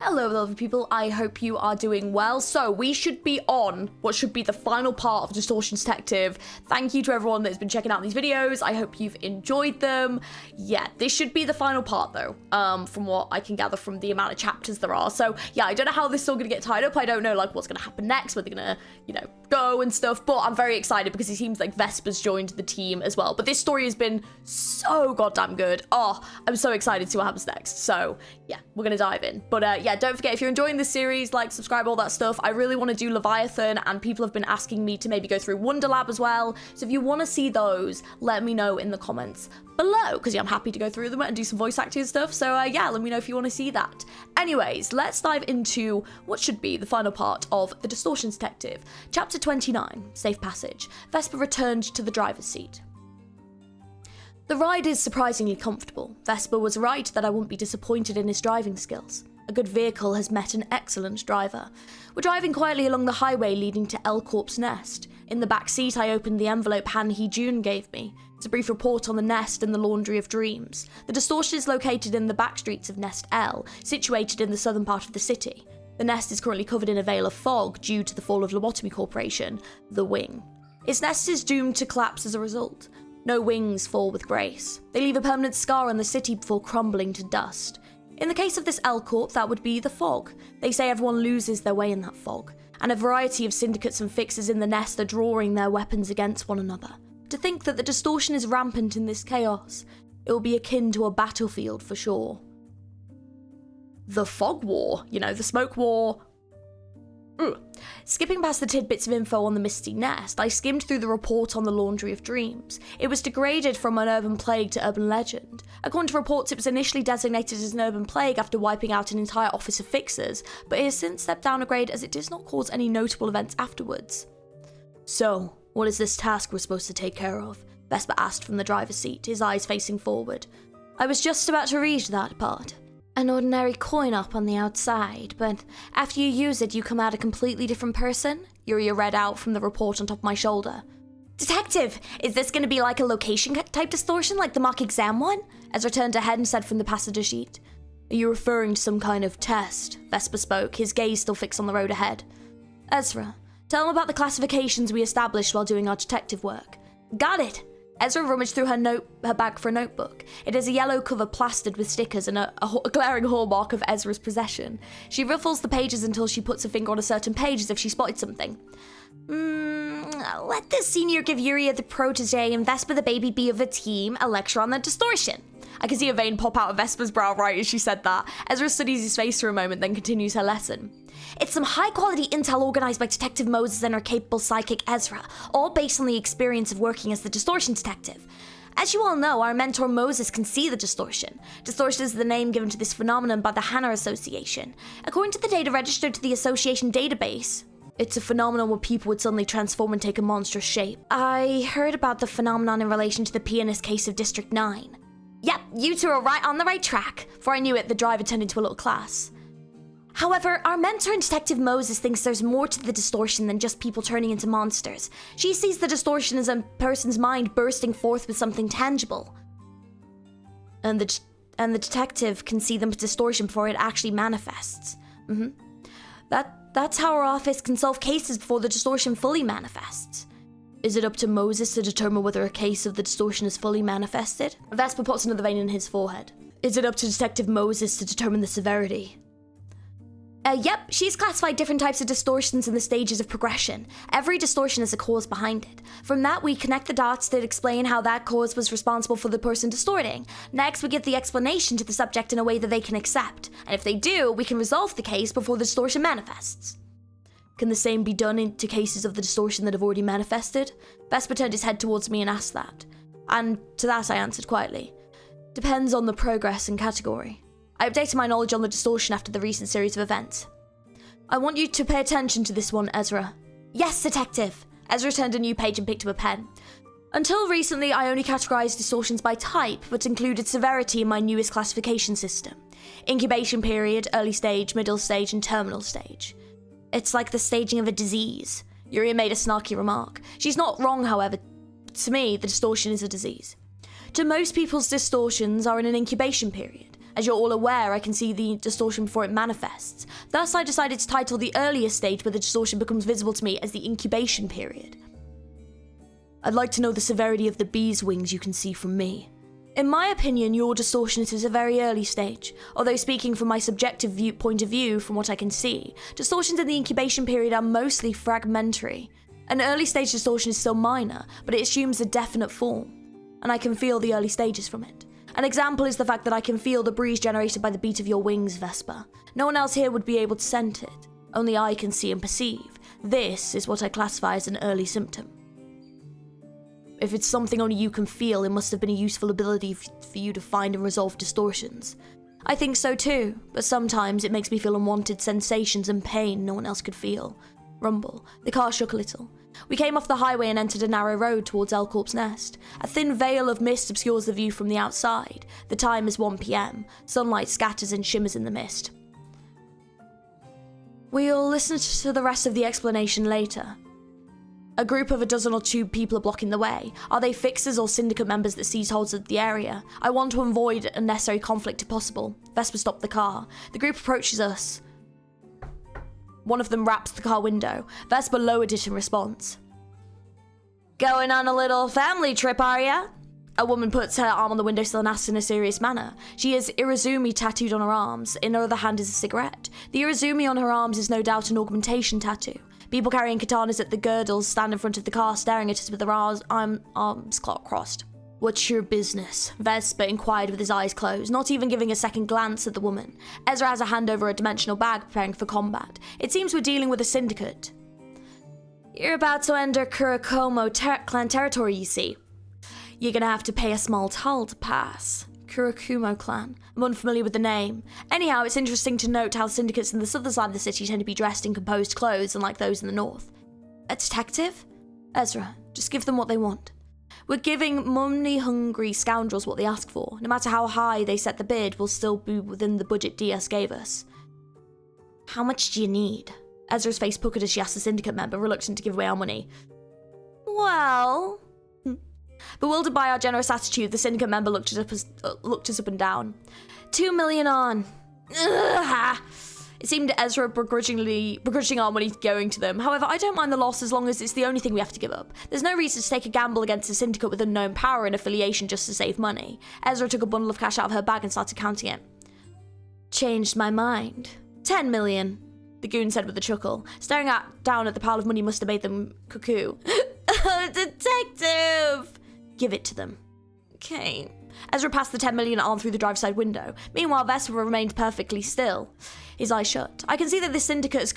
Hello lovely people, I hope you are doing well. So we should be on what should be the final part of Distortion Detective. Thank you to everyone that's been checking out these videos. I hope you've enjoyed them. Yeah, this should be the final part though, from what I can gather from the amount of chapters there are. So yeah, I don't know how this is all gonna get tied up. I don't know like what's gonna happen next, where they're gonna, you know, go and stuff, but I'm very excited because it seems like Vesper's joined the team as well. But this story has been so goddamn good. Oh, I'm so excited to see what happens next. So yeah, we're gonna dive in. But yeah, don't forget, if you're enjoying this series, like, subscribe, all that stuff. I really want to do Leviathan, and people have been asking me to maybe go through Wonder Lab as well. So if you want to see those, let me know in the comments below, because yeah, I'm happy to go through them and do some voice acting stuff. So yeah, let me know if you want to see that. Anyways, let's dive into what should be the final part of The Distortion Detective. Chapter 29, Safe Passage. Vesper returned to the driver's seat. The ride is surprisingly comfortable. Vesper was right that I wouldn't be disappointed in his driving skills. A good vehicle has met an excellent driver. We're driving quietly along the highway leading to L Corp's nest. In the back seat, I opened the envelope Han Hee-jun gave me. It's a brief report on the nest and the Laundry of Dreams. The Distortion is located in the back streets of Nest L, situated in the southern part of the city. The nest is currently covered in a veil of fog due to the fall of Lobotomy Corporation, the Wing. Its nest is doomed to collapse as a result. No wings fall with grace. They leave a permanent scar on the city before crumbling to dust. In the case of this L Corp, that would be the fog. They say everyone loses their way in that fog, and a variety of syndicates and fixers in the nest are drawing their weapons against one another. To think that the distortion is rampant in this chaos, it will be akin to a battlefield for sure. The fog war, you know, the smoke war. Skipping past the tidbits of info on the Misty Nest, I skimmed through the report on the Laundry of Dreams. It was degraded from an urban plague to urban legend. According to reports, it was initially designated as an urban plague after wiping out an entire office of fixers, but it has since stepped down a grade as it does not cause any notable events afterwards. So, what is this task we're supposed to take care of? Vesper asked from the driver's seat, his eyes facing forward. I was just about to read that part. An ordinary coin-op on the outside, but after you use it, you come out a completely different person? Yuria read out from the report on top of my shoulder. Detective, is this going to be like a location-type distortion, like the mock exam one? Ezra turned ahead and said from the passenger seat. Are you referring to some kind of test? Vesper spoke, his gaze still fixed on the road ahead. Ezra, tell him about the classifications we established while doing our detective work. Got it. Ezra rummaged through her bag for a notebook. It has a yellow cover plastered with stickers and a glaring hallmark of Ezra's possession. She ruffles the pages until she puts her finger on a certain page as if she spotted something. Let the senior give Yuria the protege and Vesper the baby bee of the team a lecture on the distortion. I can see a vein pop out of Vesper's brow right as she said that. Ezra studies his face for a moment, then continues her lesson. It's some high-quality intel organized by Detective Moses and her capable psychic Ezra, all based on the experience of working as the Distortion Detective. As you all know, our mentor Moses can see the distortion. Distortion is the name given to this phenomenon by the Hannah Association. According to the data registered to the association database, it's a phenomenon where people would suddenly transform and take a monstrous shape. I heard about the phenomenon in relation to the pianist case of District 9. Yep, you two are right on the right track. Before I knew it, the driver turned into a little class. However, our mentor and Detective Moses thinks there's more to the distortion than just people turning into monsters. She sees the distortion as a person's mind bursting forth with something tangible. And the detective can see the distortion before it actually manifests. That's how our office can solve cases before the distortion fully manifests. Is it up to Moses to determine whether a case of the distortion is fully manifested? Vesper puts another vein in his forehead. Is it up to Detective Moses to determine the severity? Yep, she's classified different types of distortions in the stages of progression. Every distortion has a cause behind it. From that, we connect the dots that explain how that cause was responsible for the person distorting. Next, we give the explanation to the subject in a way that they can accept. And if they do, we can resolve the case before the distortion manifests. Can the same be done into cases of the distortion that have already manifested? Vesper turned his head towards me and asked that. And to that I answered quietly. Depends on the progress and category. I updated my knowledge on the distortion after the recent series of events. I want you to pay attention to this one, Ezra. Yes, Detective. Ezra turned a new page and picked up a pen. Until recently, I only categorized distortions by type, but included severity in my newest classification system. Incubation period, early stage, middle stage, and terminal stage. It's like the staging of a disease. Yuria made a snarky remark. She's not wrong, however. To me, the distortion is a disease. To most people's distortions are in an incubation period. As you're all aware, I can see the distortion before it manifests. Thus, I decided to title the earliest stage where the distortion becomes visible to me as the incubation period. I'd like to know the severity of the bee's wings you can see from me. In my opinion, your distortion is a very early stage, although speaking from my subjective point of view from what I can see, distortions in the incubation period are mostly fragmentary. An early stage distortion is still minor, but it assumes a definite form, and I can feel the early stages from it. An example is the fact that I can feel the breeze generated by the beat of your wings, Vesper. No one else here would be able to scent it. Only I can see and perceive. This is what I classify as an early symptom. If it's something only you can feel, it must have been a useful ability for you to find and resolve distortions. I think so too, but sometimes it makes me feel unwanted sensations and pain no one else could feel. Rumble. The car shook a little. We came off the highway and entered a narrow road towards Elcorp's Nest. A thin veil of mist obscures the view from the outside. The time is 1 PM. Sunlight scatters and shimmers in the mist. We'll listen to the rest of the explanation later. A group of a dozen or two people are blocking the way. Are they fixers or syndicate members that seized hold of the area? I want to avoid unnecessary conflict if possible. Vesper stopped the car. The group approaches us. One of them raps the car window. Vesper lowered it in response. Going on a little family trip, are ya? A woman puts her arm on the windowsill and asks in a serious manner. She has Irizumi tattooed on her arms. In her other hand is a cigarette. The Irizumi on her arms is no doubt an augmentation tattoo. People carrying katanas at the girdles stand in front of the car staring at us with their arms crossed. What's your business? Vesper inquired with his eyes closed, not even giving a second glance at the woman. Ezra has a hand over a dimensional bag preparing for combat. It seems we're dealing with a syndicate. You're about to enter Kurokomo clan territory, you see. You're gonna have to pay a small toll to pass. Kurokumo clan. I'm unfamiliar with the name. Anyhow, it's interesting to note how syndicates in the southern side of the city tend to be dressed in composed clothes, unlike those in the north. A detective? Ezra, just give them what they want. We're giving money-hungry scoundrels what they ask for. No matter how high they set the bid, we'll still be within the budget DS gave us. How much do you need? Ezra's face puckered as she asked the syndicate member, reluctant to give away our money. Well... Bewildered by our generous attitude, the syndicate member looked us up and down. 2 million on. Ugh. It seemed Ezra begrudging our money going to them. However, I don't mind the loss as long as it's the only thing we have to give up. There's no reason to take a gamble against a syndicate with unknown power and affiliation just to save money. Ezra took a bundle of cash out of her bag and started counting it. Changed my mind. 10 million, the goon said with a chuckle. Staring down at the pile of money must have made them cuckoo. Detective! Give it to them. Okay. Ezra passed the 10 million arm through the driver's side window. Meanwhile, Vesper remained perfectly still, his eyes shut. I can see that this syndicate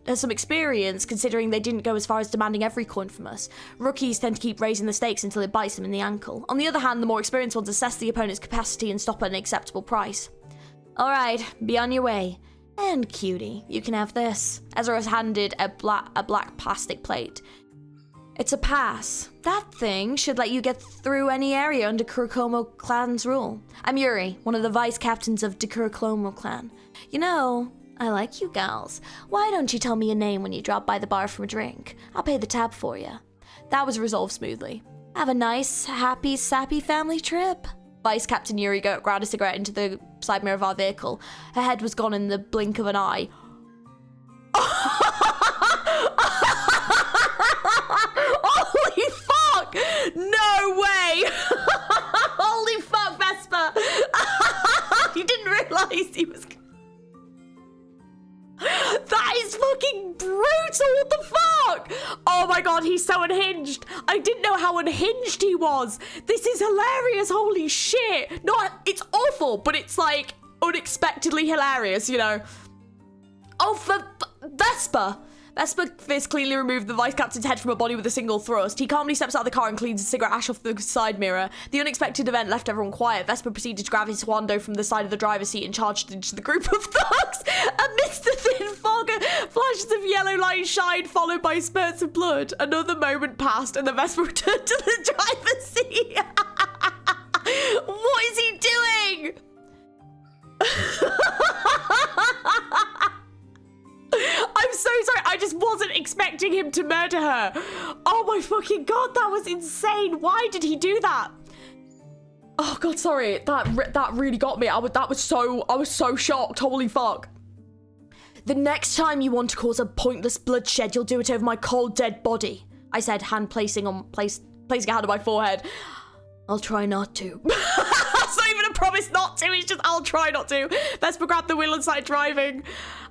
has some experience, considering they didn't go as far as demanding every coin from us. Rookies tend to keep raising the stakes until it bites them in the ankle. On the other hand, the more experienced ones assess the opponent's capacity and stop at an acceptable price. Alright, be on your way. And cutie, you can have this. Ezra has handed a black plastic plate. It's a pass. That thing should let you get through any area under Kurokomo clan's rule. I'm Yuri, one of the vice captains of the Kurokomo clan. You know, I like you gals. Why don't you tell me your name when you drop by the bar for a drink? I'll pay the tab for you. That was resolved smoothly. Have a nice, happy, sappy family trip. Vice Captain Yuri ground a cigarette into the side mirror of our vehicle. Her head was gone in the blink of an eye. Holy fuck! No way! Holy fuck, Vesper! You didn't realise he was... That is fucking brutal! What the fuck? Oh my god, he's so unhinged. I didn't know how unhinged he was. This is hilarious. Holy shit. No, it's awful, but it's like unexpectedly hilarious, you know. Oh, for Vesper. Vesper fist cleanly removed the vice captain's head from her body with a single thrust. He calmly steps out of the car and cleans a cigarette ash off the side mirror. The unexpected event left everyone quiet. Vesper proceeded to grab his swando from the side of the driver's seat and charged into the group of thugs. Amidst the thin fog, flashes of yellow light shine, followed by spurts of blood. Another moment passed, and the Vesper returned to the driver's seat. What is he doing? I'm so sorry, I just wasn't expecting him to murder her. Oh my fucking god, that was insane. Why did he do that? Oh God, sorry. That really got me. I was so shocked. Holy fuck. The next time you want to cause a pointless bloodshed, you'll do it over my cold, dead body, I said, placing a hand on my forehead. I'll try not to. That's not even a promise not to. It's just, I'll try not to. Vesper grabbed the wheel and started driving.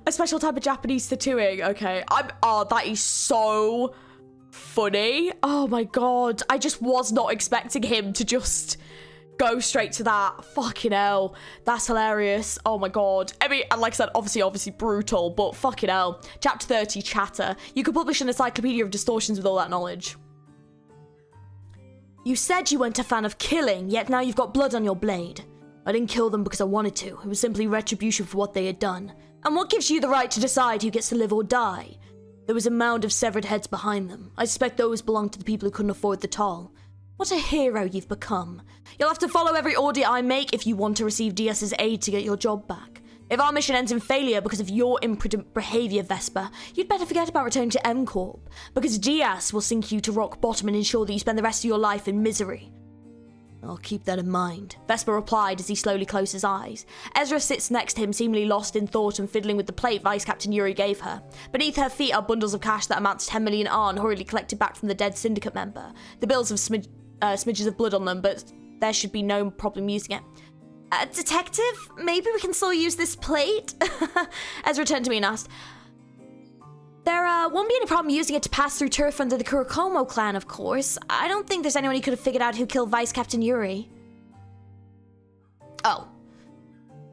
A special type of Japanese tattooing. Okay. Oh, that is so funny. Oh my God. I just was not expecting him to just go straight to that. Fucking hell. That's hilarious. Oh my God. I mean, and like I said, obviously brutal, but fucking hell. Chapter 30, chatter. You could publish an encyclopedia of distortions with all that knowledge. You said you weren't a fan of killing, yet now you've got blood on your blade. I didn't kill them because I wanted to. It was simply retribution for what they had done. And what gives you the right to decide who gets to live or die? There was a mound of severed heads behind them. I suspect those belonged to the people who couldn't afford the toll. What a hero you've become. You'll have to follow every order I make if you want to receive Diaz's aid to get your job back. If our mission ends in failure because of your imprudent behavior, Vesper, you'd better forget about returning to M Corp, because Diaz will sink you to rock bottom and ensure that you spend the rest of your life in misery. I'll keep that in mind, Vesper replied as he slowly closed his eyes. Ezra sits next to him, seemingly lost in thought and fiddling with the plate Vice Captain Yuri gave her. Beneath her feet are bundles of cash that amount to 10 million Arn hurriedly collected back from the dead syndicate member. The bills have smidges of blood on them, but there should be no problem using it. Detective, maybe we can still use this plate? Ezra turned to me and asked. There won't be any problem using it to pass through turf under the Kurokomo clan, of course. I don't think there's anyone who could have figured out who killed Vice Captain Yuri. Oh.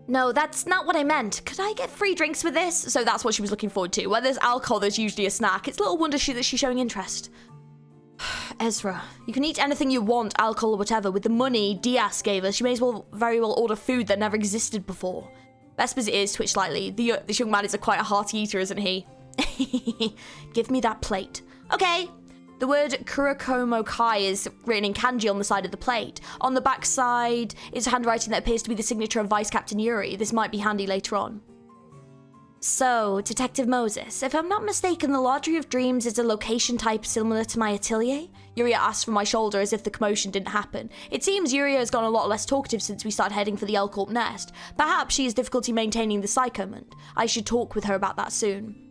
No, that's not what I meant. Could I get free drinks with this? So that's what she was looking forward to. Where there's alcohol, there's usually a snack. It's little wonder that she's showing interest. Ezra, you can eat anything you want, alcohol or whatever. With the money Diaz gave us, you may as well very well order food that never existed before. Vesper's ears twitched slightly. This young man is quite a hearty eater, isn't he? Give me that plate. Okay. The word Kurokomo Kai is written in kanji on the side of the plate. On the back side is handwriting that appears to be the signature of Vice Captain Yuri. This might be handy later on. So, Detective Moses, if I'm not mistaken, the Lottery of Dreams is a location type similar to my atelier? Yuria asked from my shoulder as if the commotion didn't happen. It seems Yuria has gone a lot less talkative since we started heading for the L-Corp nest. Perhaps she has difficulty maintaining the psychomand. I should talk with her about that soon.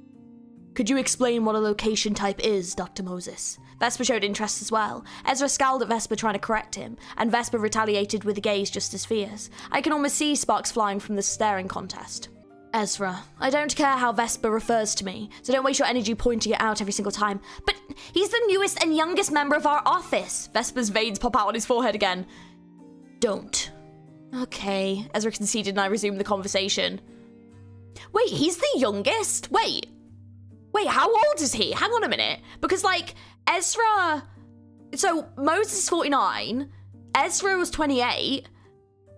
Could you explain what a location type is, Dr. Moses? Vesper showed interest as well. Ezra scowled at Vesper trying to correct him, and Vesper retaliated with a gaze just as fierce. I can almost see sparks flying from the staring contest. Ezra, I don't care how Vesper refers to me, so don't waste your energy pointing it out every single time. But he's the newest and youngest member of our office. Vesper's veins pop out on his forehead again. Don't. Okay, Ezra conceded and I resumed the conversation. Wait, he's the youngest? Wait, how old is he? Hang on a minute. Because, like, Ezra... So, Moses is 49, Ezra was 28,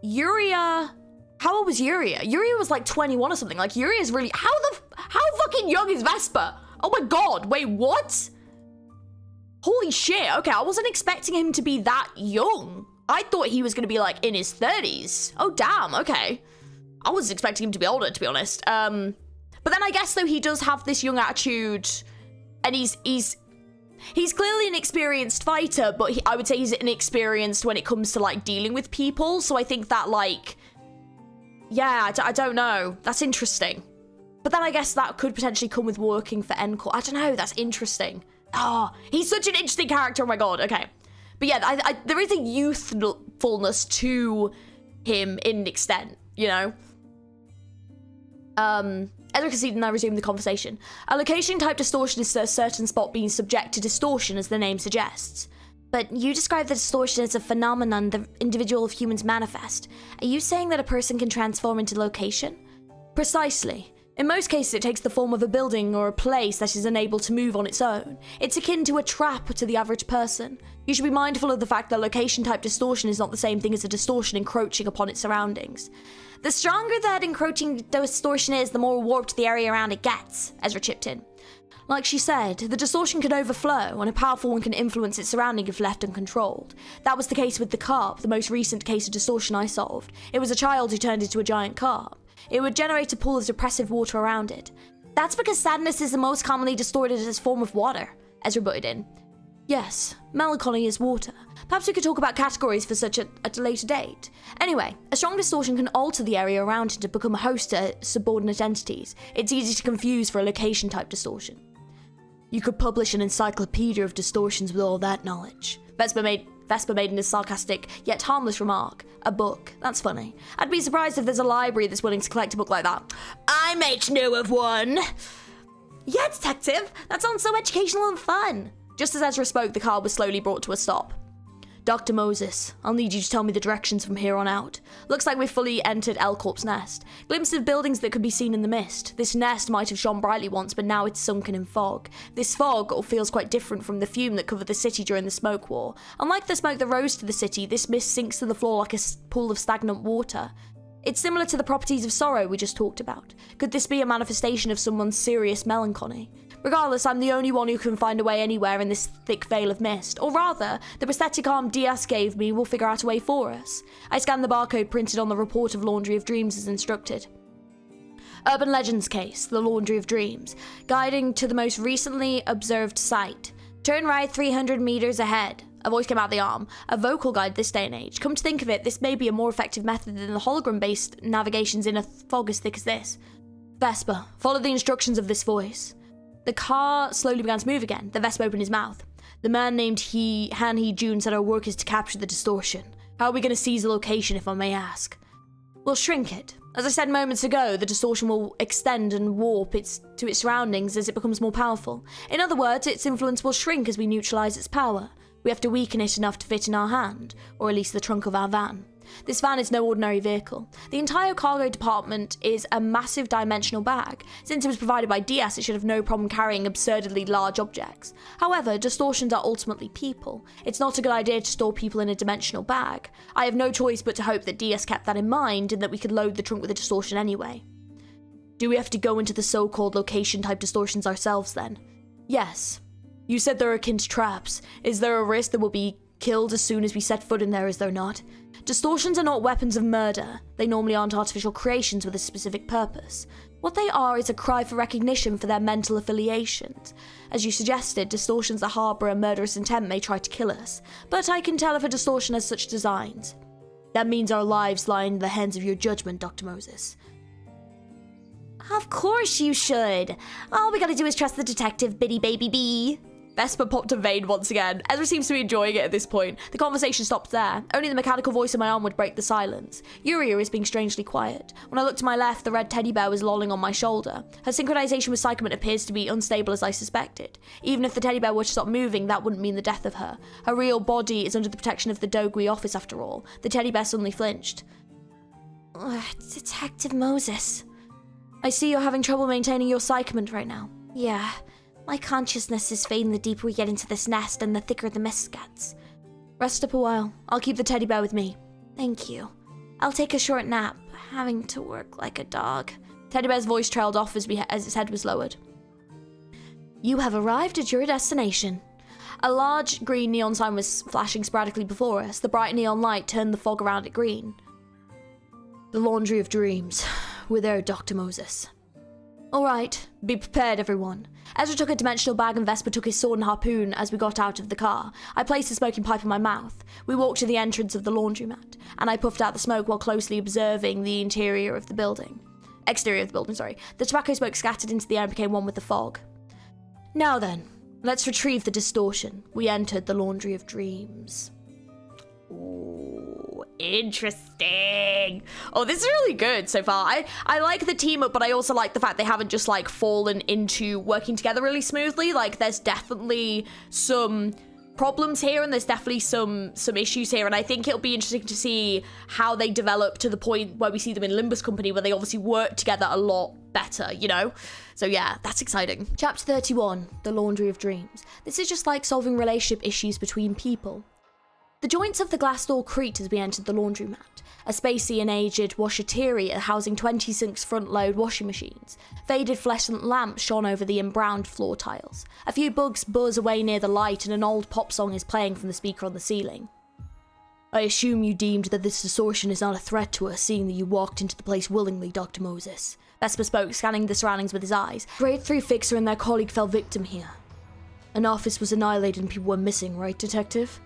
Yuria... How old was Yuria? Yuria was like 21 or something. Like, Yuria's really... How fucking young is Vesper? Oh my God, wait, what? Holy shit, okay, I wasn't expecting him to be that young. I thought he was gonna be like in his 30s. Oh damn, okay. I was expecting him to be older, to be honest. But then I guess though he does have this young attitude, and he's clearly an experienced fighter, but I would say he's inexperienced when it comes to like dealing with people. So I think that like... Yeah, I don't know. That's interesting. But then I guess that could potentially come with working for Encore. I don't know. That's interesting. Oh, he's such an interesting character. Oh my God. Okay. But yeah, there is a youthfulness to him in an extent, you know? Ezra conceded and I resumed the conversation. A location type distortion is a certain spot being subject to distortion, as the name suggests. But you describe the distortion as a phenomenon the individual of humans manifest. Are you saying that a person can transform into location? Precisely. In most cases, it takes the form of a building or a place that is unable to move on its own. It's akin to a trap to the average person. You should be mindful of the fact that location-type distortion is not the same thing as a distortion encroaching upon its surroundings. The stronger that encroaching distortion is, the more warped the area around it gets, Ezra chipped in. Like she said, the distortion can overflow, and a powerful one can influence its surrounding if left uncontrolled. That was the case with the carp, the most recent case of distortion I solved. It was a child who turned into a giant carp. It would generate a pool of depressive water around it. That's because sadness is the most commonly distorted as form of water, Ezra butted in. Yes, melancholy is water. Perhaps we could talk about categories for such at a later date. Anyway, a strong distortion can alter the area around it to become a host to subordinate entities. It's easy to confuse for a location-type distortion. You could publish an encyclopedia of distortions with all that knowledge. Vesper made a sarcastic yet harmless remark. A book. That's funny. I'd be surprised if there's a library that's willing to collect a book like that. I might know of one. Yeah, detective. That sounds so educational and fun. Just as Ezra spoke, the car was slowly brought to a stop. Dr. Moses, I'll need you to tell me the directions from here on out. Looks like we've fully entered L-Corp's nest. Glimpses of buildings that could be seen in the mist. This nest might have shone brightly once, but now it's sunken in fog. This fog feels quite different from the fume that covered the city during the smoke war. Unlike the smoke that rose to the city, this mist sinks to the floor like a pool of stagnant water. It's similar to the properties of sorrow we just talked about. Could this be a manifestation of someone's serious melancholy? Regardless, I'm the only one who can find a way anywhere in this thick veil of mist. Or rather, the prosthetic arm Diaz gave me will figure out a way for us. I scanned the barcode printed on the report of Laundry of Dreams as instructed. Urban Legends case, the Laundry of Dreams. Guiding to the most recently observed site. Turn right 300 meters ahead. A voice came out the arm. A vocal guide this day and age. Come to think of it, this may be a more effective method than the hologram-based navigations in a fog as thick as this. Vesper, follow the instructions of this voice. The car slowly began to move again. The Vespa opened his mouth. The man named Han Hee-jun said our work is to capture the distortion. How are we going to seize the location, if I may ask? We'll shrink it. As I said moments ago, the distortion will extend and warp to its surroundings as it becomes more powerful. In other words, its influence will shrink as we neutralize its power. We have to weaken it enough to fit in our hand, or at least the trunk of our van. This van is no ordinary vehicle. The entire cargo department is a massive dimensional bag. Since it was provided by DS, it should have no problem carrying absurdly large objects. However, distortions are ultimately people. It's not a good idea to store people in a dimensional bag. I have no choice but to hope that DS kept that in mind and that we could load the trunk with a distortion anyway. Do we have to go into the so-called location-type distortions ourselves then? Yes. You said they're akin to traps. Is there a risk that we'll be killed as soon as we set foot in there, is there not? Distortions are not weapons of murder. They normally aren't artificial creations with a specific purpose. What they are is a cry for recognition for their mental affiliations. As you suggested, distortions that harbour a murderous intent may try to kill us, but I can tell if a distortion has such designs. That means our lives lie in the hands of your judgment, Dr. Moses. Of course you should. All we gotta do is trust the detective, Biddy Baby Bee. Vesper popped a vein once again. Ezra seems to be enjoying it at this point. The conversation stopped there. Only the mechanical voice in my arm would break the silence. Yuria is being strangely quiet. When I looked to my left, the red teddy bear was lolling on my shoulder. Her synchronization with Psychoment appears to be unstable as I suspected. Even if the teddy bear were to stop moving, that wouldn't mean the death of her. Her real body is under the protection of the Dogui office after all. The teddy bear suddenly flinched. Detective Moses. I see you're having trouble maintaining your Psychoment right now. Yeah. My consciousness is fading the deeper we get into this nest and the thicker the mist gets. Rest up a while. I'll keep the teddy bear with me. Thank you. I'll take a short nap, having to work like a dog. Teddy bear's voice trailed off as its head was lowered. You have arrived at your destination. A large green neon sign was flashing sporadically before us. The bright neon light turned the fog around it green. The Laundry of Dreams. We're there, Dr. Moses. All right, be prepared, everyone. Ezra took a dimensional bag and Vesper took his sword and harpoon as we got out of the car. I placed the smoking pipe in my mouth. We walked to the entrance of the laundromat, and I puffed out the smoke while closely observing the exterior of the building. The tobacco smoke scattered into the air and became one with the fog. Now then, let's retrieve the distortion. We entered the Laundry of Dreams. Ooh, interesting. Oh, this is really good so far. I like the team up, but I also like the fact they haven't just like fallen into working together really smoothly. Like there's definitely some problems here and there's definitely some issues here, and I think it'll be interesting to see how they develop to the point where we see them in Limbus Company, where they obviously work together a lot better, you know? So yeah, that's exciting. Chapter 31, The Laundry of Dreams. This is just like solving relationship issues between people. The joints of the glass door creaked as we entered the laundromat, a spacey and aged washateria housing 26 front-load washing machines. Faded fluorescent lamps shone over the embrowned floor tiles. A few bugs buzz away near the light and an old pop song is playing from the speaker on the ceiling. I assume you deemed that this distortion is not a threat to us, seeing that you walked into the place willingly, Dr. Moses. Vesper spoke, scanning the surroundings with his eyes. Grade 3 Fixer and their colleague fell victim here. An office was annihilated and people were missing, right, Detective?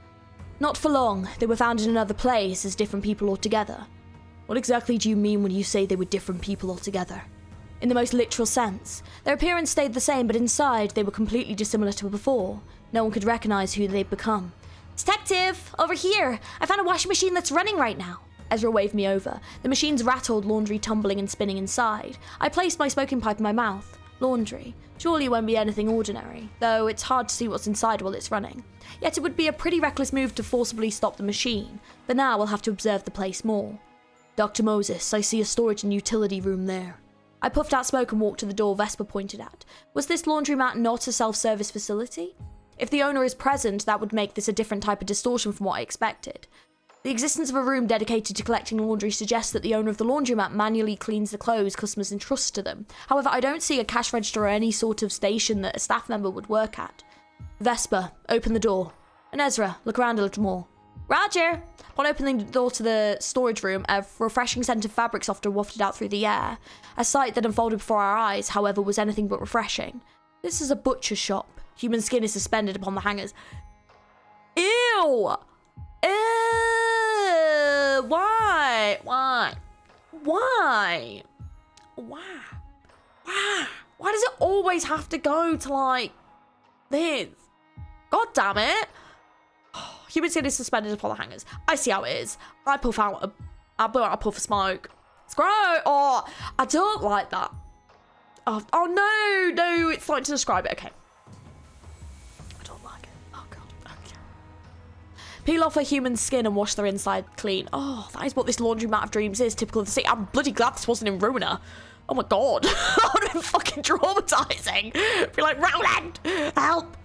Not for long. They were found in another place as different people altogether. What exactly do you mean when you say they were different people altogether? In the most literal sense. Their appearance stayed the same, but inside they were completely dissimilar to before. No one could recognize who they'd become. Detective! Over here! I found a washing machine that's running right now. Ezra waved me over. The machine's rattled, laundry tumbling and spinning inside. I placed my smoking pipe in my mouth. Laundry. Surely it won't be anything ordinary, though it's hard to see what's inside while it's running. Yet it would be a pretty reckless move to forcibly stop the machine, but now we'll have to observe the place more. Dr. Moses, I see a storage and utility room there. I puffed out smoke and walked to the door Vesper pointed at. Was this laundromat not a self-service facility? If the owner is present, that would make this a different type of distortion from what I expected. The existence of a room dedicated to collecting laundry suggests that the owner of the laundromat manually cleans the clothes customers entrust to them. However, I don't see a cash register or any sort of station that a staff member would work at. Vesper, open the door. And Ezra, look around a little more. Roger! Upon opening the door to the storage room, a refreshing scent of fabric softener wafted out through the air. A sight that unfolded before our eyes, however, was anything but refreshing. This is a butcher's shop. Human skin is suspended upon the hangers. Ew! Ew! Why? Why? Why? Why? Why? Why does it always have to go to, like, this? God damn it. Human skin is suspended upon the hangers. I see how it is. I blow out a puff of smoke. It's gross. Oh, I don't like that. Oh no, it's like to describe it. Okay. I don't like it. Oh god. Okay. Peel off a human skin and wash their inside clean. Oh, that is what this laundromat of dreams is, typical of the city. I'm bloody glad this wasn't in Ruiner. Oh my god. That would have been fucking traumatizing. Be like, Roland, help.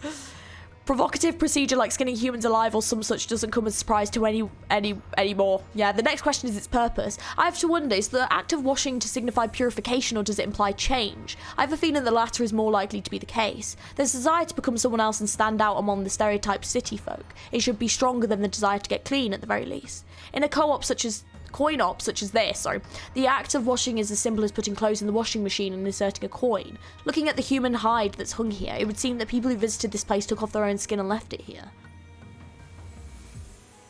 Provocative procedure like skinning humans alive or some such doesn't come as a surprise to anymore. Yeah, the next question is its purpose. I have to wonder, is the act of washing to signify purification or does it imply change? I have a feeling the latter is more likely to be the case. There's a desire to become someone else and stand out among the stereotyped city folk. It should be stronger than the desire to get clean at the very least. In a coin op such as this, the act of washing is as simple as putting clothes in the washing machine and inserting a coin. Looking at the human hide that's hung here, it would seem that people who visited this place took off their own skin and left it here.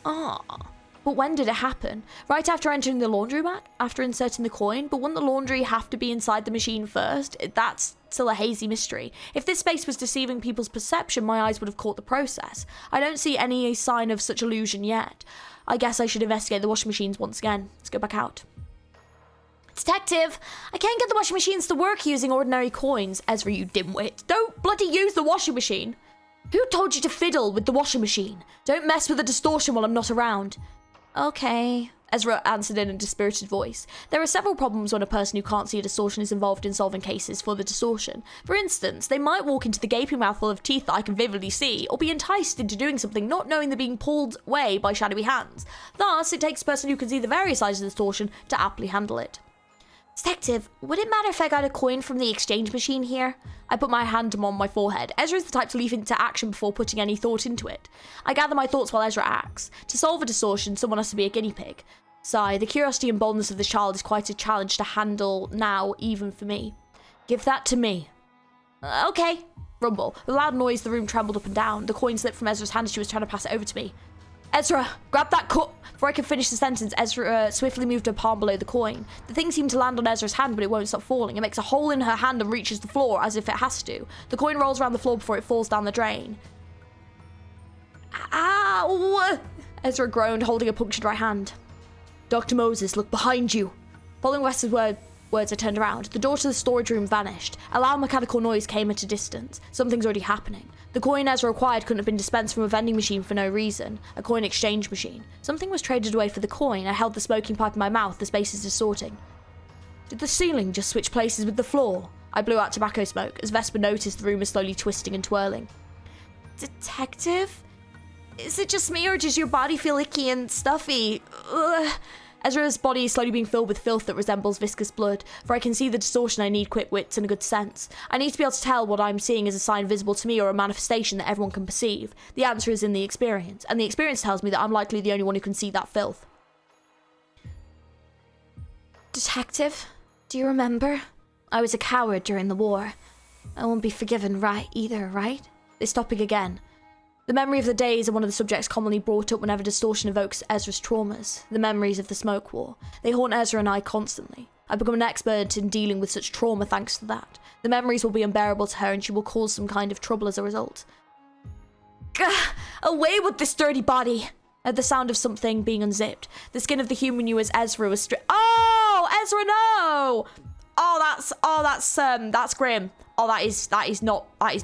But when did it happen? Right after entering the laundromat? After inserting the coin? But wouldn't the laundry have to be inside the machine first? That's still a hazy mystery. If this space was deceiving people's perception, my eyes would have caught the process. I don't see any sign of such illusion yet. I guess I should investigate the washing machines once again. Let's go back out. Detective! I can't get the washing machines to work using ordinary coins. Ezra, you dimwit. Don't bloody use the washing machine! Who told you to fiddle with the washing machine? Don't mess with the distortion while I'm not around. Okay, Ezra answered in a dispirited voice. There are several problems when a person who can't see a distortion is involved in solving cases for the distortion. For instance, they might walk into the gaping mouth full of teeth that I can vividly see, or be enticed into doing something not knowing they're being pulled away by shadowy hands. Thus, it takes a person who can see the various sides of the distortion to aptly handle it. Detective, would it matter if I got a coin from the exchange machine here? I put my hand on my forehead. Ezra is the type to leap into action before putting any thought into it. I gather my thoughts while Ezra acts. To solve a distortion, someone has to be a guinea pig. Sigh, the curiosity and boldness of this child is quite a challenge to handle now, even for me. Give that to me. Okay. Rumble. With a loud noise, the room trembled up and down. The coin slipped from Ezra's hand as she was trying to pass it over to me. Ezra, grab that cup. Before I could finish the sentence, Ezra swiftly moved her palm below the coin. The thing seemed to land on Ezra's hand, but it won't stop falling. It makes a hole in her hand and reaches the floor, as if it has to. The coin rolls around the floor before it falls down the drain. Ow! Ezra groaned, holding a punctured right hand. Dr. Moses, look behind you. Following Wes's words, I turned around. The door to the storage room vanished. A loud mechanical noise came at a distance. Something's already happening. The coin Ezra acquired couldn't have been dispensed from a vending machine for no reason. A coin exchange machine. Something was traded away for the coin. I held the smoking pipe in my mouth, the spaces distorting. Did the ceiling just switch places with the floor? I blew out tobacco smoke, as Vesper noticed the room was slowly twisting and twirling. Detective? Is it just me, or does your body feel icky and stuffy? Ugh. Ezra's body is slowly being filled with filth that resembles viscous blood. For I can see the distortion, I need quick wits and a good sense. I need to be able to tell what I'm seeing is a sign visible to me or a manifestation that everyone can perceive. The answer is in the experience, and the experience tells me that I'm likely the only one who can see that filth. Detective, do you remember? I was a coward during the war. I won't be forgiven either, right? This topic again. The memory of the days are one of the subjects commonly brought up whenever Distortion evokes Ezra's traumas, the memories of the smoke war. They haunt Ezra and I constantly. I've become an expert in dealing with such trauma thanks to that. The memories will be unbearable to her and she will cause some kind of trouble as a result. Gah! Away with this dirty body! At the sound of something being unzipped, the skin of the human knew as Ezra was Oh! Ezra, no! That's grim. Oh, that is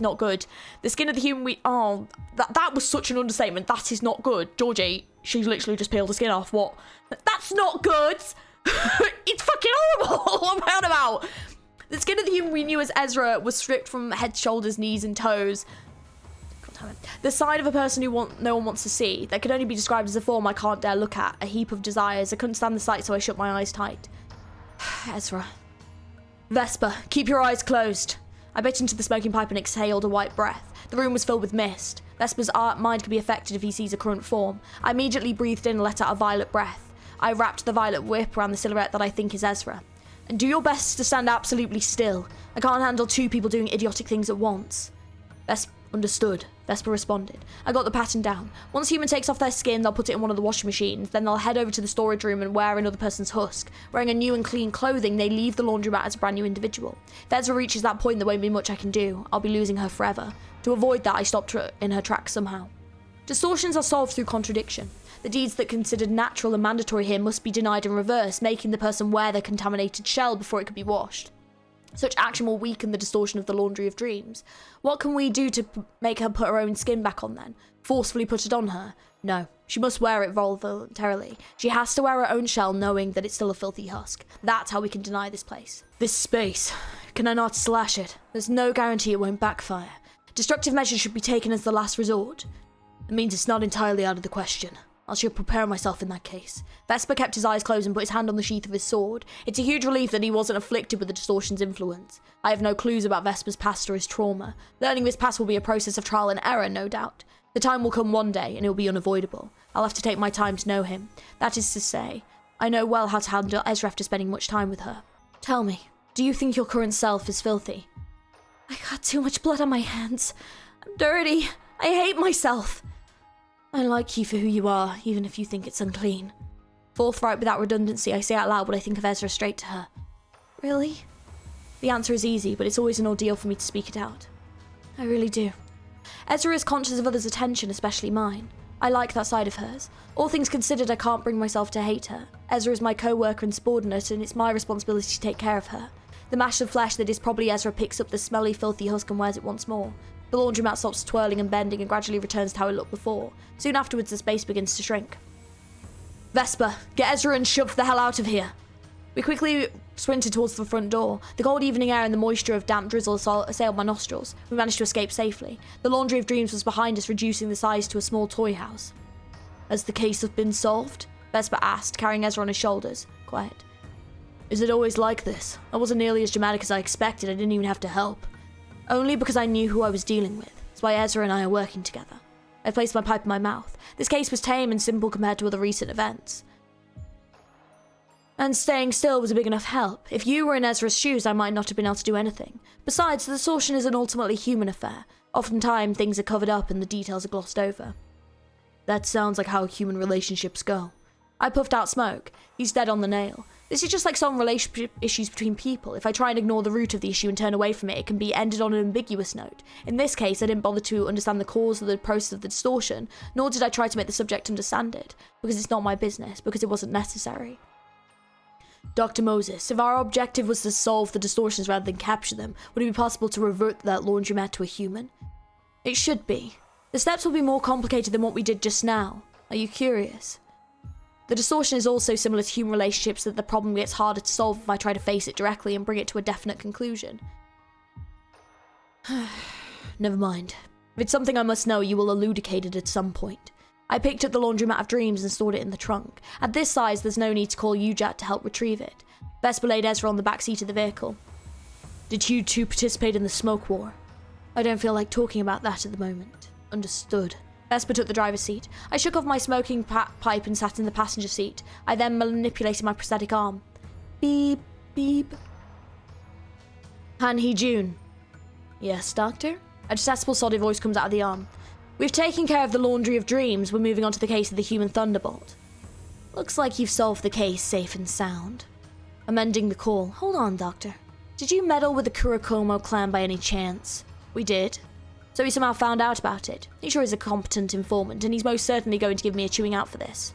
not good. The skin of the human that was such an understatement. That is not good. Georgie, she's literally just peeled the skin off. What? That's not good. It's fucking horrible. What am I on about? The skin of the human we knew as Ezra was stripped from head, shoulders, knees, and toes. The side of a person who no one wants to see, that could only be described as a form I can't dare look at, a heap of desires. I couldn't stand the sight, so I shut my eyes tight. Ezra. Vesper, keep your eyes closed. I bit into the smoking pipe and exhaled a white breath. The room was filled with mist. Vesper's mind could be affected if he sees a current form. I immediately breathed in and let out a violet breath. I wrapped the violet whip around the silhouette that I think is Ezra. And do your best to stand absolutely still. I can't handle two people doing idiotic things at once. Vesper understood. Vesper responded. I got the pattern down. Once a human takes off their skin, they'll put it in one of the washing machines. Then they'll head over to the storage room and wear another person's husk. Wearing a new and clean clothing, they leave the laundromat as a brand new individual. If Ezra reaches that point, there won't be much I can do. I'll be losing her forever. To avoid that, I stopped her in her tracks somehow. Distortions are solved through contradiction. The deeds that considered natural and mandatory here must be denied in reverse, making the person wear their contaminated shell before it could be washed. Such action will weaken the distortion of the laundry of dreams. What can we do to make her put her own skin back on then? Forcefully put it on her? No. She must wear it voluntarily. She has to wear her own shell knowing that it's still a filthy husk. That's how we can deny this place. This space. Can I not slash it? There's no guarantee it won't backfire. Destructive measures should be taken as the last resort. It means it's not entirely out of the question. I should prepare myself in that case. Vesper kept his eyes closed and put his hand on the sheath of his sword. It's a huge relief that he wasn't afflicted with the distortion's influence. I have no clues about Vesper's past or his trauma. Learning this past will be a process of trial and error, no doubt. The time will come one day, and it will be unavoidable. I'll have to take my time to know him. That is to say, I know well how to handle Ezra after spending much time with her. Tell me, do you think your current self is filthy? I got too much blood on my hands. I'm dirty. I hate myself. I like you for who you are, even if you think it's unclean. Forthright without redundancy, I say out loud what I think of Ezra straight to her. Really? The answer is easy, but it's always an ordeal for me to speak it out. I really do. Ezra is conscious of others' attention, especially mine. I like that side of hers. All things considered, I can't bring myself to hate her. Ezra is my co-worker and subordinate, and it's my responsibility to take care of her. The mash of flesh that is probably Ezra picks up the smelly, filthy husk and wears it once more. The laundromat stops twirling and bending and gradually returns to how it looked before. Soon afterwards, the space begins to shrink. Vesper, get Ezra and shove the hell out of here. We quickly sprinted towards the front door. The cold evening air and the moisture of damp drizzle assailed my nostrils. We managed to escape safely. The laundry of dreams was behind us, reducing the size to a small toy house. Has the case been solved? Vesper asked, carrying Ezra on his shoulders. Quiet. Is it always like this? I wasn't nearly as dramatic as I expected. I didn't even have to help. Only because I knew who I was dealing with. That's why Ezra and I are working together. I placed my pipe in my mouth. This case was tame and simple compared to other recent events. And staying still was a big enough help. If you were in Ezra's shoes, I might not have been able to do anything. Besides, the distortion is an ultimately human affair. Oftentimes, things are covered up and the details are glossed over. That sounds like how human relationships go. I puffed out smoke. He's dead on the nail. This is just like some relationship issues between people. If I try and ignore the root of the issue and turn away from it, it can be ended on an ambiguous note. In this case, I didn't bother to understand the cause of the process of the distortion, nor did I try to make the subject understand it, because it's not my business, because it wasn't necessary. Dr. Moses, if our objective was to solve the distortions rather than capture them, would it be possible to revert that laundromat to a human? It should be. The steps will be more complicated than what we did just now. Are you curious? The distortion is also similar to human relationships, that the problem gets harder to solve if I try to face it directly and bring it to a definite conclusion. Never mind. If it's something I must know, you will elucidate it at some point. I picked up the laundromat of dreams and stored it in the trunk. At this size, there's no need to call Ujat to help retrieve it. Vesper laid Ezra on the back seat of the vehicle. Did you two participate in the smoke war? I don't feel like talking about that at the moment. Understood. Vesper took the driver's seat. I shook off my smoking pipe and sat in the passenger seat. I then manipulated my prosthetic arm. Beep, beep. Han Hee-jun. Yes, Doctor? A detestable, soddy voice comes out of the arm. We've taken care of the laundry of dreams. We're moving on to the case of the human thunderbolt. Looks like you've solved the case safe and sound. Amending the call. Hold on, Doctor. Did you meddle with the Kurokomo clan by any chance? We did. So he somehow found out about it. He sure is a competent informant, and he's most certainly going to give me a chewing out for this.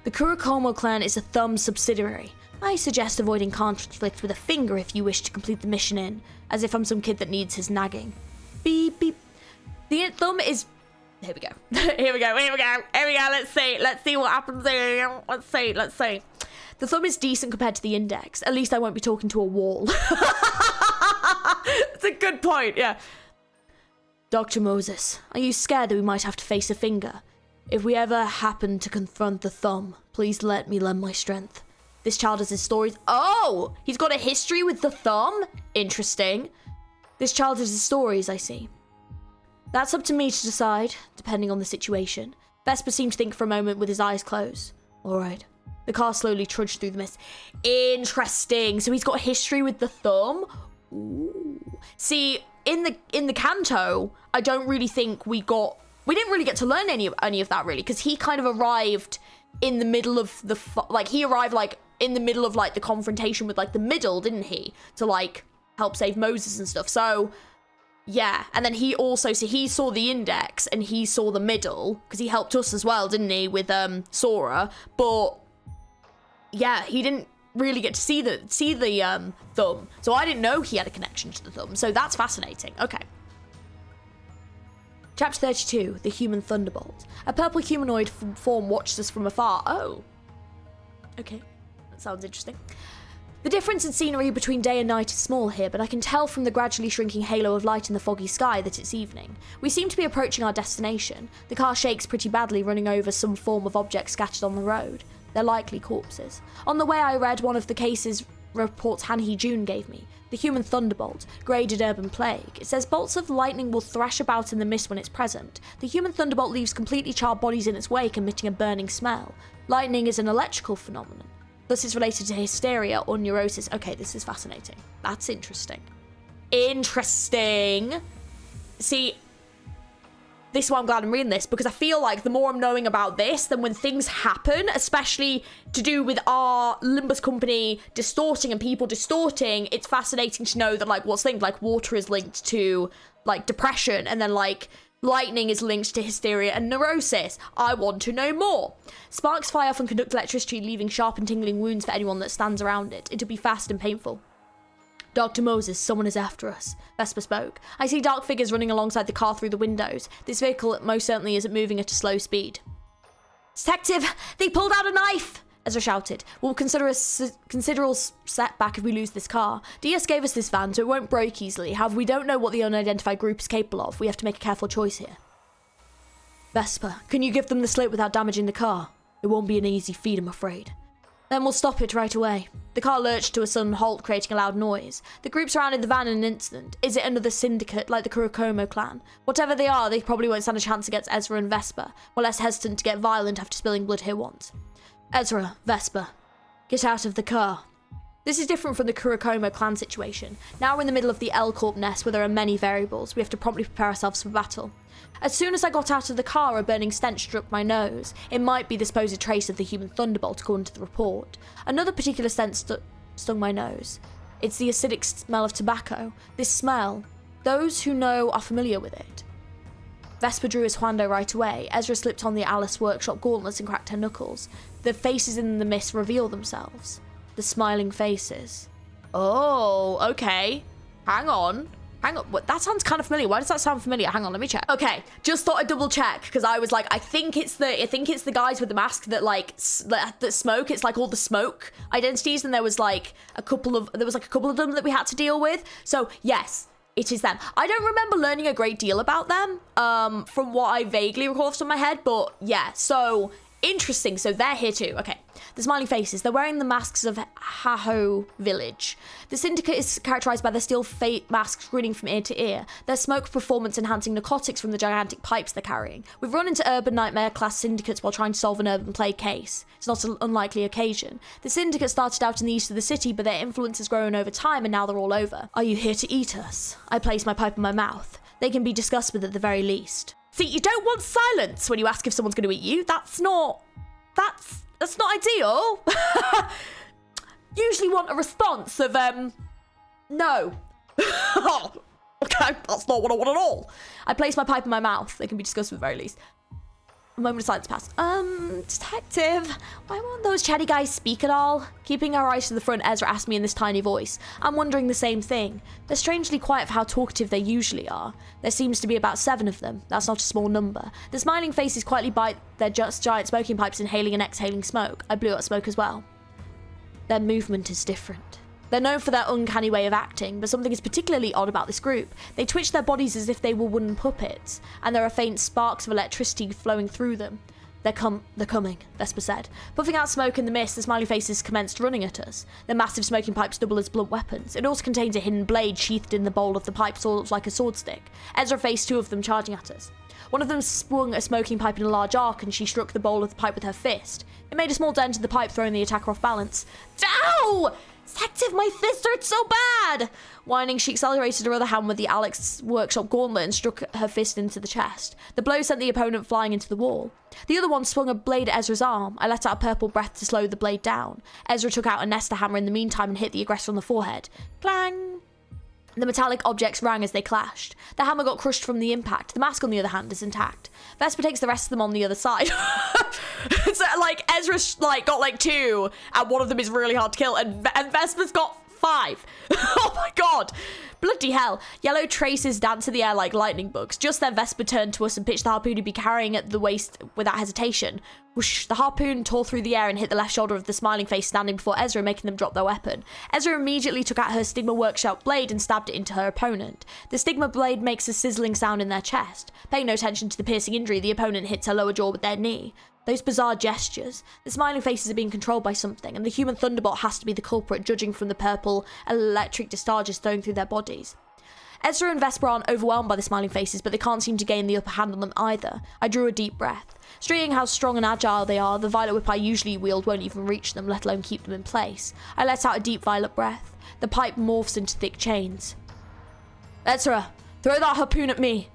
The Kurokomo clan is a thumb subsidiary. I suggest avoiding conflict with a finger if you wish to complete the mission in, as if I'm some kid that needs his nagging. Beep, beep. The thumb is... Here we go. Here we go. Let's see what happens here. Let's see. The thumb is decent compared to the index. At least I won't be talking to a wall. It's a good point, yeah. Dr. Moses, are you scared that we might have to face a finger? If we ever happen to confront the thumb, please let me lend my strength. This child has his stories. Oh, he's got a history with the thumb? Interesting. This child has his stories, I see. That's up to me to decide, depending on the situation. Vesper seemed to think for a moment with his eyes closed. All right. The car slowly trudged through the mist. Interesting. So he's got a history with the thumb? Ooh. See, in the Kanto, I don't really think we didn't really get to learn any of that really, because he kind of arrived in the middle of the in the middle of like the confrontation with like the middle, didn't he, to like help save Moses and stuff. So yeah, and then he also, so he saw the index and he saw the middle because he helped us as well, didn't he, with Sora. But yeah, he didn't really get to see the thumb, so I didn't know he had a connection to the thumb, so that's fascinating. Okay. Chapter 32, The Human Thunderbolt. A purple humanoid form watches us from afar. Oh. Okay, that sounds interesting. The difference in scenery between day and night is small here, but I can tell from the gradually shrinking halo of light in the foggy sky that it's evening. We seem to be approaching our destination. The car shakes pretty badly, running over some form of object scattered on the road. They're likely corpses. On the way I read one of the cases reports Han Hee-jun gave me. The human thunderbolt, graded urban plague. It says bolts of lightning will thrash about in the mist when it's present. The human thunderbolt leaves completely charred bodies in its wake, emitting a burning smell. Lightning is an electrical phenomenon. Thus it's related to hysteria or neurosis. Okay, this is fascinating. That's interesting. Interesting. See, this is why I'm glad I'm reading this, because I feel like the more I'm knowing about this, then when things happen, especially to do with our Limbus company distorting and people distorting, it's fascinating to know that, like, what's linked, like, water is linked to, like, depression, and then, like, lightning is linked to hysteria and neurosis. I want to know more. Sparks fly off and conduct electricity, leaving sharp and tingling wounds for anyone that stands around it. It'll be fast and painful. Dr. Moses, someone is after us. Vesper spoke. I see dark figures running alongside the car through the windows. This vehicle most certainly isn't moving at a slow speed. Detective, they pulled out a knife! Ezra shouted. We'll consider a considerable setback if we lose this car. DS gave us this van, so it won't break easily. However, we don't know what the unidentified group is capable of. We have to make a careful choice here. Vesper, can you give them the slip without damaging the car? It won't be an easy feat, I'm afraid. Then we'll stop it right away. The car lurched to a sudden halt, creating a loud noise. The group surrounded the van in an instant. Is it another syndicate like the Kurokomo clan? Whatever they are, they probably won't stand a chance against Ezra and Vesper. We're less hesitant to get violent after spilling blood here once. Ezra, Vesper, get out of the car. This is different from the Kurokomo clan situation. Now we're in the middle of the L-Corp nest where there are many variables. We have to promptly prepare ourselves for battle. As soon as I got out of the car, a burning stench struck my nose. It might be the supposed trace of the human thunderbolt, according to the report. Another particular scent stung my nose. It's the acidic smell of tobacco. This smell, those who know are familiar with it. Vesper drew his Huando right away. Ezra slipped on the Alice Workshop gauntlets and cracked her knuckles. The faces in the mist reveal themselves. The smiling faces. Oh, okay. Hang on. What, that sounds kind of familiar. Why does that sound familiar? Hang on, let me check. Okay, just thought I'd double check because I was like, I think it's the guys with the mask that like that smoke. It's like all the smoke identities, and there was like a couple of them that we had to deal with. So yes, it is them. I don't remember learning a great deal about them from what I vaguely recall off the top of my head, but yeah. So interesting. So they're here too. Okay. The smiling faces. They're wearing the masks of Haho Village. The syndicate is characterized by their steel fate masks grinning from ear to ear. Their smoke performance enhancing narcotics from the gigantic pipes they're carrying. We've run into urban nightmare class syndicates while trying to solve an urban plague case. It's not an unlikely occasion. The syndicate started out in the east of the city, but their influence has grown over time and now they're all over. Are you here to eat us? I place my pipe in my mouth. They can be discussed with at the very least. See, you don't want silence when you ask if someone's going to eat you. That's not ideal. Usually want a response of, no. Okay, that's not what I want at all. I place my pipe in my mouth. They can be discussed with the very least. A moment of silence passed. Detective, why won't those chatty guys speak at all? Keeping our eyes to the front, Ezra asked me in this tiny voice. I'm wondering the same thing. They're strangely quiet for how talkative they usually are. There seems to be about 7 of them. That's not a small number. The smiling faces quietly bite their just giant smoking pipes, inhaling and exhaling smoke. I blew out smoke as well. Their movement is different. They're known for their uncanny way of acting, but something is particularly odd about this group. They twitch their bodies as if they were wooden puppets, and there are faint sparks of electricity flowing through them. They're coming, Vesper said. Puffing out smoke in the mist, the smiley faces commenced running at us. Their massive smoking pipes double as blunt weapons. It also contains a hidden blade sheathed in the bowl of the pipe, so it looks like a sword stick. Ezra faced 2 of them charging at us. One of them swung a smoking pipe in a large arc, and she struck the bowl of the pipe with her fist. It made a small dent in the pipe, throwing the attacker off balance. Ow! Detective, my fist hurts so bad! Whining, she accelerated her other hand with the Alex Workshop gauntlet and struck her fist into the chest. The blow sent the opponent flying into the wall. The other one swung a blade at Ezra's arm. I let out a purple breath to slow the blade down. Ezra took out a Nesta hammer in the meantime and hit the aggressor on the forehead. Clang! The metallic objects rang as they clashed. The hammer got crushed from the impact. The mask, on the other hand, is intact. Vesper takes the rest of them on the other side. So, like, Ezra's, like, got, like, 2, and one of them is really hard to kill, and Vesper's got 5. Oh, my God. Bloody hell. Yellow traces dance in the air like lightning bugs. Just then, Vesper turned to us and pitched the harpoon he'd be carrying at the waist without hesitation. Whoosh. The harpoon tore through the air and hit the left shoulder of the smiling face standing before Ezra, making them drop their weapon. Ezra immediately took out her Stigma Workshop blade and stabbed it into her opponent. The Stigma blade makes a sizzling sound in their chest. Paying no attention to the piercing injury, the opponent hits her lower jaw with their knee. Those bizarre gestures. The smiling faces are being controlled by something, and the human Thunderbot has to be the culprit, judging from the purple electric discharges flowing through their bodies. Ezra and Vesper aren't overwhelmed by the smiling faces, but they can't seem to gain the upper hand on them either. I drew a deep breath. Strating how strong and agile they are, the violet whip I usually wield won't even reach them, let alone keep them in place. I let out a deep violet breath. The pipe morphs into thick chains. Ezra, throw that harpoon at me.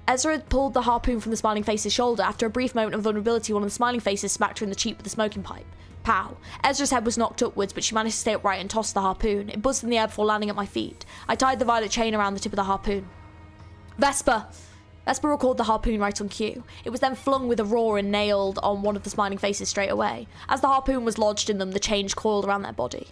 Ezra had pulled the harpoon from the smiling face's shoulder. After a brief moment of vulnerability, one of the smiling faces smacked her in the cheek with a smoking pipe. Pow. Ezra's head was knocked upwards, but she managed to stay upright and tossed the harpoon. It buzzed in the air before landing at my feet. I tied the violet chain around the tip of the harpoon. Vesper! Vesper recalled the harpoon right on cue. It was then flung with a roar and nailed on one of the smiling faces straight away. As the harpoon was lodged in them, the chain coiled around their body.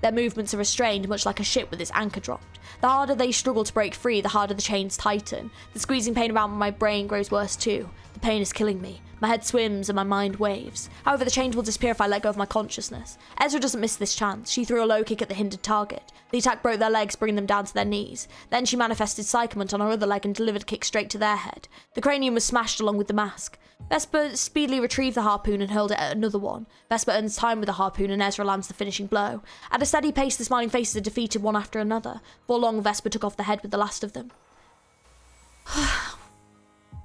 Their movements are restrained, much like a ship with its anchor dropped. The harder they struggle to break free, the harder the chains tighten. The squeezing pain around my brain grows worse too. The pain is killing me. My head swims and my mind waves. However, the chains will disappear if I let go of my consciousness. Ezra doesn't miss this chance. She threw a low kick at the hindered target. The attack broke their legs, bringing them down to their knees. Then she manifested Psychomant on her other leg and delivered a kick straight to their head. The cranium was smashed along with the mask. Vesper speedily retrieved the harpoon and hurled it at another one. Vesper earns time with the harpoon and Ezra lands the finishing blow. At a steady pace, the smiling faces are defeated one after another. Before long, Vesper took off the head with the last of them.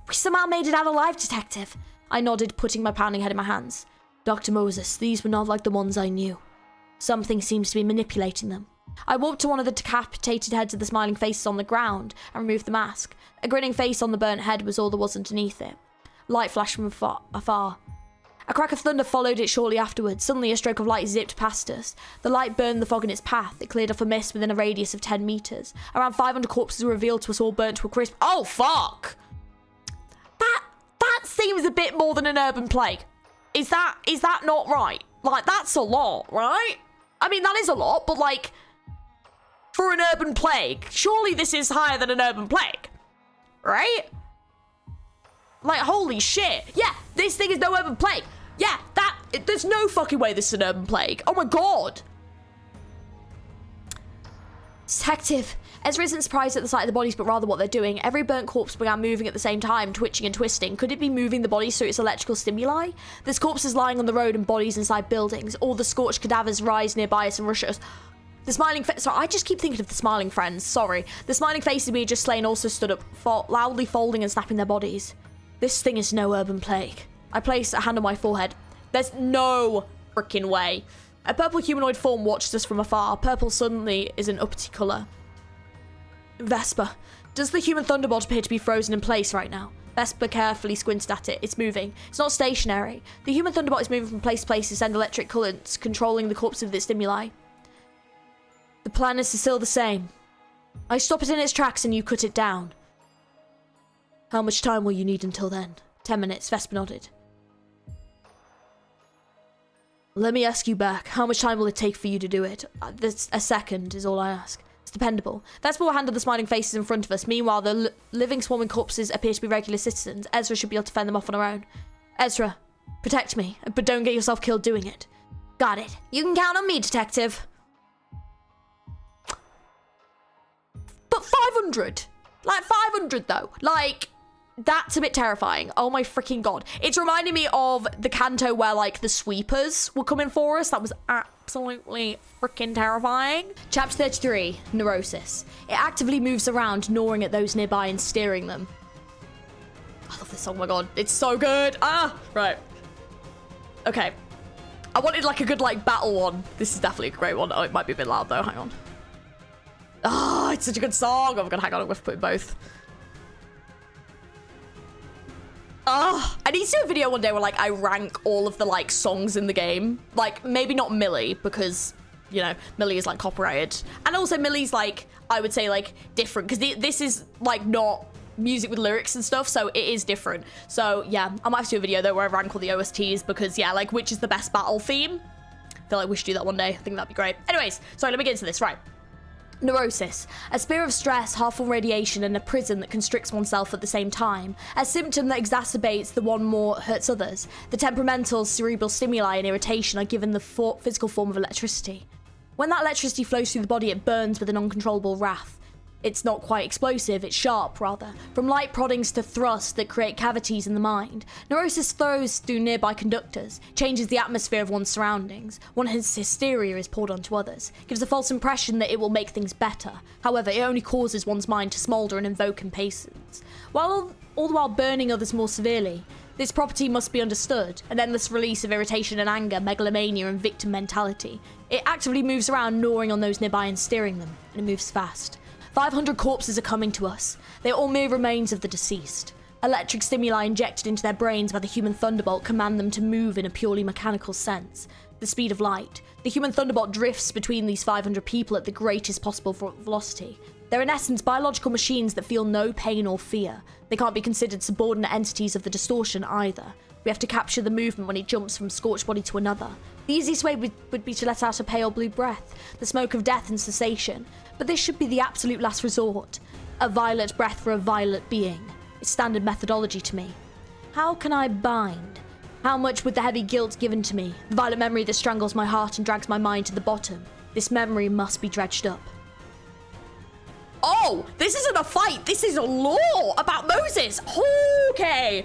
We somehow made it out alive, Detective. I nodded, putting my pounding head in my hands. Dr. Moses, these were not like the ones I knew. Something seems to be manipulating them. I walked to one of the decapitated heads of the smiling faces on the ground and removed the mask. A grinning face on the burnt head was all there was underneath it. Light flashed from afar. A crack of thunder followed it shortly afterwards. Suddenly, a stroke of light zipped past us. The light burned the fog in its path. It cleared off a mist within a radius of 10 meters. Around 500 corpses were revealed to us, all burnt to a crisp. Oh, fuck! That seems a bit more than an urban plague. Is that not right? Like, that's a lot, right? I mean, that is a lot, but like, for an urban plague, surely this is higher than an urban plague, right? Like, holy shit. Yeah, this thing is no urban plague. Yeah, there's no fucking way this is an urban plague. Oh my god. Detective. Ezra isn't surprised at the sight of the bodies, but rather what they're doing. Every burnt corpse began moving at the same time, twitching and twisting. Could it be moving the bodies through its electrical stimuli? There's corpses lying on the road and bodies inside buildings. All the scorched cadavers rise nearby us and rush at us. The smiling sorry, I just keep thinking of the smiling friends. Sorry. The smiling faces we had just slain also stood up, loudly folding and snapping their bodies. This thing is no urban plague. I placed a hand on my forehead. There's no freaking way. A purple humanoid form watched us from afar. Purple suddenly is an uppity colour. Vesper, does the human thunderbolt appear to be frozen in place right now? Vesper carefully squinted at it. It's moving. It's not stationary. The human thunderbolt is moving from place to place to send electric currents, controlling the corpse with its stimuli. The plan is still the same. I stop it in its tracks and you cut it down. How much time will you need until then? 10 minutes, Vesper nodded. Let me ask you back. How much time will it take for you to do it? A second is all I ask. It's dependable. Vesper will handle the smiling faces in front of us. Meanwhile, the living swarming corpses appear to be regular citizens. Ezra should be able to fend them off on her own. Ezra, protect me, but don't get yourself killed doing it. Got it. You can count on me, detective. But 500! Like, 500, though. Like, that's a bit terrifying. Oh my freaking god. It's reminding me of the Kanto where, like, the sweepers were coming for us. That was absolutely freaking terrifying. Chapter 33, Neurosis. It actively moves around, gnawing at those nearby and steering them. I love this song, oh my god. It's so good. Ah, right. Okay. I wanted, like, a good, like, battle one. This is definitely a great one. Oh, it might be a bit loud, though. Hang on. Oh, it's such a good song. Oh my god, hang on. I'm going to put both. Oh, I need to do a video one day where, like, I rank all of the, like, songs in the game. Like, maybe not Millie, because, you know, Millie is, like, copyrighted. And also Millie's, like, I would say, like, different. Because this is, like, not music with lyrics and stuff, so it is different. So, yeah, I might have to do a video, though, where I rank all the OSTs. Because, yeah, like, which is the best battle theme? I feel like we should do that one day. I think that'd be great. Anyways, sorry, let me get into this. Right. Neurosis, a spear of stress, harmful radiation, and a prison that constricts oneself at the same time. A symptom that exacerbates the one more hurts others. The temperamental, cerebral stimuli and irritation are given the physical form of electricity. When that electricity flows through the body, it burns with an uncontrollable wrath. It's not quite explosive, it's sharp, rather. From light proddings to thrusts that create cavities in the mind. Neurosis flows through nearby conductors, changes the atmosphere of one's surroundings. One's hysteria is poured onto others, gives a false impression that it will make things better. However, it only causes one's mind to smoulder and invoke impatience, while all the while burning others more severely. This property must be understood, an endless release of irritation and anger, megalomania and victim mentality. It actively moves around, gnawing on those nearby and steering them, and it moves fast. 500 corpses are coming to us. They are all mere remains of the deceased. Electric stimuli injected into their brains by the human thunderbolt command them to move in a purely mechanical sense. The speed of light. The human thunderbolt drifts between these 500 people at the greatest possible velocity. They're in essence biological machines that feel no pain or fear. They can't be considered subordinate entities of the distortion either. We have to capture the movement when it jumps from scorched body to another. The easiest way would be to let out a pale blue breath, the smoke of death and cessation. But this should be the absolute last resort. A violet breath for a violet being. It's standard methodology to me. How can I bind? How much would the heavy guilt given to me? The violet memory that strangles my heart and drags my mind to the bottom. This memory must be dredged up. Oh, this isn't a fight. This is a law about Moses. Okay.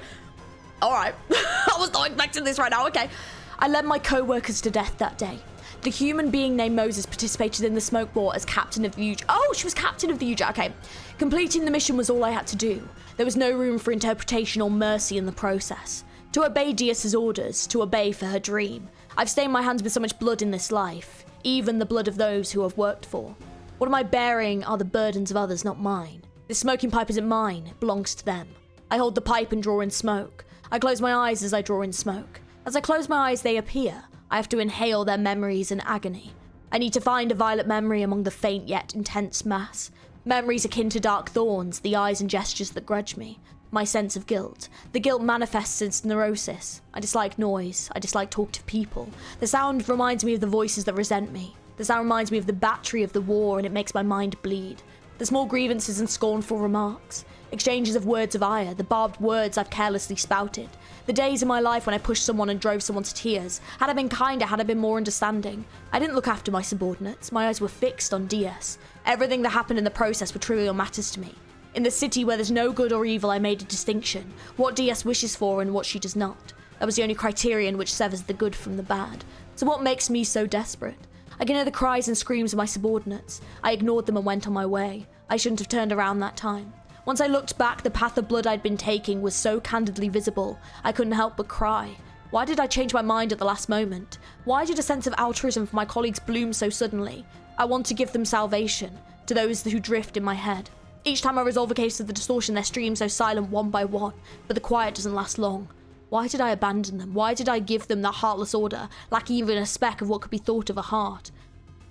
All right. I was not expecting this right now. Okay. I led my co-workers to death that day. The human being named Moses participated in the smoke war as captain of the UJ. Oh, she was captain of the UJ. Okay. Completing the mission was all I had to do. There was no room for interpretation or mercy in the process. To obey Dias's orders, to obey for her dream. I've stained my hands with so much blood in this life, even the blood of those who I've worked for. What am I bearing are the burdens of others, not mine. This smoking pipe isn't mine, it belongs to them. I hold the pipe and draw in smoke. I close my eyes as I draw in smoke. As I close my eyes, they appear. I have to inhale their memories and agony. I need to find a violet memory among the faint yet intense mass. Memories akin to dark thorns, the eyes and gestures that grudge me. My sense of guilt. The guilt manifests as neurosis. I dislike noise. I dislike talkative people. The sound reminds me of the voices that resent me. The sound reminds me of the battery of the war and it makes my mind bleed. The small grievances and scornful remarks. Exchanges of words of ire, the barbed words I've carelessly spouted. The days in my life when I pushed someone and drove someone to tears. Had I been kinder, had I been more understanding. I didn't look after my subordinates. My eyes were fixed on Dias. Everything that happened in the process were trivial matters to me. In the city where there's no good or evil, I made a distinction. What Dias wishes for and what she does not. That was the only criterion which severs the good from the bad. So what makes me so desperate? I can hear the cries and screams of my subordinates. I ignored them and went on my way. I shouldn't have turned around that time. Once I looked back, the path of blood I'd been taking was so candidly visible, I couldn't help but cry. Why did I change my mind at the last moment? Why did a sense of altruism for my colleagues bloom so suddenly? I want to give them salvation. to those who drift in my head. Each time I resolve a case of the distortion, their streams go silent one by one, but the quiet doesn't last long. Why did I abandon them? Why did I give them that heartless order, lacking even a speck of what could be thought of a heart,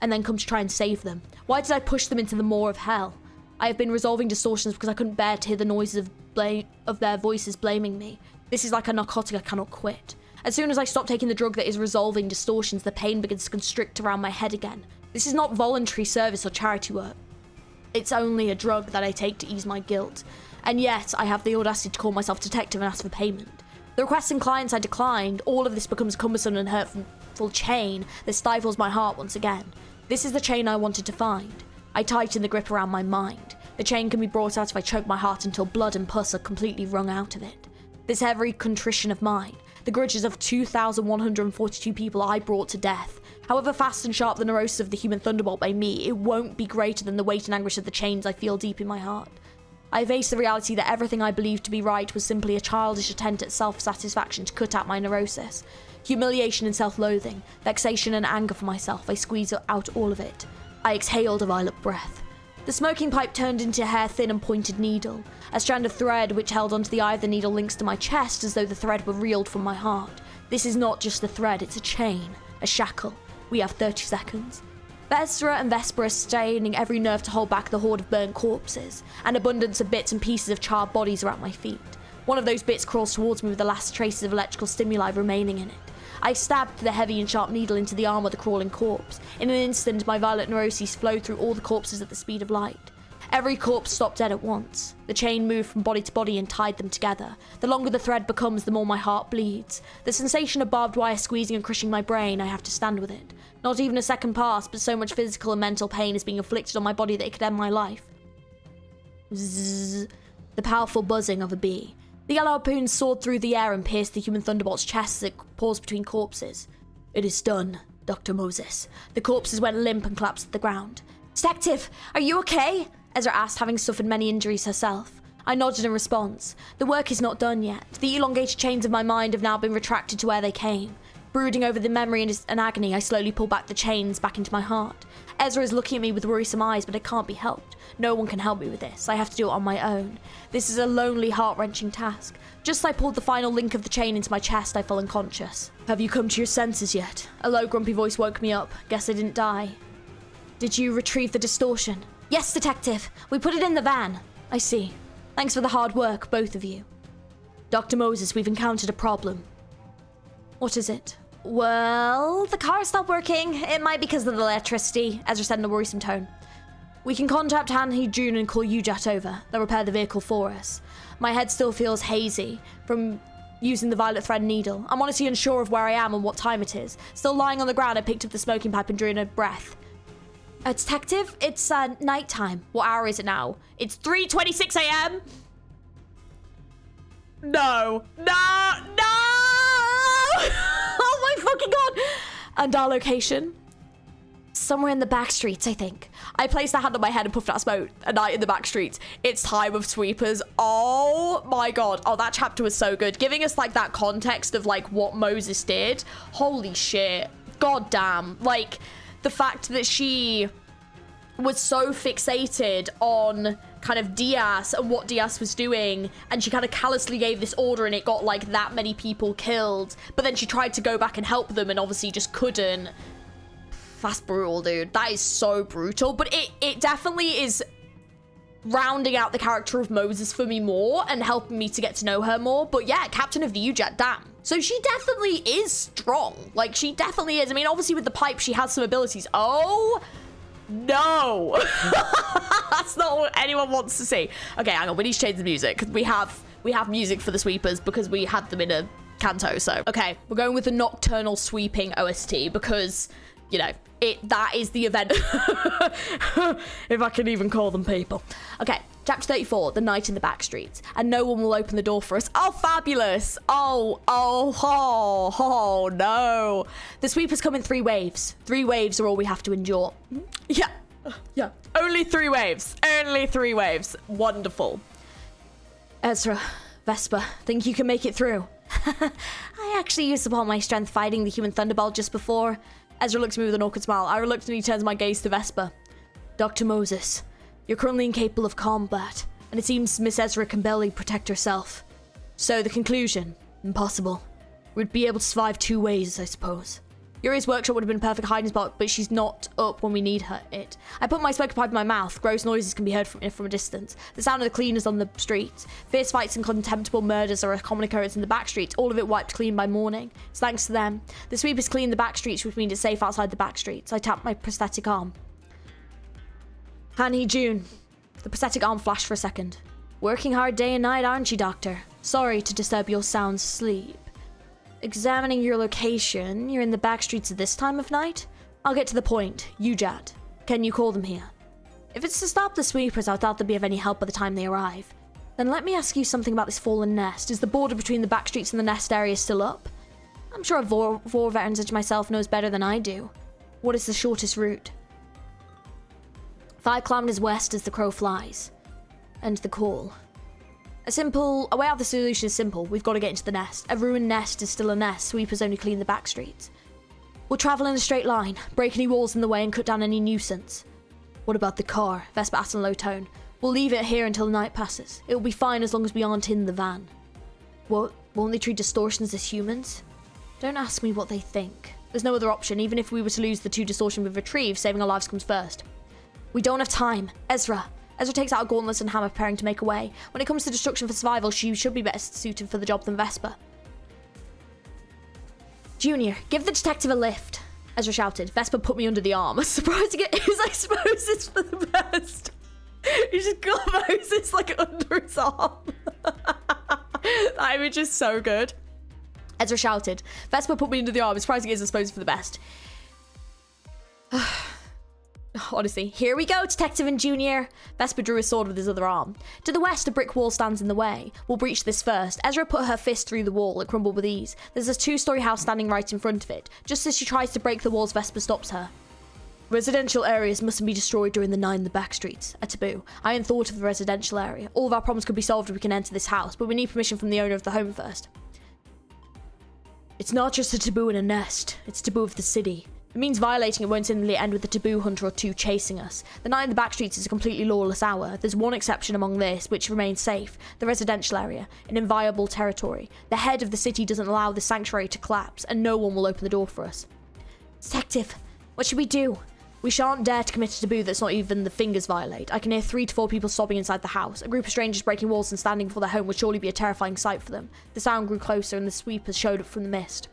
and then come to try and save them? Why did I push them into the maw of hell? I have been resolving distortions because I couldn't bear to hear the noises of their voices blaming me. This is like a narcotic I cannot quit. As soon as I stop taking the drug that is resolving distortions, the pain begins to constrict around my head again. This is not voluntary service or charity work. It's only a drug that I take to ease my guilt. And yet, I have the audacity to call myself detective and ask for payment. The requests and clients I declined, all of this becomes a cumbersome and hurtful chain that stifles my heart once again. This is the chain I wanted to find. I tighten the grip around my mind. The chain can be brought out if I choke my heart until blood and pus are completely wrung out of it. This heavy contrition of mine, the grudges of 2,142 people I brought to death. However fast and sharp the neurosis of the human thunderbolt may be, it won't be greater than the weight and anguish of the chains I feel deep in my heart. I face the reality that everything I believed to be right was simply a childish attempt at self-satisfaction to cut out my neurosis. Humiliation and self-loathing, vexation and anger for myself, I squeezed out all of it. I exhaled a violet breath. The smoking pipe turned into a hair-thin and pointed needle. A strand of thread which held onto the eye of the needle links to my chest as though the thread were reeled from my heart. This is not just a thread, it's a chain, a shackle. We have 30 seconds. Vestra and Vesper are straining every nerve to hold back the horde of burnt corpses. An abundance of bits and pieces of charred bodies are at my feet. One of those bits crawls towards me with the last traces of electrical stimuli remaining in it. I stabbed the heavy and sharp needle into the arm of the crawling corpse. In an instant, my violet neuroses flowed through all the corpses at the speed of light. Every corpse stopped dead at once. The chain moved from body to body and tied them together. The longer the thread becomes, the more my heart bleeds. The sensation of barbed wire squeezing and crushing my brain, I have to stand with it. Not even a second passed, but so much physical and mental pain is being inflicted on my body that it could end my life. Zzz, the powerful buzzing of a bee. The yellow harpoon soared through the air and pierced the human thunderbolt's chest as it paused between corpses. It is done, Dr. Moses. The corpses went limp and collapsed to the ground. Detective, are you okay? Ezra asked, having suffered many injuries herself. I nodded in response. The work is not done yet. The elongated chains of my mind have now been retracted to where they came. Brooding over the memory and agony, I slowly pull back the chains back into my heart. Ezra is looking at me with worrisome eyes, but it can't be helped. No one can help me with this. I have to do it on my own. This is a lonely, heart-wrenching task. Just as I pulled the final link of the chain into my chest, I fell unconscious. Have you come to your senses yet? A low, grumpy voice woke me up. Guess I didn't die. Did you retrieve the distortion? Yes, Detective. We put it in the van. I see. Thanks for the hard work, both of you. Dr. Moses, we've encountered a problem. What is it? Well, the car stopped working. It might be because of the electricity, Ezra said in a worrisome tone. We can contact Han June and call UJAT over. They'll repair the vehicle for us. My head still feels hazy from using the violet thread needle. I'm honestly unsure of where I am and what time it is. Still lying on the ground, I picked up the smoking pipe and drew in a breath. Detective, it's nighttime. What hour is it now? It's 3:26 a.m. No. Oh my fucking god. And our location? Somewhere in the back streets, I think. I placed a hand on my head and puffed out smoke. A night in the back streets. It's time of sweepers. Oh my god. Oh, that chapter was so good. Giving us like that context of like what Moses did. Holy shit. God damn. Like the fact that she was so fixated on kind of Diaz and what Diaz was doing, and she kind of callously gave this order and it got like that many people killed, but then she tried to go back and help them and obviously just couldn't. That's brutal, dude. That is so brutal, but it definitely is rounding out the character of Moses for me more and helping me to get to know her more. But yeah, Captain of the UJAT, damn. So she definitely is strong. Like, she definitely is. I mean, obviously with the pipe, she has some abilities. Oh, no. That's not what anyone wants to see. Okay, hang on. We need to change the music. We have music for the sweepers because we had them in a canto. So, okay, we're going with the nocturnal sweeping OST because, you know, that is the event. If I can even call them people. Okay, chapter 34, the night in the back streets. And no one will open the door for us. Oh, fabulous. Oh, no. The sweepers come in 3 waves. 3 waves are all we have to endure. Yeah. Only 3 waves. Only 3 waves. Wonderful. Ezra, Vesper, think you can make it through? I actually used up all my strength fighting the human thunderbolt just before. Ezra looks at me with an awkward smile. I reluctantly turns my gaze to Vesper. Dr. Moses, you're currently incapable of combat, and it seems Miss Ezra can barely protect herself. So the conclusion, impossible. We'd be able to survive 2 ways, I suppose. Yuri's workshop would have been a perfect hiding spot, but she's not up when we need it. I put my smoker pipe in my mouth. Gross noises can be heard from a distance. The sound of the cleaners on the streets. Fierce fights and contemptible murders are a common occurrence in the back streets, all of it wiped clean by morning. It's thanks to them. The sweepers clean the back streets, which means it's safe outside the back streets. I tapped my prosthetic arm. Hanny June. The prosthetic arm flashed for a second. Working hard day and night, aren't you, Doctor? Sorry to disturb your sound sleep. Examining your location, you're in the back streets at this time of night? I'll get to the point. Ujat. Can you call them here? If it's to stop the sweepers, I doubt they'll be of any help by the time they arrive. Then let me ask you something about this fallen nest. Is the border between the back streets and the nest area still up? I'm sure a war veteran such as myself knows better than I do. What is the shortest route? 5 kilometers west as the crow flies. And the call. A way out of the solution is simple. We've got to get into the nest. A ruined nest is still a nest. Sweepers only clean the back streets. We'll travel in a straight line, break any walls in the way and cut down any nuisance. What about the car? Vespa asked in a low tone. We'll leave it here until the night passes. It'll be fine as long as we aren't in the van. What? Won't they treat distortions as humans? Don't ask me what they think. There's no other option. Even if we were to lose the 2 distortions we've retrieved, saving our lives comes first. We don't have time. Ezra takes out a gauntlet and hammer, preparing to make away. When it comes to destruction for survival, she should be better suited for the job than Vespa. Junior, give the detective a lift, Ezra shouted. Vespa put me under the arm. Surprising it is, I suppose it's for the best. He just got Moses like under his arm. That image is so good. Ezra shouted. Vespa put me under the arm. Surprising it is, I suppose, for the best. Honestly, here we go, Detective and Junior. Vespa drew his sword with his other arm. To the west, a brick wall stands in the way. We'll breach this first. Ezra put her fist through the wall. It crumbled with ease. There's a 2-story house standing right in front of it. Just as she tries to break the walls, Vespa stops her. Residential areas mustn't be destroyed during the night in the back streets. A taboo. I hadn't thought of the residential area. All of our problems could be solved if we can enter this house, but we need permission from the owner of the home first. It's not just a taboo in a nest. It's a taboo of the city. It means violating it won't suddenly end with a taboo hunter or 2 chasing us. The night in the back streets is a completely lawless hour. There's one exception among this, which remains safe. The residential area. An inviolable territory. The head of the city doesn't allow the sanctuary to collapse, and no one will open the door for us. Detective, what should we do? We shan't dare to commit a taboo that's not even the fingers violate. I can hear 3 to 4 people sobbing inside the house. A group of strangers breaking walls and standing before their home would surely be a terrifying sight for them. The sound grew closer and the sweepers showed up from the mist.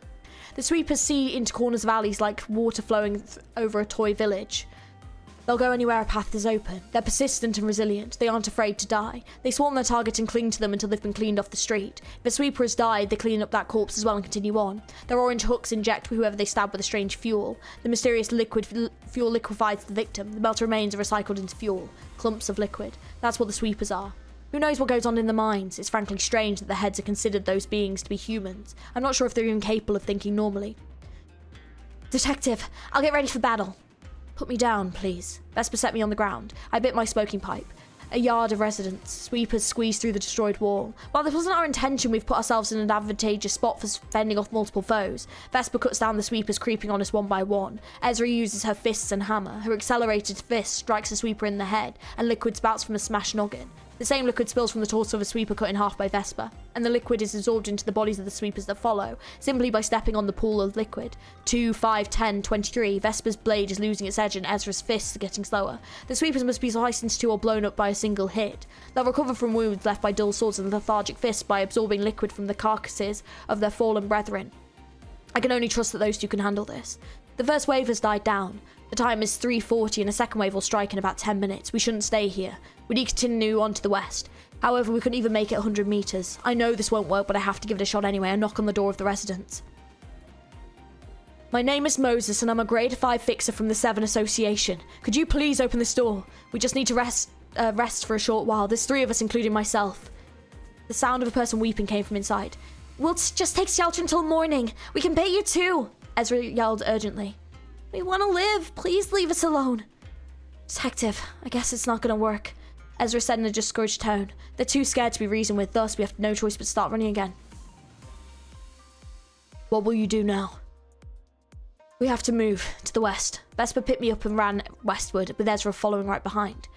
The sweepers see into corners of alleys like water flowing over a toy village. They'll go anywhere a path is open. They're persistent and resilient. They aren't afraid to die. They swarm their target and cling to them until they've been cleaned off the street. If a sweeper has died, they clean up that corpse as well and continue on. Their orange hooks inject whoever they stab with a strange fuel. The mysterious fuel liquefies the victim. The melted remains are recycled into fuel. Clumps of liquid. That's what the sweepers are. Who knows what goes on in the minds? It's frankly strange that the heads are considered those beings to be humans. I'm not sure if they're even capable of thinking normally. Detective, I'll get ready for battle. Put me down, please. Vespa set me on the ground. I bit my smoking pipe. A yard of residents. Sweepers squeezed through the destroyed wall. While this wasn't our intention, we've put ourselves in an advantageous spot for fending off multiple foes. Vespa cuts down the sweepers creeping on us one by one. Ezra uses her fists and hammer. Her accelerated fist strikes a sweeper in the head, and liquid spouts from a smashed noggin. The same liquid spills from the torso of a sweeper cut in half by Vespa, and the liquid is absorbed into the bodies of the sweepers that follow, simply by stepping on the pool of liquid. 2, 5, 10, 23. Vespa's blade is losing its edge and Ezra's fists are getting slower. The sweepers must be sliced into 2 or blown up by a single hit. They'll recover from wounds left by dull swords and lethargic fists by absorbing liquid from the carcasses of their fallen brethren. I can only trust that those 2 can handle this. The first wave has died down. The time is 3:40 and a second wave will strike in about 10 minutes. We shouldn't stay here. We need to continue on to the west. However, we couldn't even make it 100 meters. I know this won't work, but I have to give it a shot anyway and knock on the door of the residence. My name is Moses and I'm a grade 5 fixer from the 7 Association. Could you please open this door? We just need to rest for a short while. There's 3 of us, including myself. The sound of a person weeping came from inside. We'll just take shelter until morning. We can pay you too, Ezra yelled urgently. We want to live. Please leave us alone. Detective, I guess it's not going to work, Ezra said in a discouraged tone. They're too scared to be reasoned with, thus we have no choice but to start running again. What will you do now? We have to move to the west. Vesper picked me up and ran westward, with Ezra following right behind.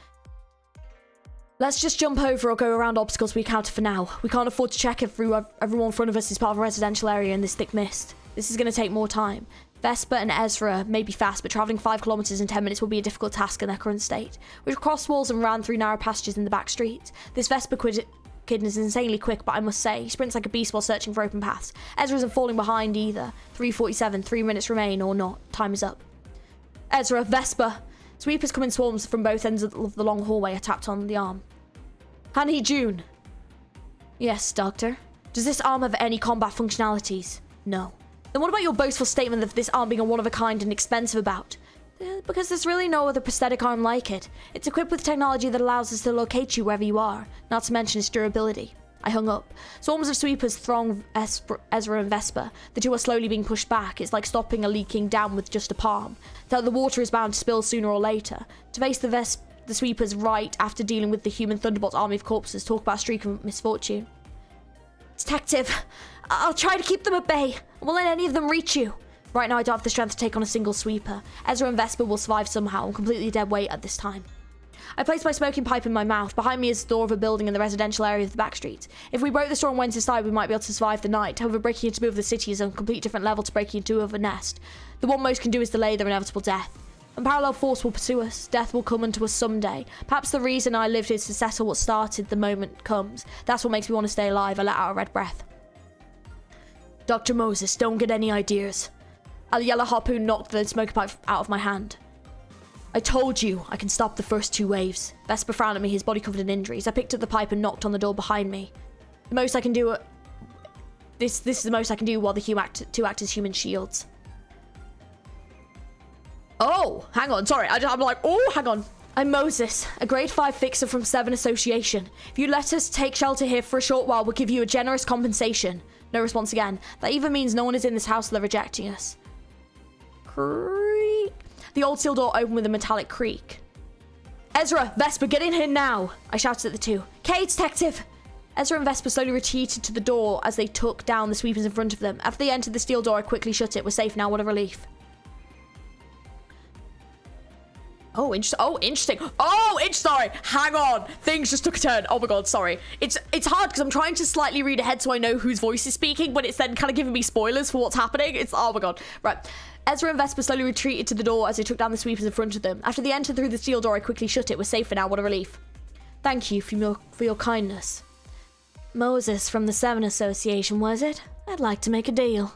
Let's just jump over or go around obstacles we encounter for now. We can't afford to check if everyone in front of us is part of a residential area in this thick mist. This is going to take more time. Vesper and Ezra may be fast, but travelling 5 kilometres in 10 minutes will be a difficult task in their current state. We crossed walls and ran through narrow passages in the back streets. This Vesper kid is insanely quick, but I must say, he sprints like a beast while searching for open paths. Ezra isn't falling behind either. 3:47, 3 minutes remain or not. Time is up. Ezra, Vesper. Sweepers come in swarms from both ends of the long hallway. I tapped on the arm. Hanny June. Yes, Doctor. Does this arm have any combat functionalities? No. Then what about your boastful statement of this arm being a one-of-a-kind and expensive about? Because there's really no other prosthetic arm like it. It's equipped with technology that allows us to locate you wherever you are, not to mention its durability. I hung up. Swarms of sweepers throng Ezra and Vesper. The two are slowly being pushed back. It's like stopping a leaking dam with just a palm. So the water is bound to spill sooner or later. To face the sweepers right after dealing with the human Thunderbolt's army of corpses, talk about a streak of misfortune. Detective, I'll try to keep them at bay. I won't let any of them reach you. Right now I don't have the strength to take on a single sweeper. Ezra and Vesper will survive somehow. I'm completely dead weight at this time. I placed my smoking pipe in my mouth. Behind me is the door of a building in the residential area of the back streets. If we broke the door and went inside, we might be able to survive the night. However, breaking into the city is on a completely different level to breaking into a nest. The one most can do is delay their inevitable death. Unparalleled force will pursue us. Death will come unto us someday. Perhaps the reason I lived is to settle what started the moment comes. That's what makes me want to stay alive. I let out a red breath. Dr. Moses, don't get any ideas. A yellow harpoon knocked the smoker pipe out of my hand. I told you I can stop the first 2 waves. Vesper frowned at me, his body covered in injuries. I picked up the pipe and knocked on the door behind me. The most I can do... This is the most I can do while the two act as human shields. Oh, hang on, sorry. I'm like, oh, hang on. I'm Moses, a grade 5 fixer from 7 Association. If you let us take shelter here for a short while, we'll give you a generous compensation. No response again. That even means no one is in this house, so they're rejecting us. Creak. The old steel door opened with a metallic creak. Ezra, Vesper, get in here now! I shouted at the two. Okay, Detective! Ezra and Vesper slowly retreated to the door as they took down the sweepers in front of them. After they entered the steel door, I quickly shut it. We're safe now, what a relief. Oh, interesting. Sorry, hang on. Things just took a turn. Oh my god, sorry. It's hard because I'm trying to slightly read ahead so I know whose voice is speaking, but it's then kind of giving me spoilers for what's happening. Oh my god. Right. Ezra and Vesper slowly retreated to the door as they took down the sweepers in front of them. After they entered through the steel door, I quickly shut it. We're safe for now, what a relief. Thank you for your kindness. Moses from the 7 Association, was it? I'd like to make a deal.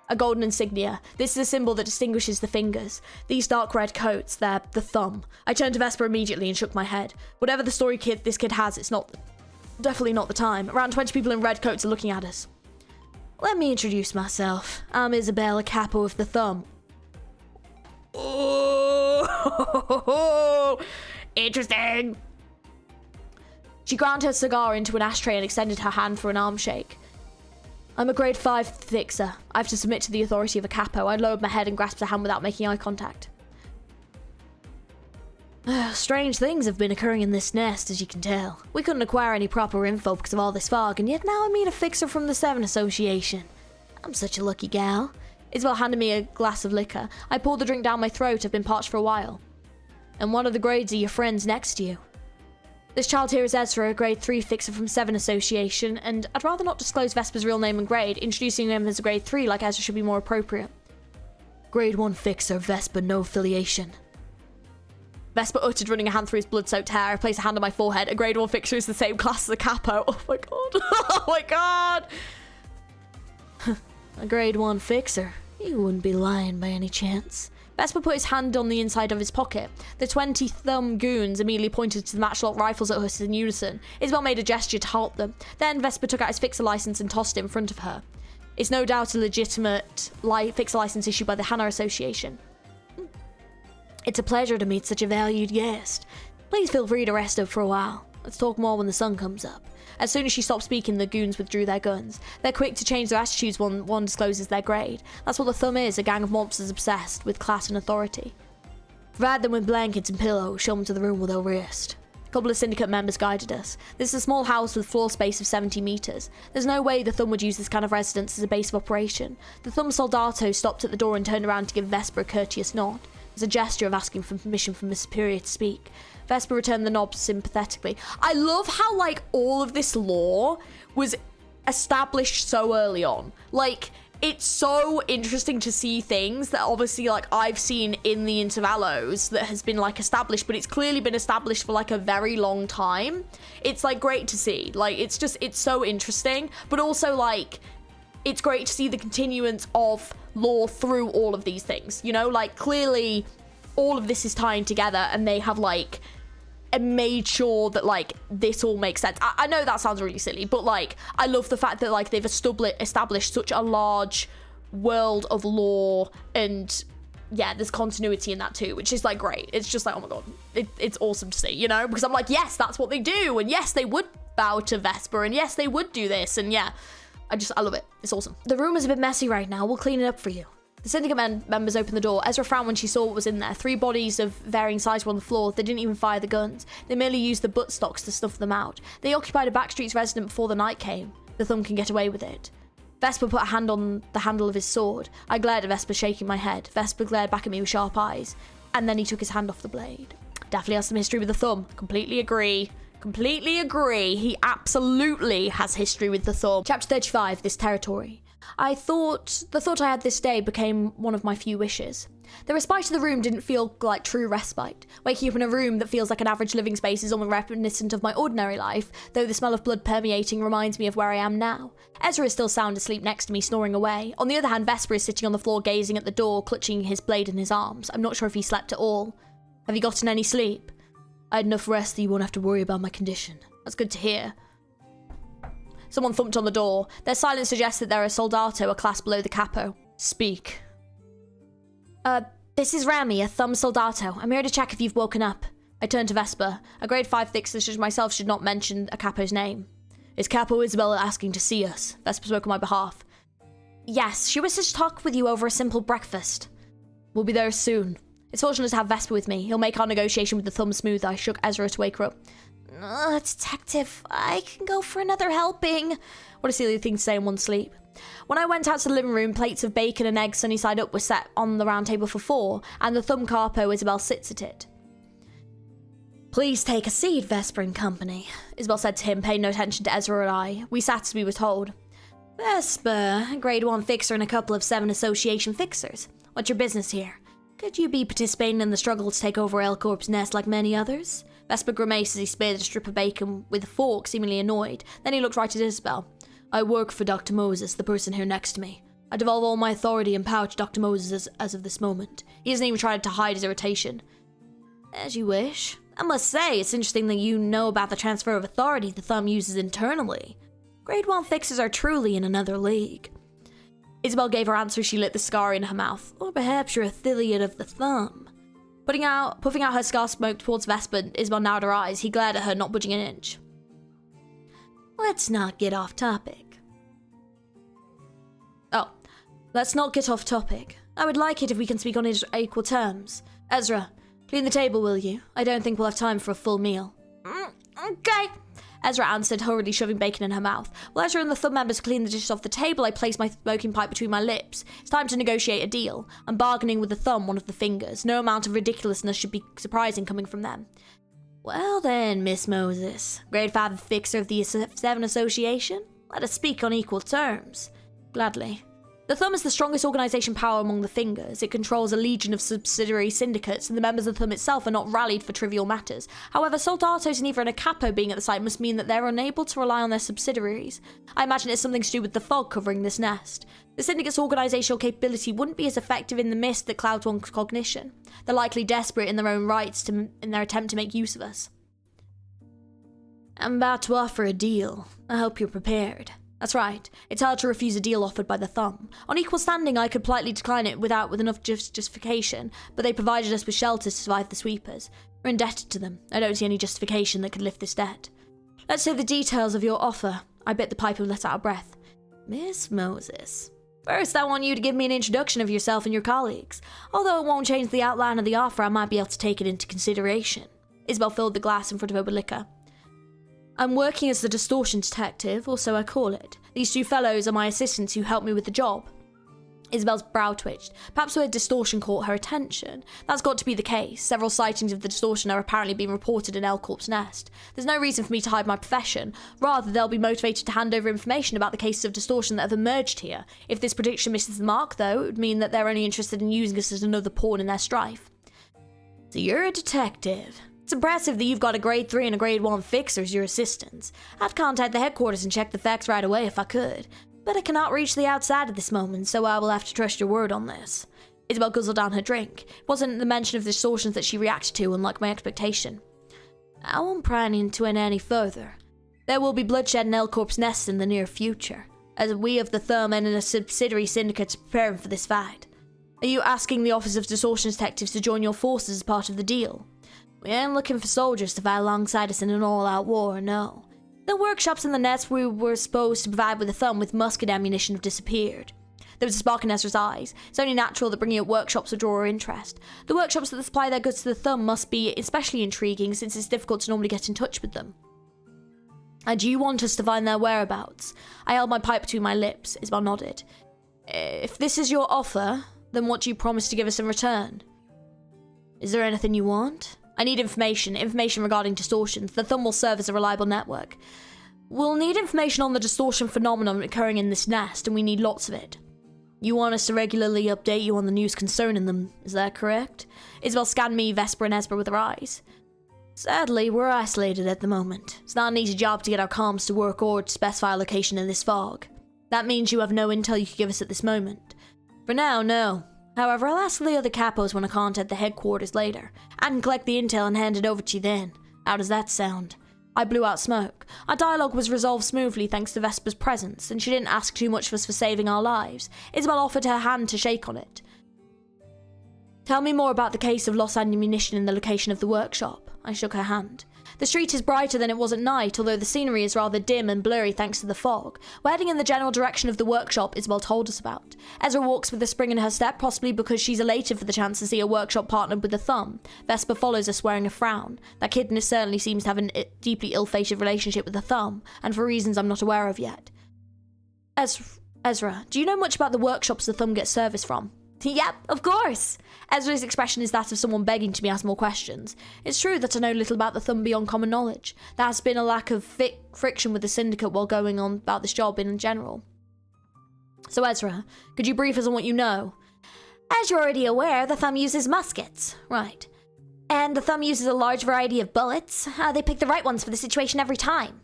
A golden insignia. This is a symbol that distinguishes the fingers. These dark red coats, they're the thumb. I turned to Vesper immediately and shook my head. Whatever the story this kid has, it's definitely not the time. Around 20 people in red coats are looking at us. Let me introduce myself. I'm Isabel, a capo of the thumb. Oh, interesting. She ground her cigar into an ashtray and extended her hand for an arm shake. I'm a grade 5 fixer. I have to submit to the authority of a capo. I lowered my head and grasped her hand without making eye contact. Strange things have been occurring in this nest, as you can tell. We couldn't acquire any proper info because of all this fog, and yet now I meet a fixer from the 7 Association. I'm such a lucky gal. Isabel handed me a glass of liquor. I poured the drink down my throat. I've been parched for a while. And what are the grades of your friends next to you? This child here is Ezra, a grade 3 fixer from 7 Association, and I'd rather not disclose Vesper's real name and grade. Introducing him as a grade 3 like Ezra should be more appropriate. Grade 1 fixer, Vesper, no affiliation. Vesper uttered, running a hand through his blood-soaked hair. I placed a hand on my forehead. A grade 1 fixer is the same class as a capo. Oh my god. Oh my god. A grade 1 fixer? You wouldn't be lying by any chance. Vesper put his hand on the inside of his pocket. The 20 thumb goons immediately pointed to the matchlock rifles at us in unison. Isabel made a gesture to halt them. Then Vesper took out his fixer license and tossed it in front of her. It's no doubt a legitimate fixer license issued by the Hannah Association. It's a pleasure to meet such a valued guest. Please feel free to rest up for a while. Let's talk more when the sun comes up. As soon as she stopped speaking, the goons withdrew their guns. They're quick to change their attitudes when one discloses their grade. That's what the thumb is, a gang of monsters obsessed with class and authority. Provide them with blankets and pillows, show them to the room where they'll rest. couple of syndicate members guided us. This is a small house with floor space of 70 meters. There's no way the Thumb would use this kind of residence as a base of operation. The Thumb Soldato stopped at the door and turned around to give Vesper a courteous nod. As a gesture of asking for permission from a superior to speak. Vesper returned the nod sympathetically. I love how, like, all of this lore was established so early on. Like, it's so interesting to see things that obviously, like, I've seen in the Intervalos that has been, like, established, but it's clearly been established for, like, a very long time. It's, like, great to see. Like, it's so interesting, but also, like, it's great to see the continuance of lore through all of these things, you know? Like, clearly all of this is tying together and they have, like, made sure that, like, this all makes sense. I know that sounds really silly, but, like, I love the fact that, like, they've established such a large world of lore, and yeah, there's continuity in that too, which is, like, great. It's just like, oh my god, it's awesome to see, you know? Because I'm like, yes, that's what they do, and yes, they would bow to Vesper, and yes, they would do this, and yeah, I love it. It's awesome. The room is a bit messy right now. We'll clean it up for you. The syndicate members opened the door. Ezra frowned when she saw what was in there. 3 bodies of varying size were on the floor. They didn't even fire the guns. They merely used the buttstocks to snuff them out. They occupied a backstreets resident before the night came. The Thumb can get away with it. Vesper put a hand on the handle of his sword. I glared at Vesper, shaking my head. Vesper glared back at me with sharp eyes. And then he took his hand off the blade. Definitely has some history with the Thumb. Completely agree. Completely agree. He absolutely has history with the Thumb. Chapter 35, This Territory. The thought I had this day became one of my few wishes. The respite of the room didn't feel like true respite. Waking up in a room that feels like an average living space is almost reminiscent of my ordinary life, though the smell of blood permeating reminds me of where I am now. Ezra is still sound asleep next to me, snoring away. On the other hand, Vesper is sitting on the floor gazing at the door, clutching his blade in his arms. I'm not sure if he slept at all. Have you gotten any sleep? I had enough rest that you won't have to worry about my condition. That's good to hear. Someone thumped on the door. Their silence suggests that they're a soldato, a class below the capo. Speak. This is Rami, a Thumb Soldato. I'm here to check if you've woken up. I turned to Vesper. A grade 5 thick such as myself should not mention a capo's name. Is Capo Isabella asking to see us? Vesper spoke on my behalf. Yes, she wishes to talk with you over a simple breakfast. We'll be there soon. It's fortunate to have Vesper with me. He'll make our negotiation with the Thumb smooth. I shook Ezra to wake her up. Detective, I can go for another helping. What a silly thing to say in one sleep. When I went out to the living room, plates of bacon and eggs sunny side up were set on the round table for 4, and the Thumb Capo Isabel sits at it. Please take a seat, Vesper and company, Isabel said to him, paying no attention to Ezra or I. We sat as we were told. Vesper, grade 1 fixer and a couple of 7 association fixers. What's your business here? Could you be participating in the struggle to take over L Corp's nest like many others? Vesper grimaced as he speared a strip of bacon with a fork, seemingly annoyed. Then he looked right at Isabel. I work for Dr. Moses, the person here next to me. I devolve all my authority and power to Dr. Moses as of this moment. He hasn't even tried to hide his irritation. As you wish. I must say, it's interesting that you know about the transfer of authority the Thumb uses internally. Grade 1 fixers are truly in another league. Isabel gave her answer as she lit the cigar in her mouth. Or perhaps you're affiliate of the Thumb. Puffing out her cigar smoke towards Vesper, Isabel narrowed her eyes. He glared at her, not budging an inch. Let's not get off topic. Oh, let's not get off topic. I would like it if we can speak on equal terms. Ezra, clean the table, will you? I don't think we'll have time for a full meal. Okay. Ezra answered, hurriedly shoving bacon in her mouth. While Ezra and the Thumb members cleaned the dishes off the table, I placed my smoking pipe between my lips. It's time to negotiate a deal. I'm bargaining with the Thumb, one of the fingers. No amount of ridiculousness should be surprising coming from them. Well then, Miss Moses, grade 5 fixer of the 7 Association, let us speak on equal terms. Gladly. The Thumb is the strongest organisation power among the fingers. It controls a legion of subsidiary syndicates, and the members of the Thumb itself are not rallied for trivial matters. However, Soldatos and even a capo being at the site must mean that they're unable to rely on their subsidiaries. I imagine it's something to do with the fog covering this nest. The syndicate's organisational capability wouldn't be as effective in the mist that clouds one's cognition. They're likely desperate in their own rights in their attempt to make use of us. I'm about to offer a deal. I hope you're prepared. That's right. It's hard to refuse a deal offered by the Thumb. On equal standing, I could politely decline it with enough justification, but they provided us with shelter to survive the sweepers. We're indebted to them. I don't see any justification that could lift this debt. Let's hear the details of your offer. I bit the pipe and let out a breath. Miss Moses. First, I want you to give me an introduction of yourself and your colleagues. Although it won't change the outline of the offer, I might be able to take it into consideration. Isabel filled the glass in front of her with liquor. I'm working as the Distortion Detective, or so I call it. These two fellows are my assistants who help me with the job. Isabel's brow twitched. Perhaps the word distortion caught her attention. That's got to be the case. Several sightings of the distortion are apparently being reported in L-Corp's nest. There's no reason for me to hide my profession. Rather, they'll be motivated to hand over information about the cases of distortion that have emerged here. If this prediction misses the mark, though, it would mean that they're only interested in using us as another pawn in their strife. So you're a detective. It's impressive that you've got a grade 3 and a grade 1 fixer as your assistants. I'd contact the headquarters and check the facts right away if I could. But I cannot reach the outside at this moment, so I will have to trust your word on this. Isabel guzzled down her drink. It wasn't the mention of the distortions that she reacted to, unlike my expectation. I won't pry into it any further. There will be bloodshed in L-Corp's nest in the near future, as we of the Thumb and a subsidiary syndicate are preparing for this fight. Are you asking the Office of Distortion Detectives to join your forces as part of the deal? We ain't looking for soldiers to fight alongside us in an all-out war, no. The workshops and the nets we were supposed to provide with the Thumb with musket ammunition have disappeared. There was a spark in Ezra's eyes. It's only natural that bringing up workshops would draw her interest. The workshops that supply their goods to the Thumb must be especially intriguing since it's difficult to normally get in touch with them. And you want us to find their whereabouts? I held my pipe between my lips. Isabel nodded. If this is your offer, then what do you promise to give us in return? Is there anything you want? I need information regarding distortions. The Thumb will serve as a reliable network. We'll need information on the distortion phenomenon occurring in this nest, and we need lots of it. You want us to regularly update you on the news concerning them, is that correct? Isabel scanned me, Vesper, and Ezra with her eyes. Sadly, we're isolated at the moment. It's not an easy job to get our comms to work or to specify a location in this fog. That means you have no intel you can give us at this moment. For now, no. However, I'll ask the other capos when I contact the headquarters later. I can collect the intel and hand it over to you then. How does that sound? I blew out smoke. Our dialogue was resolved smoothly thanks to Vesper's presence, and she didn't ask too much of us for saving our lives. Isabel offered her hand to shake on it. Tell me more about the case of lost ammunition in the location of the workshop. I shook her hand. The street is brighter than it was at night, although the scenery is rather dim and blurry thanks to the fog. We're heading in the general direction of the workshop Isabel told us about. Ezra walks with a spring in her step, possibly because she's elated for the chance to see a workshop partnered with the Thumb. Vesper follows us wearing a frown. That kid certainly seems to have a deeply ill-fated relationship with the Thumb, and for reasons I'm not aware of yet. Ezra, do you know much about the workshops the Thumb gets service from? Yep, of course. Ezra's expression is that of someone begging to be asked more questions. It's true that I know little about the Thumb beyond common knowledge. There has been a lack of friction with the syndicate while going on about this job in general. So Ezra, could you brief us on what you know? As you're already aware, the Thumb uses muskets. Right. And the Thumb uses a large variety of bullets. They pick the right ones for the situation every time.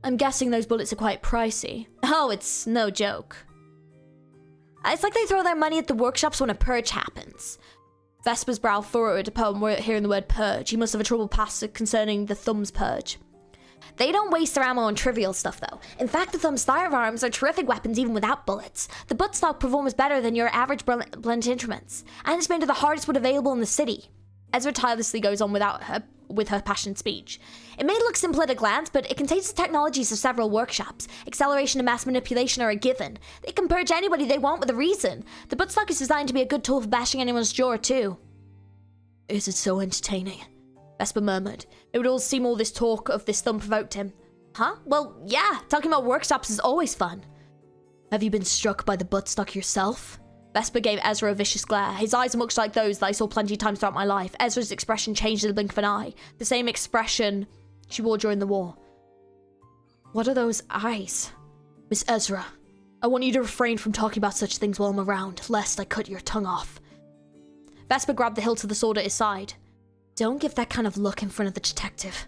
I'm guessing those bullets are quite pricey. Oh, it's no joke. It's like they throw their money at the workshops when a purge happens. Vesper's brow furrowed upon hearing the word purge. He must have a troubled past concerning the Thumb's purge. They don't waste their ammo on trivial stuff, though. In fact, the Thumb's firearms are terrific weapons even without bullets. The buttstock performs better than your average blunt instruments, and it's made of the hardest wood available in the city. Ezra tirelessly goes on with her passionate speech. It may look simple at a glance, but it contains the technologies of several workshops. Acceleration and mass manipulation are a given. They can purge anybody they want with a reason. The buttstock is designed to be a good tool for bashing anyone's jaw, too. Is it so entertaining? Vesper murmured. It would all seem all this talk of this Thumb provoked him. Huh? Well, yeah, talking about workshops is always fun. Have you been struck by the buttstock yourself? Vesper gave Ezra a vicious glare. His eyes are much like those that I saw plenty of times throughout my life. Ezra's expression changed in the blink of an eye. The same expression she wore during the war. What are those eyes? Miss Ezra, I want you to refrain from talking about such things while I'm around, lest I cut your tongue off. Vesper grabbed the hilt of the sword at his side. Don't give that kind of look in front of the detective.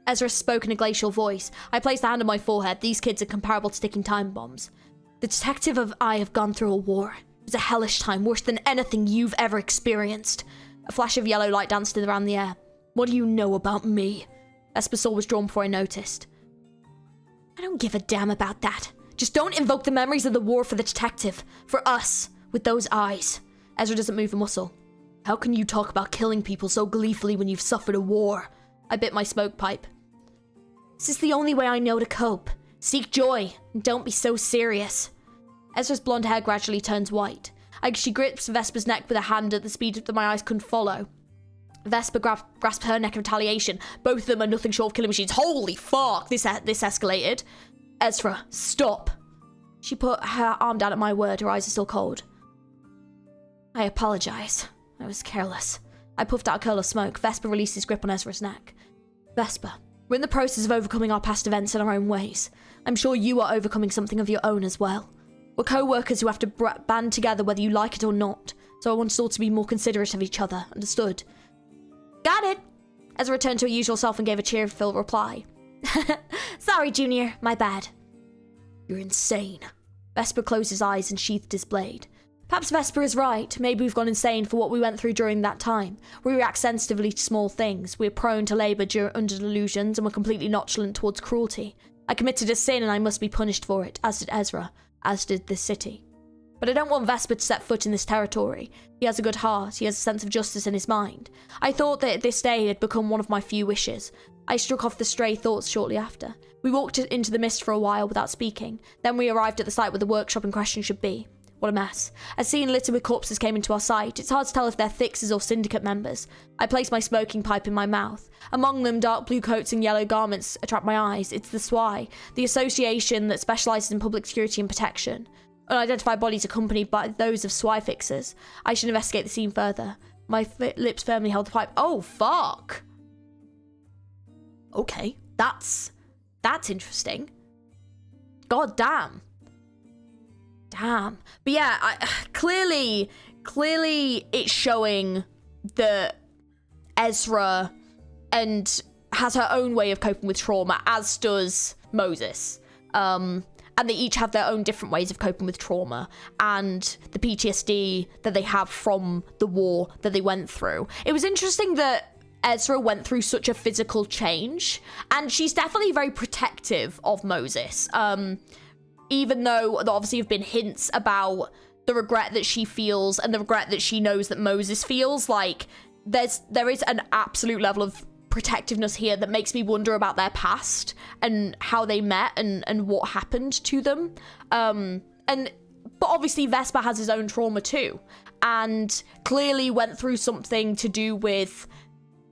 Ezra spoke in a glacial voice. I placed a hand on my forehead. These kids are comparable to ticking time bombs. The detective and I have gone through a war. It was a hellish time, worse than anything you've ever experienced. A flash of yellow light danced around the air. What do you know about me? Vesper's sword was drawn before I noticed. I don't give a damn about that. Just don't invoke the memories of the war for the detective. For us, with those eyes. Ezra doesn't move a muscle. How can you talk about killing people so gleefully when you've suffered a war? I bit my smoke pipe. This is the only way I know to cope. Seek joy, and don't be so serious. Ezra's blonde hair gradually turns white. She grips Vesper's neck with a hand at the speed that my eyes couldn't follow. Vesper grasped her neck in retaliation. Both of them are nothing short of killing machines. Holy fuck, this escalated. Ezra, stop. She put her arm down at my word, her eyes are still cold. I apologize. I was careless. I puffed out a curl of smoke. Vesper released his grip on Ezra's neck. Vesper, we're in the process of overcoming our past events in our own ways. I'm sure you are overcoming something of your own as well. We're co-workers who have to band together whether you like it or not, so I want us all to be more considerate of each other. Understood? Got it! Ezra returned to her usual self and gave a cheerful reply. Sorry, Junior. My bad. You're insane. Vesper closed his eyes and sheathed his blade. Perhaps Vesper is right. Maybe we've gone insane for what we went through during that time. We react sensitively to small things. We're prone to labour under delusions, and we're completely nonchalant towards cruelty. I committed a sin and I must be punished for it, as did Ezra, as did this city. But I don't want Vesper to set foot in this territory. He has a good heart. He has a sense of justice in his mind. I thought that this day had become one of my few wishes. I struck off the stray thoughts shortly after. We walked into the mist for a while without speaking. Then we arrived at the site where the workshop in question should be. What a mess. A scene littered with corpses came into our sight. It's hard to tell if they're Fixers or Syndicate members. I placed my smoking pipe in my mouth. Among them, dark blue coats and yellow garments attract my eyes. It's the SWI, the association that specialises in public security and protection. Unidentified bodies accompanied by those of SWI Fixers. I should investigate the scene further. My lips firmly held the pipe. Oh, fuck. Okay, that's interesting. God damn. Damn. But yeah, clearly it's showing that Ezra and has her own way of coping with trauma, as does Moses. And they each have their own different ways of coping with trauma and the PTSD that they have from the war that they went through. It was interesting that Ezra went through such a physical change, and she's definitely very protective of Moses. Even though there obviously have been hints about the regret that she feels and the regret that she knows that Moses feels, like there is an absolute level of protectiveness here that makes me wonder about their past and how they met and what happened to them. But obviously Vesper has his own trauma too, and clearly went through something to do with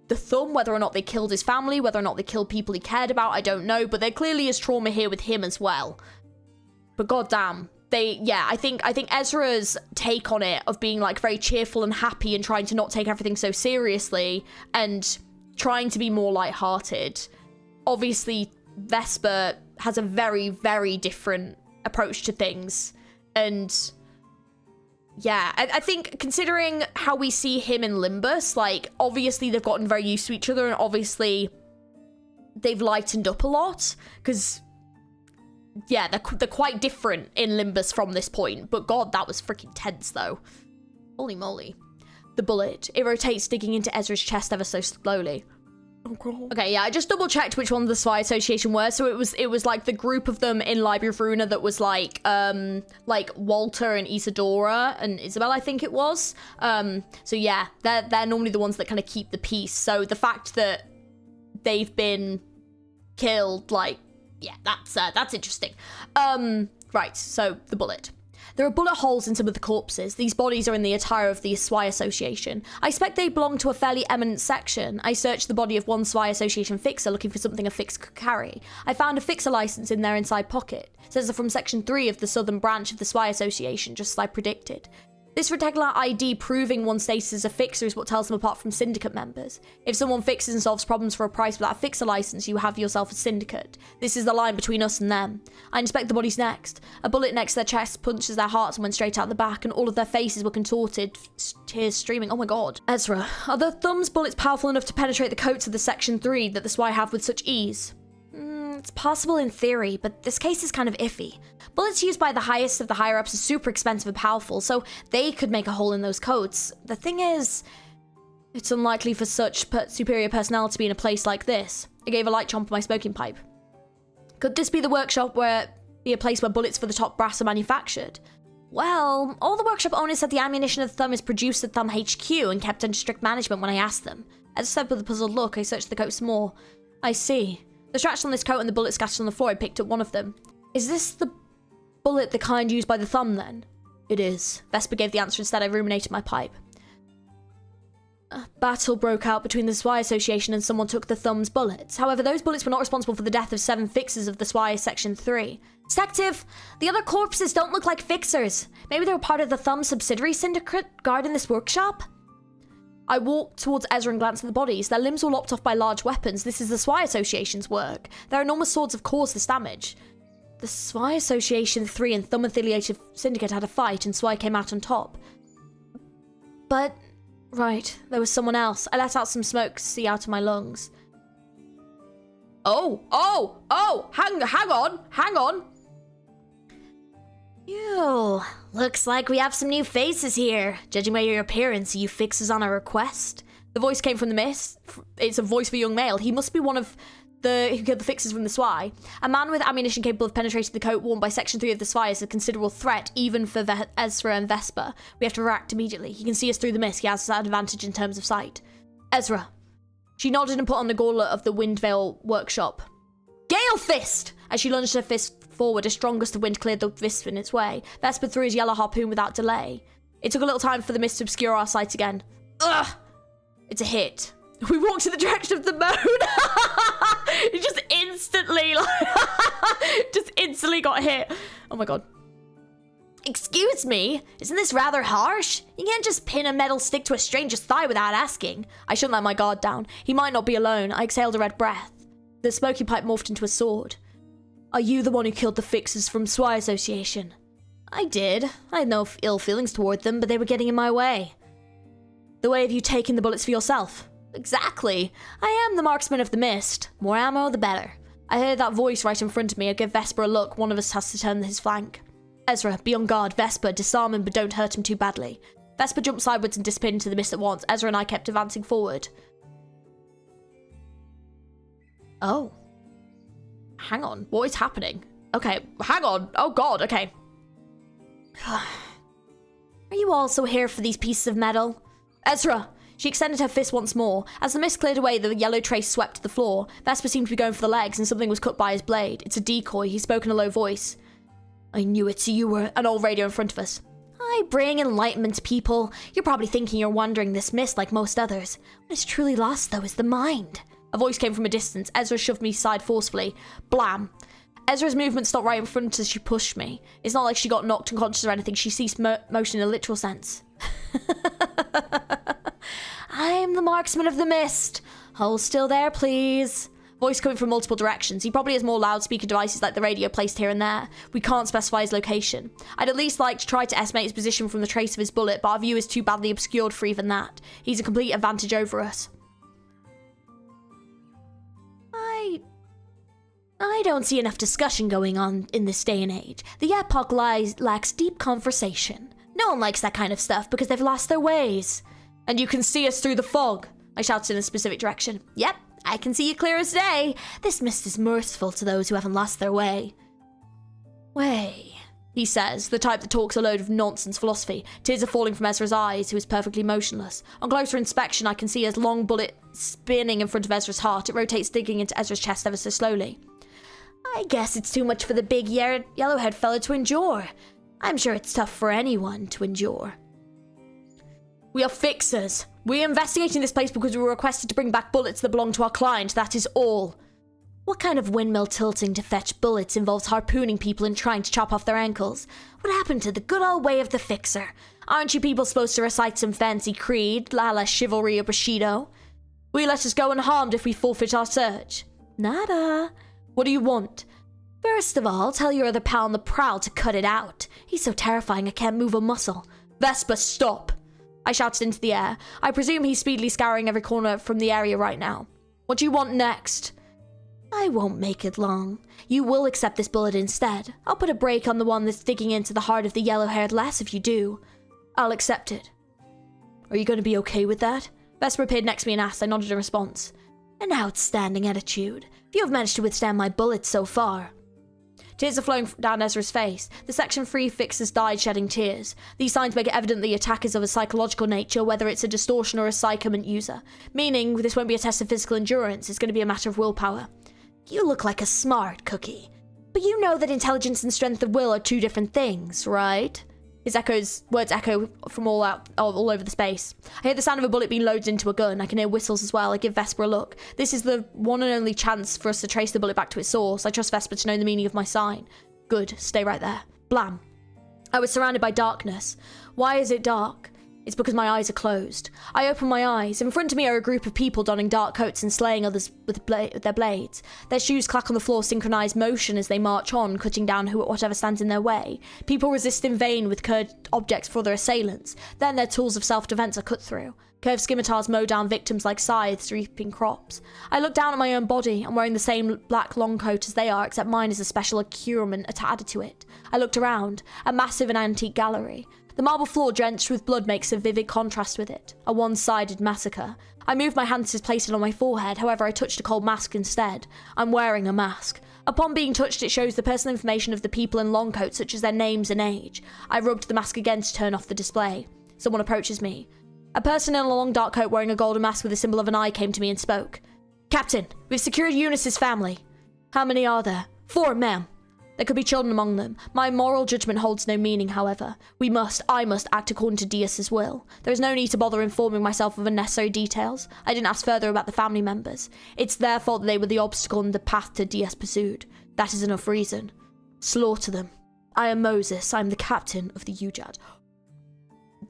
the thumb, whether or not they killed his family, whether or not they killed people he cared about, I don't know, but there clearly is trauma here with him as well. But goddamn, I think Ezra's take on it of being like very cheerful and happy and trying to not take everything so seriously and trying to be more lighthearted. Obviously, Vesper has a very, very different approach to things. And yeah, I think considering how we see him in Limbus, like obviously they've gotten very used to each other and obviously they've lightened up a lot because yeah, they're quite different in Limbus from this point. But God, that was freaking tense, though. Holy moly. The bullet. It rotates, digging into Ezra's chest ever so slowly. Okay, yeah, I just double-checked which one the SWI Association were. So it was like the group of them in Library of Runa that was like Walter and Isadora and Isabel, I think it was. So yeah, they're normally the ones that kind of keep the peace. So the fact that they've been killed, like, yeah, that's interesting. Right, so the bullet. There are bullet holes in some of the corpses. These bodies are in the attire of the SWI Association. I expect they belong to a fairly eminent section. I searched the body of one SWI Association fixer looking for something a fixer could carry. I found a fixer license in their inside pocket. It says they're from Section 3 of the southern branch of the SWI Association, just as I predicted. This rectangular ID proving one's status as a fixer is what tells them apart from syndicate members. If someone fixes and solves problems for a price without a fixer license, you have yourself a syndicate. This is the line between us and them. I inspect the bodies next. A bullet next to their chest punches their hearts and went straight out the back, and all of their faces were contorted, tears streaming. Oh my god. Ezra, are the thumb's bullets powerful enough to penetrate the coats of the Section 3 that the SWI have with such ease? It's possible in theory, but this case is kind of iffy. Bullets used by the highest of the higher-ups are super expensive and powerful, so they could make a hole in those coats. The thing is, it's unlikely for such superior personnel to be in a place like this. I gave a light chomp on my smoking pipe. Could this be the workshop be a place where bullets for the top brass are manufactured? Well, all the workshop owners said the ammunition of the Thumb is produced at Thumb HQ and kept under strict management when I asked them. As I said with a puzzled look, I searched the coats more. I see. The scratch on this coat and the bullet scattered on the floor, I picked up one of them. Is this the bullet the kind used by the Thumb, then? It is. Vesper gave the answer instead. I ruminated my pipe. A battle broke out between the SWI Association and someone took the Thumb's bullets. However, those bullets were not responsible for the death of 7 fixers of the SWI Section 3. Detective, the other corpses don't look like fixers. Maybe they were part of the Thumb subsidiary syndicate guarding this workshop? I walked towards Ezra and glanced at the bodies. Their limbs were lopped off by large weapons. This is the SWI Association's work. Their enormous swords have caused this damage. The SWI Association 3 and Thumb affiliated syndicate had a fight and SWI came out on top. But, right, there was someone else. I let out some smoke to see out of my lungs. Hang on. Ew, looks like we have some new faces here. Judging by your appearance, you fixers on a request. The voice came from the mist. It's a voice of a young male. He must be one of who killed the fixers from the SWI. A man with ammunition capable of penetrating the coat worn by Section 3 of the SWI is a considerable threat, even for Ezra and Vesper. We have to react immediately. He can see us through the mist. He has an advantage in terms of sight. Ezra. She nodded and put on the gauntlet of the Windvale workshop. Gale Fist! As she lunged her fist forward, a strong gust of wind cleared the wisp in its way. Vesper threw his yellow harpoon without delay. It took a little time for the mist to obscure our sight again. Ugh! It's a hit. We walked in the direction of the moon. It just instantly got hit. Oh my god. Excuse me? Isn't this rather harsh? You can't just pin a metal stick to a stranger's thigh without asking. I shouldn't let my guard down. He might not be alone. I exhaled a red breath. The smoky pipe morphed into a sword. Are you the one who killed the fixers from SWI Association? I did. I had no ill feelings toward them, but they were getting in my way. The way of you taking the bullets for yourself? Exactly. I am the marksman of the mist. More ammo, the better. I heard that voice right in front of me. I give Vesper a look. One of us has to turn his flank. Ezra, be on guard. Vesper, disarm him, but don't hurt him too badly. Vesper jumped sideways and disappeared into the mist at once. Ezra and I kept advancing forward. Oh. Hang on. What is happening? Okay, hang on. Oh god, okay. Are you also here for these pieces of metal? Ezra! She extended her fist once more. As the mist cleared away, the yellow trace swept to the floor. Vesper seemed to be going for the legs, and something was cut by his blade. It's a decoy. He spoke in a low voice. I knew it, so you were... An old radio in front of us. I bring enlightenment to people. You're probably thinking you're wandering this mist like most others. What is truly lost, though, is the mind. A voice came from a distance. Ezra shoved me aside forcefully. Blam. Ezra's movement stopped right in front as she pushed me. It's not like she got knocked unconscious or anything. She ceased motion in a literal sense. I'm the marksman of the mist. Hold still there, please. Voice coming from multiple directions. He probably has more loudspeaker devices like the radio placed here and there. We can't specify his location. I'd at least like to try to estimate his position from the trace of his bullet, but our view is too badly obscured for even that. He's a complete advantage over us. I don't see enough discussion going on in this day and age. The epoch lacks deep conversation. No one likes that kind of stuff because they've lost their ways. And you can see us through the fog, I shouted in a specific direction. Yep, I can see you clear as day. This mist is merciful to those who haven't lost their way. Way, he says, the type that talks a load of nonsense philosophy. Tears are falling from Ezra's eyes, who is perfectly motionless. On closer inspection, I can see his long bullet spinning in front of Ezra's heart. It rotates, digging into Ezra's chest ever so slowly. I guess it's too much for the big yellow-haired fella to endure. I'm sure it's tough for anyone to endure. We are fixers. We are investigating this place because we were requested to bring back bullets that belong to our client. That is all. What kind of windmill tilting to fetch bullets involves harpooning people and trying to chop off their ankles? What happened to the good old way of the fixer? Aren't you people supposed to recite some fancy creed, la chivalry or Bushido? Will you let us go unharmed if we forfeit our search? Nada. What do you want? First of all, tell your other pal on the prowl to cut it out. He's so terrifying I can't move a muscle. Vesper, stop! I shouted into the air. I presume he's speedily scouring every corner from the area right now. What do you want next? I won't make it long. You will accept this bullet instead. I'll put a break on the one that's digging into the heart of the yellow-haired lass if you do. I'll accept it. Are you going to be okay with that? Vesper appeared next to me and asked. I nodded in response. An outstanding attitude. You have managed to withstand my bullets so far. Tears are flowing down Ezra's face. The Section 3 fixers died shedding tears. These signs make it evident the attack is of a psychological nature, whether it's a distortion or a psychoment user. Meaning, this won't be a test of physical endurance, it's going to be a matter of willpower. You look like a smart cookie. But you know that intelligence and strength of will are two different things, right? His words echo from all over the space. I hear the sound of a bullet being loaded into a gun. I can hear whistles as well. I give Vesper a look. This is the one and only chance for us to trace the bullet back to its source. I trust Vesper to know the meaning of my sign. Good, stay right there. Blam. I was surrounded by darkness. Why is it dark? It's because my eyes are closed. I open my eyes. In front of me are a group of people donning dark coats and slaying others with their blades. Their shoes clack on the floor, synchronized motion as they march on, cutting down whatever stands in their way. People resist in vain with curved objects for their assailants. Then their tools of self-defense are cut through. Curved scimitars mow down victims like scythes reaping crops. I look down at my own body. I'm wearing the same black long coat as they are, except mine is a special accoutrement added to it. I looked around. A massive and antique gallery. The marble floor drenched with blood makes a vivid contrast with it. A one-sided massacre. I moved my hands to place it on my forehead, however I touched a cold mask instead. I'm wearing a mask. Upon being touched, it shows the personal information of the people in long coats, such as their names and age. I rubbed the mask again to turn off the display. Someone approaches me. A person in a long dark coat wearing a golden mask with a symbol of an eye came to me and spoke. Captain, we've secured Eunice's family. How many are there? 4, ma'am. There could be children among them. My moral judgment holds no meaning, however. I must act according to Dias's will. There is no need to bother informing myself of unnecessary details. I didn't ask further about the family members. It's their fault that they were the obstacle in the path to Dias pursued. That is enough reason. Slaughter them. I am Moses. I am the captain of the Ujad.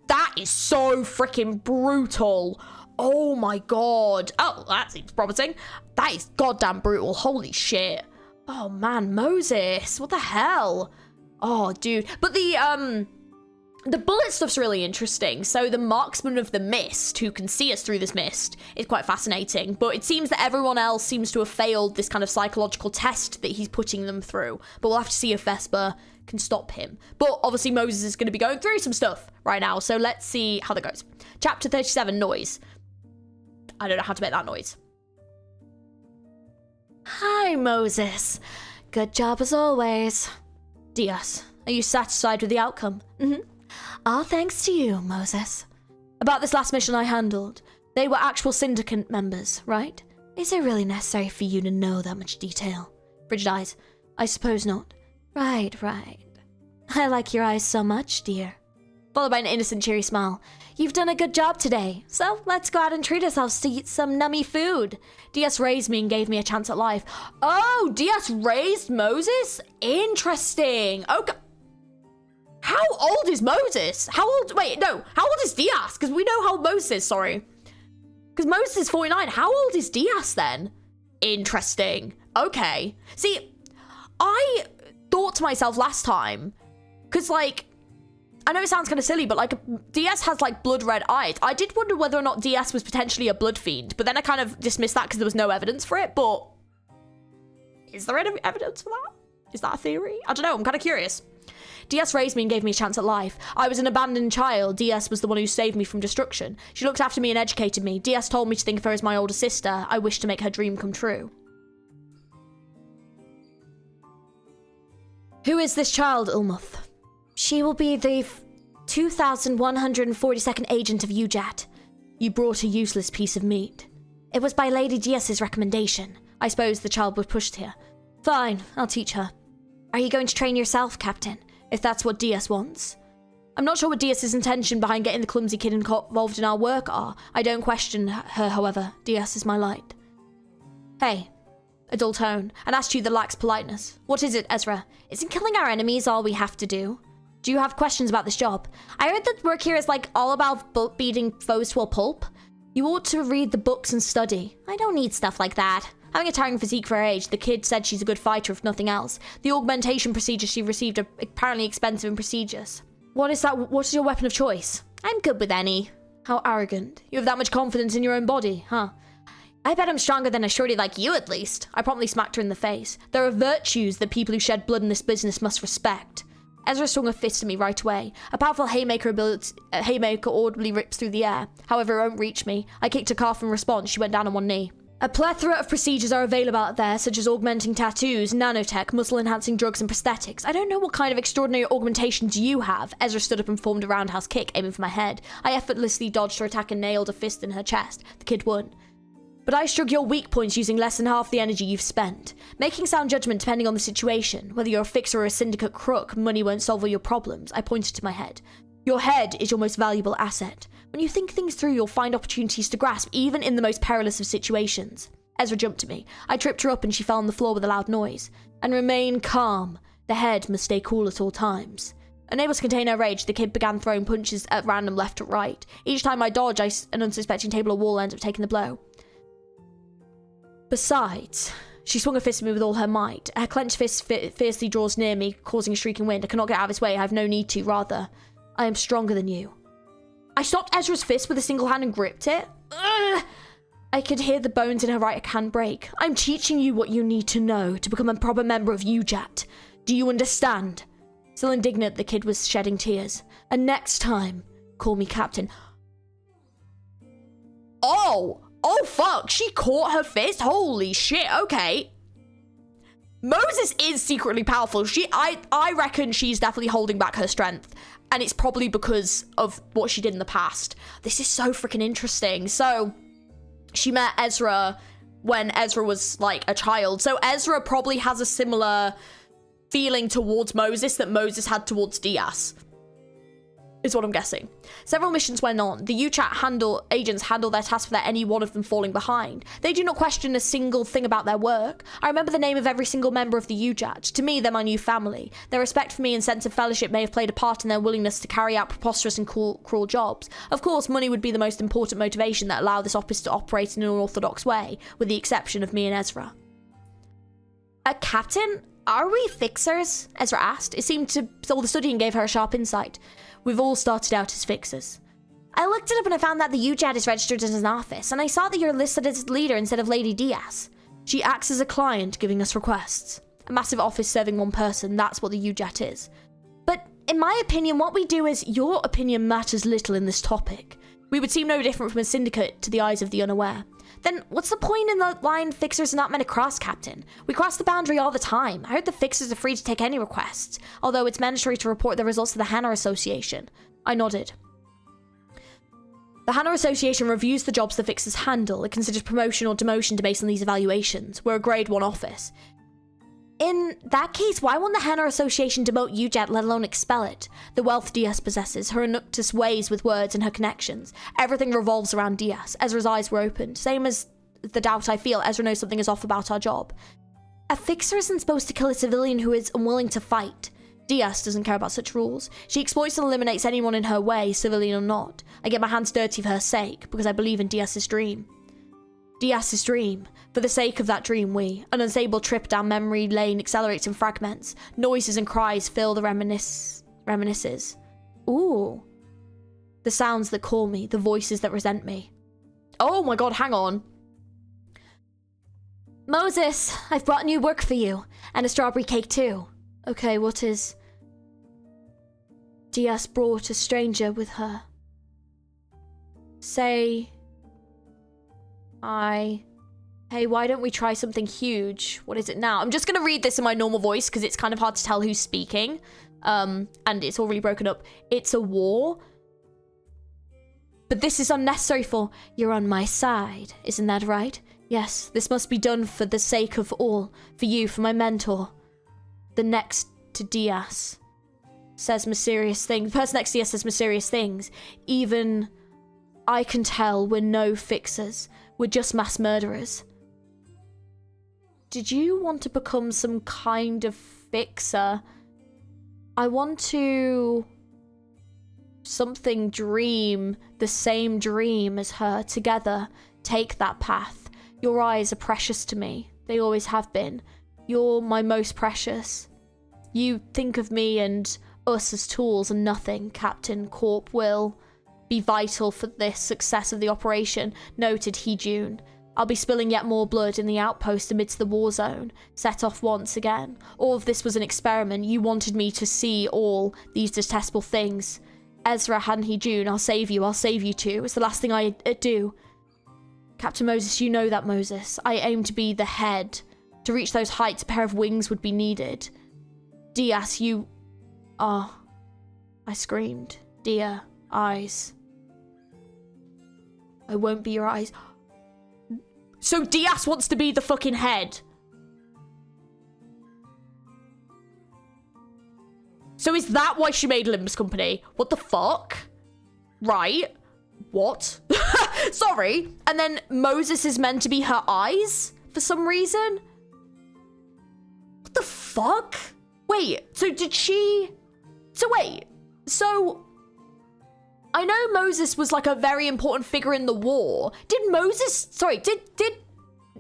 That is so freaking brutal. Oh my god. Oh, that seems promising. That is goddamn brutal. Holy shit. Oh man, Moses, what the hell? Oh, dude. But the bullet stuff's really interesting. So the marksman of the mist, who can see us through this mist, is quite fascinating. But it seems that everyone else seems to have failed this kind of psychological test that he's putting them through. But we'll have to see if Vesper can stop him. But obviously Moses is going to be going through some stuff right now. So let's see how that goes. Chapter 37, noise. I don't know how to make that noise. Hi, Moses. Good job as always. Dias, are you satisfied with the outcome? All thanks to you, Moses. About this last mission I handled, they were actual syndicate members, right? Is it really necessary for you to know that much detail? Frigid eyes. I suppose not. Right. I like your eyes so much, dear. Followed by an innocent, cheery smile. You've done a good job today, so let's go out and treat ourselves to eat some nummy food. Dias raised me and gave me a chance at life. Oh, Dias raised Moses? Interesting. Okay. How old is Moses? How old is Dias? Because we know how Moses is, sorry. Because Moses is 49. How old is Dias then? Interesting. Okay. See, I thought to myself last time, because like, I know it sounds kind of silly, but like DS has like blood red eyes. I did wonder whether or not DS was potentially a blood fiend, but then I kind of dismissed that because there was no evidence for it. But is there any evidence for that? Is that a theory? I don't know. I'm kind of curious. DS raised me and gave me a chance at life. I was an abandoned child. DS was the one who saved me from destruction. She looked after me and educated me. DS told me to think of her as my older sister. I wished to make her dream come true. Who is this child, Ulmuth? She will be the 2,142nd agent of Ujat. You brought a useless piece of meat. It was by Lady Dias's recommendation. I suppose the child was pushed here. Fine, I'll teach her. Are you going to train yourself, Captain? If that's what Dias wants. I'm not sure what Dias's intention behind getting the clumsy kid involved in our work are. I don't question her, however. Dias is my light. Hey. A dull tone. An attitude that lacks politeness. What is it, Ezra? Isn't killing our enemies all we have to do? Do you have questions about this job? I heard that work here is like all about beating foes to a pulp. You ought to read the books and study. I don't need stuff like that. Having a tiring physique for her age, the kid said she's a good fighter if nothing else. The augmentation procedures she received are apparently expensive and prestigious. What is your weapon of choice? I'm good with any. How arrogant. You have that much confidence in your own body, huh? I bet I'm stronger than a shorty like you, at least. I promptly smacked her in the face. There are virtues that people who shed blood in this business must respect. Ezra swung a fist at me right away. A powerful haymaker audibly rips through the air. However, it won't reach me. I kicked her calf in response. She went down on one knee. A plethora of procedures are available out there, such as augmenting tattoos, nanotech, muscle-enhancing drugs, and prosthetics. I don't know what kind of extraordinary augmentations you have. Ezra stood up and formed a roundhouse kick, aiming for my head. I effortlessly dodged her attack and nailed a fist in her chest. The kid won. But I struck your weak points using less than half the energy you've spent. Making sound judgment depending on the situation. Whether you're a fixer or a syndicate crook, money won't solve all your problems. I pointed to my head. Your head is your most valuable asset. When you think things through, you'll find opportunities to grasp, even in the most perilous of situations. Ezra jumped at me. I tripped her up and she fell on the floor with a loud noise. And remain calm. The head must stay cool at all times. Unable to contain her rage, the kid began throwing punches at random left or right. Each time I dodge, an unsuspecting table or wall ends up taking the blow. Besides, she swung a fist at me with all her might. Her clenched fist fiercely draws near me, causing a shrieking wind. I cannot get out of its way. I have no need to. Rather, I am stronger than you. I stopped Ezra's fist with a single hand and gripped it. Ugh! I could hear the bones in her right hand break. I'm teaching you what you need to know to become a proper member of UJAT. Do you understand? Still indignant, the kid was shedding tears. And next time, call me Captain. Oh fuck, she caught her fist? Holy shit, okay. Moses is secretly powerful. I reckon she's definitely holding back her strength. And it's probably because of what she did in the past. This is so freaking interesting. So, she met Ezra when Ezra was, like, a child. So Ezra probably has a similar feeling towards Moses that Moses had towards Diaz. Is what I'm guessing. Several missions went on. The UChat agents handle their tasks without any one of them falling behind. They do not question a single thing about their work. I remember the name of every single member of the UJAT. To me, they're my new family. Their respect for me and sense of fellowship may have played a part in their willingness to carry out preposterous and cruel jobs. Of course, money would be the most important motivation that allowed this office to operate in an unorthodox way, with the exception of me and Ezra. Captain? Are we fixers? Ezra asked. It seemed to all the studying gave her a sharp insight. We've all started out as fixers. I looked it up and I found that the UJAT is registered as an office, and I saw that you're listed as leader instead of Lady Diaz. She acts as a client, giving us requests. A massive office serving one person, that's what the UJAT is. But in my opinion, what we do is your opinion matters little in this topic. We would seem no different from a syndicate to the eyes of the unaware. Then what's the point in the line fixers are not meant to cross, Captain? We cross the boundary all the time. I heard the fixers are free to take any requests, although it's mandatory to report the results to the Hannah Association. I nodded. The Hannah Association reviews the jobs the fixers handle. It considers promotion or demotion based on these evaluations. We're a grade 1 office. In that case, why won't the Hannah Association demote UJAT, let alone expel it? The wealth Diaz possesses, her innocuous ways with words and her connections. Everything revolves around Diaz. Ezra's eyes were opened. Same as the doubt I feel, Ezra knows something is off about our job. A fixer isn't supposed to kill a civilian who is unwilling to fight. Diaz doesn't care about such rules. She exploits and eliminates anyone in her way, civilian or not. I get my hands dirty for her sake, because I believe in Diaz's dream. Diaz's dream. For the sake of that dream, an unstable trip down memory lane accelerates in fragments. Noises and cries fill the reminiscences. Ooh. The sounds that call me, the voices that resent me. Oh my god, hang on. Moses, I've brought new work for you. And a strawberry cake too. Okay, what is... Diaz brought a stranger with her. Say... Hey, why don't we try something huge? What is it now? I'm just going to read this in my normal voice because it's kind of hard to tell who's speaking. And it's all really broken up. It's a war. But this is unnecessary for... You're on my side. Isn't that right? Yes, this must be done for the sake of all. For you, for my mentor. The next to Diaz says mysterious things. The person next to Diaz says mysterious things. Even I can tell we're no fixers. We're just mass murderers. Did you want to become some kind of fixer? I want to... something dream the same dream as her together. Take that path. Your eyes are precious to me. They always have been. You're my most precious. You think of me and us as tools and nothing. Captain Corp will be vital for this success of the operation. Noted, He-June. I'll be spilling yet more blood in the outpost amidst the war zone. Set off once again. All of this was an experiment. You wanted me to see all these detestable things. Ezra, Han He-June, I'll save you too. It's the last thing I do. Captain Moses, you know that, Moses. I aim to be the head. To reach those heights, a pair of wings would be needed. Diaz, you are... I screamed. Dear eyes. I won't be your eyes. So Diaz wants to be the fucking head. So is that why she made Limbus Company? What the fuck? Right. What? Sorry. And then Moses is meant to be her eyes for some reason? What the fuck? Wait, so did she... So wait, so... I know Moses was like a very important figure in the war. Did Moses... Sorry, did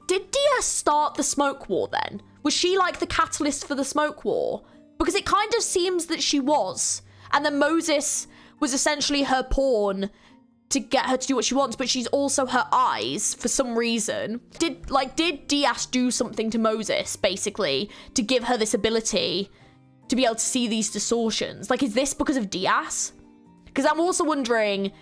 Dia start the smoke war then? Was she like the catalyst for the smoke war? Because it kind of seems that she was. And then Moses was essentially her pawn to get her to do what she wants, but she's also her eyes for some reason. Did Diaz do something to Moses, basically, to give her this ability to be able to see these distortions? Like, is this because of Diaz? Because I'm also wondering,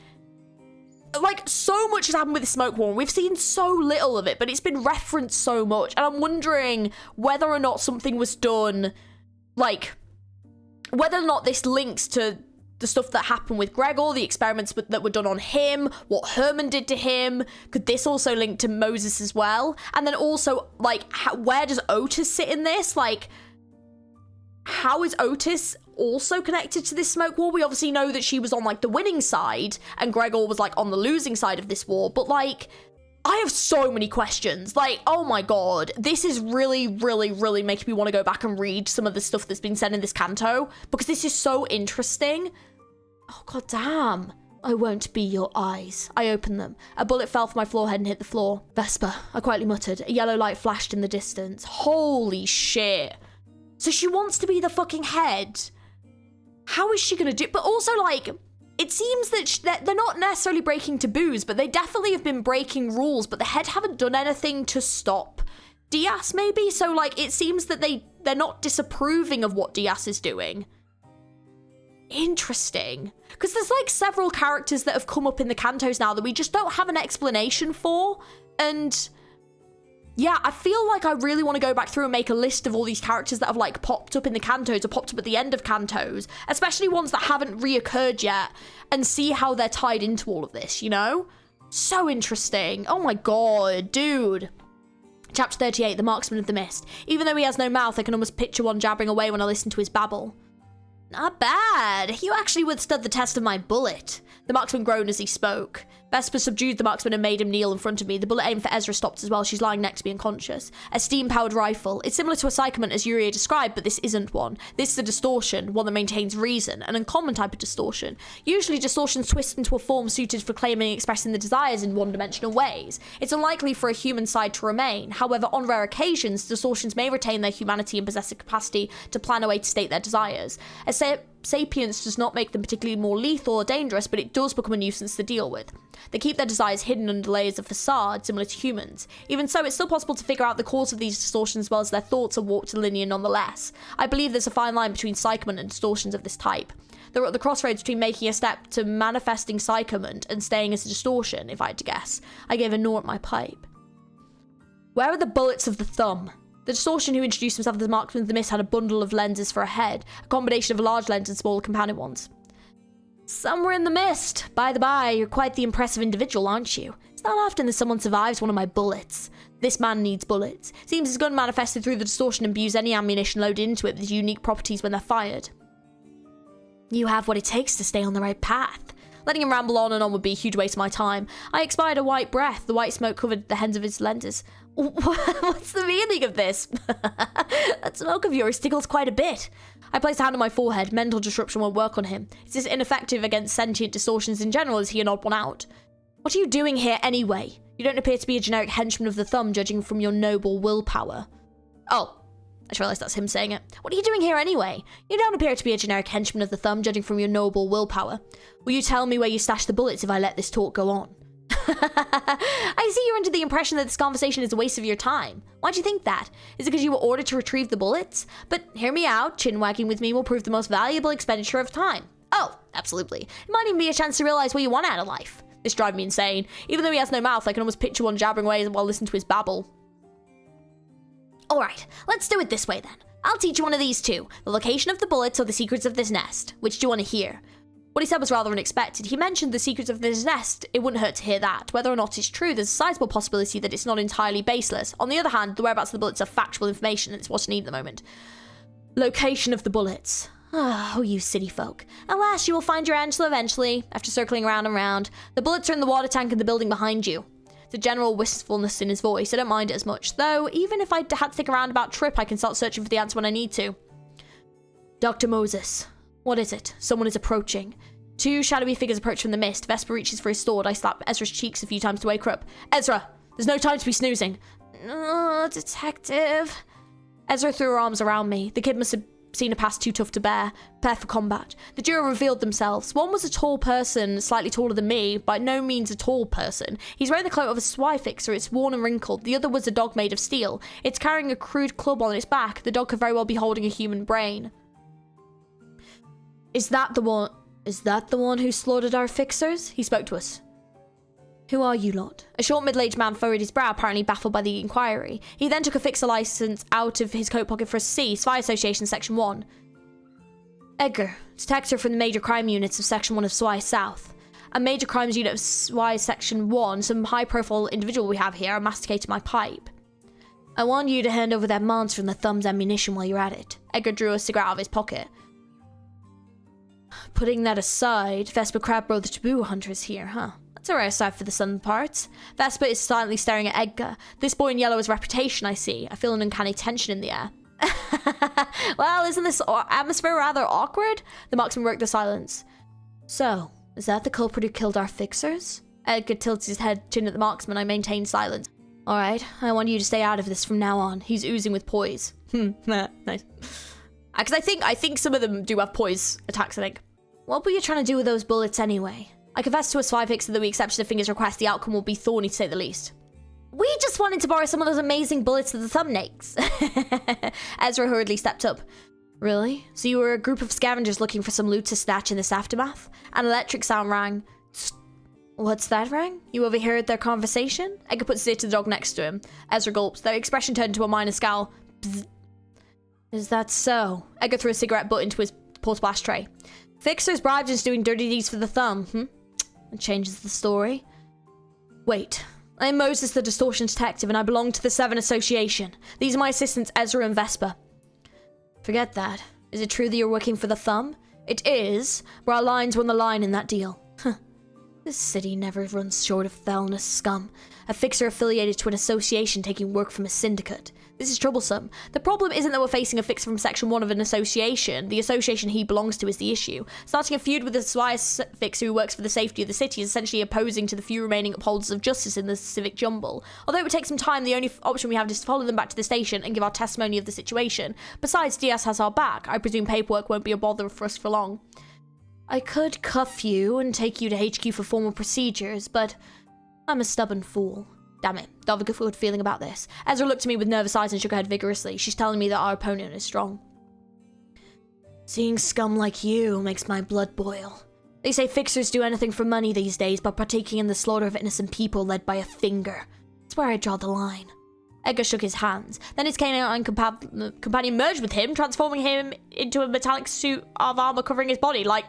like, so much has happened with the smoke war. We've seen so little of it, but it's been referenced so much. And I'm wondering whether or not something was done, like, whether or not this links to the stuff that happened with Gregor, the experiments that were done on him, what Herman did to him. Could this also link to Moses as well? And then also, like, where does Otis sit in this? Like, how is Otis also connected to this smoke war? We obviously know that she was on, like, the winning side, and Gregor was, like, on the losing side of this war, but, like, I have so many questions. Like, oh my god, this is really, really, really making me want to go back and read some of the stuff that's been said in this canto, because this is so interesting. Oh, god damn. I won't be your eyes. I opened them. A bullet fell from my forehead and hit the floor. Vesper, I quietly muttered. A yellow light flashed in the distance. Holy shit. So she wants to be the fucking head. How is she gonna do... But also, like, it seems that they're not necessarily breaking taboos, but they definitely have been breaking rules, but the head haven't done anything to stop Diaz, maybe? So, like, it seems that they're not disapproving of what Diaz is doing. Interesting. Because there's, like, several characters that have come up in the cantos now that we just don't have an explanation for, and... yeah, I feel like I really want to go back through and make a list of all these characters that have, like, popped up in the cantos or popped up at the end of cantos, especially ones that haven't reoccurred yet, and see how they're tied into all of this, you know? So interesting. Oh my god, dude. Chapter 38, The Marksman of the Mist. Even though he has no mouth, I can almost picture one jabbering away when I listen to his babble. Not bad. You actually withstood the test of my bullet. The marksman groaned as he spoke. Vesper subdued the marksman and made him kneel in front of me. The bullet aimed for Ezra stopped as well. She's lying next to me unconscious. A steam-powered rifle. It's similar to a psychoment as Yuria described, but this isn't one. This is a distortion, one that maintains reason, an uncommon type of distortion. Usually distortions twist into a form suited for claiming and expressing the desires in one-dimensional ways. It's unlikely for a human side to remain. However, on rare occasions, distortions may retain their humanity and possess the capacity to plan a way to state their desires. Sapience does not make them particularly more lethal or dangerous, but it does become a nuisance to deal with. They keep their desires hidden under layers of facade, similar to humans. Even so, it's still possible to figure out the cause of these distortions as well as their thoughts are warped and linear nonetheless. I believe there's a fine line between psychoment and distortions of this type. They're at the crossroads between making a step to manifesting psychoment and staying as a distortion, if I had to guess. I gave a gnaw at my pipe. Where are the bullets of the thumb? The distortion who introduced himself as the marksman of the mist had a bundle of lenses for a head, a combination of a large lens and smaller companion ones. Somewhere in the mist. By the by, you're quite the impressive individual, aren't you? It's not often that someone survives one of my bullets. This man needs bullets. Seems his gun manifested through the distortion imbues any ammunition loaded into it with unique properties when they're fired. You have what it takes to stay on the right path. Letting him ramble on and on would be a huge waste of my time. I expired a white breath. The white smoke covered the ends of his lenses. What's the meaning of this? That smoke of yours tickles quite a bit. I placed a hand on my forehead. Mental disruption won't work on him. Is this ineffective against sentient distortions in general? Is he an odd one out? What are you doing here anyway? You don't appear to be a generic henchman of the thumb, judging from your noble willpower. Oh, I just realised that's him saying it. What are you doing here anyway? You don't appear to be a generic henchman of the thumb, judging from your noble willpower. Will you tell me where you stashed the bullets if I let this talk go on? I see you're under the impression that this conversation is a waste of your time. Why'd you think that? Is it because you were ordered to retrieve the bullets? But hear me out, chin-wagging with me will prove the most valuable expenditure of time. Oh, absolutely. It might even be a chance to realise what you want out of life. This drives me insane. Even though he has no mouth, I can almost picture one jabbering away while listening to his babble. Alright, let's do it this way then. I'll teach you one of these two. The location of the bullets or the secrets of this nest. Which do you want to hear? What he said was rather unexpected. He mentioned the secrets of this nest. It wouldn't hurt to hear that. Whether or not it's true, there's a sizable possibility that it's not entirely baseless. On the other hand, the whereabouts of the bullets are factual information, and it's what I need at the moment. Location of the bullets. Oh, you city folk. Alas, you will find your answer eventually, after circling around and round. The bullets are in the water tank in the building behind you. The general wistfulness in his voice. I don't mind it as much, though. Even if I had to take a roundabout trip, I can start searching for the answer when I need to. Dr. Moses. What is it? Someone is approaching. Two shadowy figures approach from the mist. Vesper reaches for his sword. I slap Ezra's cheeks a few times to wake her up. Ezra! There's no time to be snoozing. Detective. Ezra threw her arms around me. The kid must have seen a past too tough to bear. Prepare for combat. The duo revealed themselves. One was a tall person, slightly taller than me, by no means a tall person. He's wearing the cloak of a spy fixer. It's worn and wrinkled. The other was a dog made of steel. It's carrying a crude club on its back. The dog could very well be holding a human brain. Is that the one who slaughtered our fixers? He spoke to us. Who are you lot? A short middle-aged man furrowed his brow, apparently baffled by the inquiry. He then took a fixer license out of his coat pocket for us to see. Spy Association, Section 1. Edgar, detective from the Major Crime Units of Section 1 of SWI South. A Major Crimes Unit of SWI Section 1, some high-profile individual we have here, I masticated my pipe. I want you to hand over that monster and the thumb's ammunition while you're at it. Edgar drew a cigarette out of his pocket. Putting that aside, Vesper Crabro the Taboo Hunter is here, huh? That's a rare sight for the southern parts. Vesper is silently staring at Edgar. This boy in yellow has reputation, I see. I feel an uncanny tension in the air. Well, isn't this atmosphere rather awkward? The marksman broke the silence. So, is that the culprit who killed our fixers? Edgar tilts his head, chin at the marksman. I maintain silence. Alright, I want you to stay out of this from now on. He's oozing with poise. Nice. Because I think some of them do have poise attacks, I think. What were you trying to do with those bullets anyway? I confessed to a spy fixer that we accepted the finger's request. The outcome will be thorny, to say the least. We just wanted to borrow some of those amazing bullets to the thumbnakes. Ezra hurriedly stepped up. Really? So you were a group of scavengers looking for some loot to snatch in this aftermath? An electric sound rang. What's that rang? You overheard their conversation? Edgar puts his ear to the dog next to him. Ezra gulps. Their expression turned into a minor scowl. Bzz. Is that so? Edgar threw a cigarette butt into his portable ashtray. Fixers bribed into doing dirty deeds for the thumb, It changes the story. Wait. I'm Moses the Distortion Detective, and I belong to the Seven Association. These are my assistants, Ezra and Vesper. Forget that. Is it true that you're working for the thumb? It is, but our lines won the line in that deal. This city never runs short of foulness, scum. A fixer affiliated to an association taking work from a syndicate. This is troublesome. The problem isn't that we're facing a fixer from Section 1 of an association. The association he belongs to is the issue. Starting a feud with a spy fixer who works for the safety of the city is essentially opposing to the few remaining upholders of justice in the civic jumble. Although it would take some time, the only option we have is to follow them back to the station and give our testimony of the situation. Besides, Diaz has our back. I presume paperwork won't be a bother for us for long. I could cuff you and take you to HQ for formal procedures, but I'm a stubborn fool. Damn it, don't have a good feeling about this. Ezra looked at me with nervous eyes and shook her head vigorously. She's telling me that our opponent is strong. Seeing scum like you makes my blood boil. They say fixers do anything for money these days, but partaking in the slaughter of innocent people led by a finger. That's where I draw the line. Edgar shook his hands. Then his canine companion merged with him, transforming him into a metallic suit of armor covering his body, like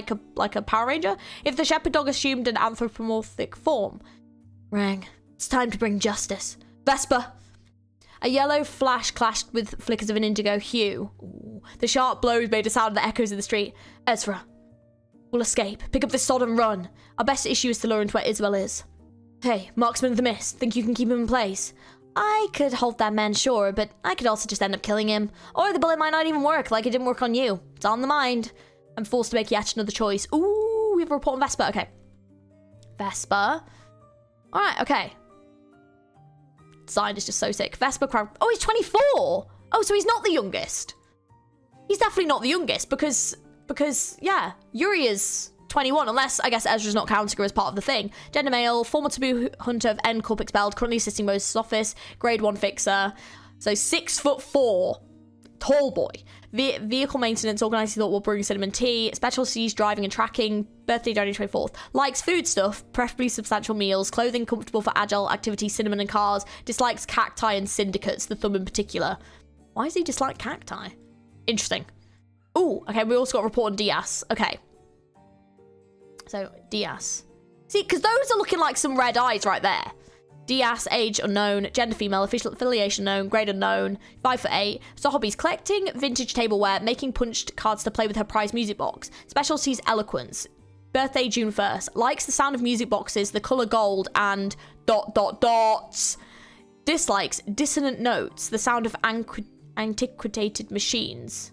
a Power Ranger. If the shepherd dog assumed an anthropomorphic form. Rang. It's time to bring justice. Vesper! A yellow flash clashed with flickers of an indigo hue. Ooh. The sharp blows made a sound that echoes in the street. Ezra. We'll escape. Pick up this sod and run. Our best issue is to lure into where Isabel is. Hey, marksman of the mist. Think you can keep him in place? I could hold that man, sure, but I could also just end up killing him. Or the bullet might not even work, like it didn't work on you. It's on the mind. I'm forced to make yet another choice. Ooh, we have a report on Vesper. Okay. Vesper. Alright, okay. Sign is just so sick. Vesper Crab. Oh, he's 24! Oh, so he's not the youngest. He's definitely not the youngest because yeah, Yuri is 21, unless, I guess, Ezra's not counting her as part of the thing. Gender male, former taboo hunter of N Corp expelled, currently assisting Moses' office, grade 1 fixer. So 6'4", tall boy. Vehicle maintenance, organising thought will bring cinnamon tea, specialties driving and tracking, birthday January 24th. Likes food stuff, preferably substantial meals, clothing comfortable for agile activities, cinnamon and cars, dislikes cacti and syndicates, the thumb in particular. Why does he dislike cacti? Interesting. Ooh, okay, we also got a report on Diaz. Okay. So, Diaz. See, because those are looking like some red eyes right there. Diaz, age unknown, gender female, official affiliation known, grade unknown, 5'8". So hobbies: collecting vintage tableware, making punched cards to play with her prized music box. Specialties: eloquence. Birthday June 1st. Likes the sound of music boxes, the colour gold, and ... Dislikes dissonant notes, the sound of antiquated machines.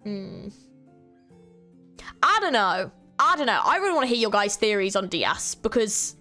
I don't know. I really want to hear your guys' theories on Diaz, because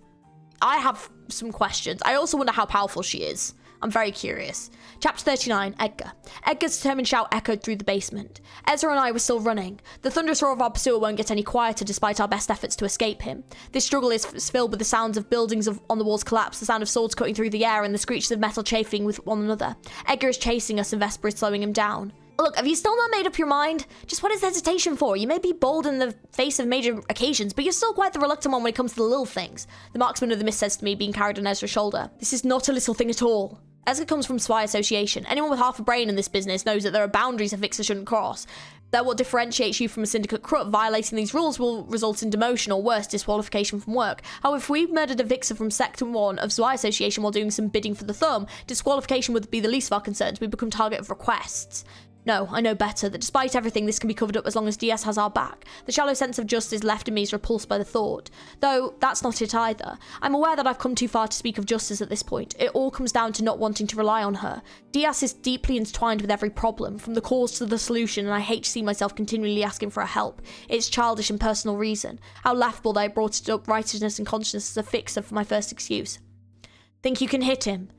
I have some questions. I also wonder how powerful she is. I'm very curious. Chapter 39, Edgar. Edgar's determined shout echoed through the basement. Ezra and I were still running. The thunderous roar of our pursuer won't get any quieter despite our best efforts to escape him. This struggle is filled with the sounds of buildings on the walls collapse, the sound of swords cutting through the air, and the screeches of metal chafing with one another. Edgar is chasing us and Vesper is slowing him down. Look, have you still not made up your mind? Just what is hesitation for? You may be bold in the face of major occasions, but you're still quite the reluctant one when it comes to the little things. The marksman of the mist says to me, being carried on Ezra's shoulder. This is not a little thing at all. Ezra comes from SOBS Association. Anyone with half a brain in this business knows that there are boundaries a fixer shouldn't cross. That what differentiates you from a syndicate crook. Violating these rules will result in demotion or worse, disqualification from work. However, if we murdered a vixer from Sector 1 of SOBS Association while doing some bidding for the thumb, disqualification would be the least of our concerns. We become target of requests. No, I know better, that despite everything, this can be covered up as long as DS has our back. The shallow sense of justice left in me is repulsed by the thought. Though, that's not it either. I'm aware that I've come too far to speak of justice at this point. It all comes down to not wanting to rely on her. DS is deeply intertwined with every problem, from the cause to the solution, and I hate to see myself continually asking for her help. It's childish and personal reason. How laughable that I brought up righteousness and conscience as a fixer for my first excuse. Think you can hit him?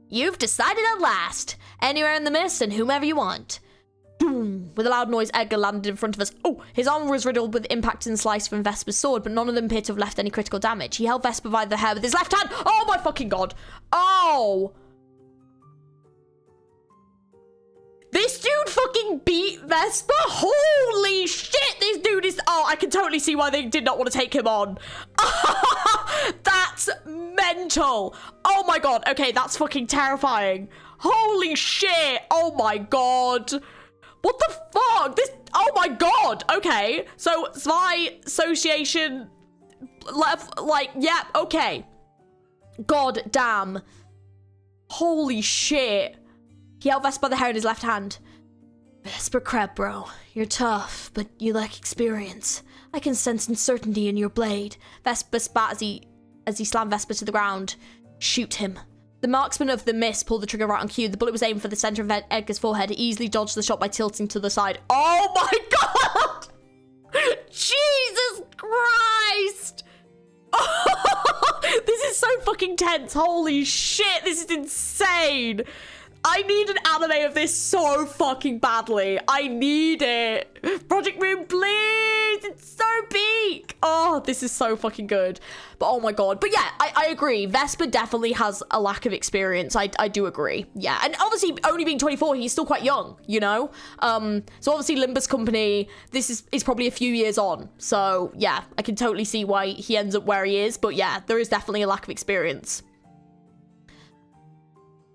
You've decided at last. Anywhere in the mist and whomever you want. Boom! With a loud noise, Edgar landed in front of us. Oh, his armor was riddled with impacts and slices from Vesper's sword, but none of them appeared to have left any critical damage. He held Vesper by the hair with his left hand. Oh my fucking god! Oh! This dude fucking beat Vesper? Holy shit! This dude is... Oh, I can totally see why they did not want to take him on. That's mental. Oh my god. Okay, that's fucking terrifying. Holy shit! Oh my god! What the fuck? This... Oh my god! Okay, so SOBS Association... Like, yeah, okay. God damn. Holy shit. He held Vesper by the hair in his left hand. Vesper crap, bro. You're tough, but you lack experience. I can sense uncertainty in your blade. Vesper spat as he slammed Vesper to the ground. Shoot him. The marksman of the mist pulled the trigger right on cue. The bullet was aimed for the center of Edgar's forehead. He easily dodged the shot by tilting to the side. Oh my god! Jesus Christ! Oh, this is so fucking tense. Holy shit, this is insane. I need an anime of this so fucking badly. I need it. Project Moon, please. It's so peak. Oh, this is so fucking good. But oh my god. But yeah, I agree. Vesper definitely has a lack of experience. I do agree. Yeah. And obviously, only being 24, he's still quite young, you know? So obviously, Limbus Company, this is probably a few years on. So yeah, I can totally see why he ends up where he is. But yeah, there is definitely a lack of experience.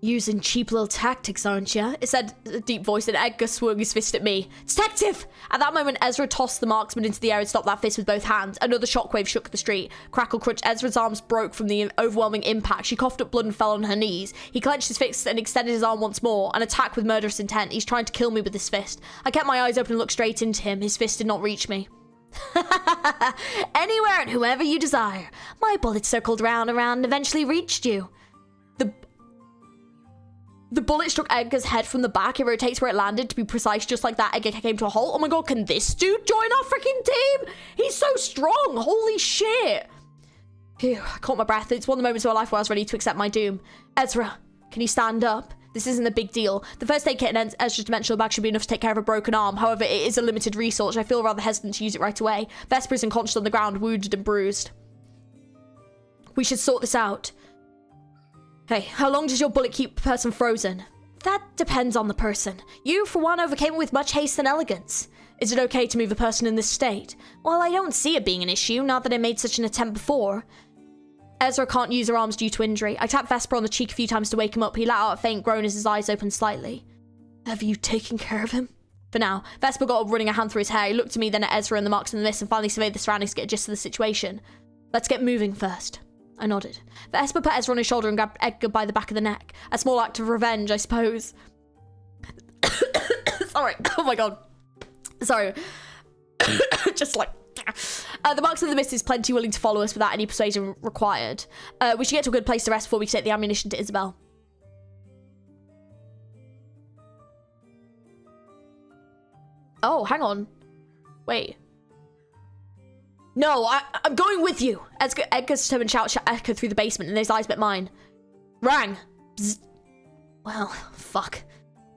Using cheap little tactics, aren't you? It said, a deep voice, and Edgar swung his fist at me. Detective! At that moment, Ezra tossed the marksman into the air and stopped that fist with both hands. Another shockwave shook the street. Crackle crunch. Ezra's arms broke from the overwhelming impact. She coughed up blood and fell on her knees. He clenched his fist and extended his arm once more. An attack with murderous intent. He's trying to kill me with this fist. I kept my eyes open and looked straight into him. His fist did not reach me. Anywhere and whoever you desire. My bullet circled round and round and eventually reached you. The bullet struck Edgar's head from the back. It rotates where it landed. To be precise, just like that, Edgar came to a halt. Oh my god, can this dude join our freaking team? He's so strong. Holy shit. Phew, I caught my breath. It's one of the moments of my life where I was ready to accept my doom. Ezra, can you stand up? This isn't a big deal. The first aid kit in Ezra's dimensional bag should be enough to take care of a broken arm. However, it is a limited resource. I feel rather hesitant to use it right away. Vesper is unconscious on the ground, wounded and bruised. We should sort this out. Hey, how long does your bullet keep a person frozen? That depends on the person. You, for one, overcame it with much haste and elegance. Is it okay to move a person in this state? Well, I don't see it being an issue, not that I made such an attempt before. Ezra can't use her arms due to injury. I tapped Vesper on the cheek a few times to wake him up. He let out a faint groan as his eyes opened slightly. Have you taken care of him? For now, Vesper got up, running a hand through his hair. He looked at me, then at Ezra and the marks in the mist, and finally surveyed the surroundings to get a gist of the situation. Let's get moving first. I nodded. Vesper put Ezra on his shoulder and grabbed Edgar by the back of the neck. A small act of revenge, I suppose. Sorry. Oh my god. Sorry. Just like... the marks of the mist is plenty willing to follow us without any persuasion required. We should get to a good place to rest before we take the ammunition to Isabel. Oh, hang on. Wait. No, I'm going with you. Edgar's determined shout echoed through the basement and his eyes met mine. Rang. Bzz. Well, fuck.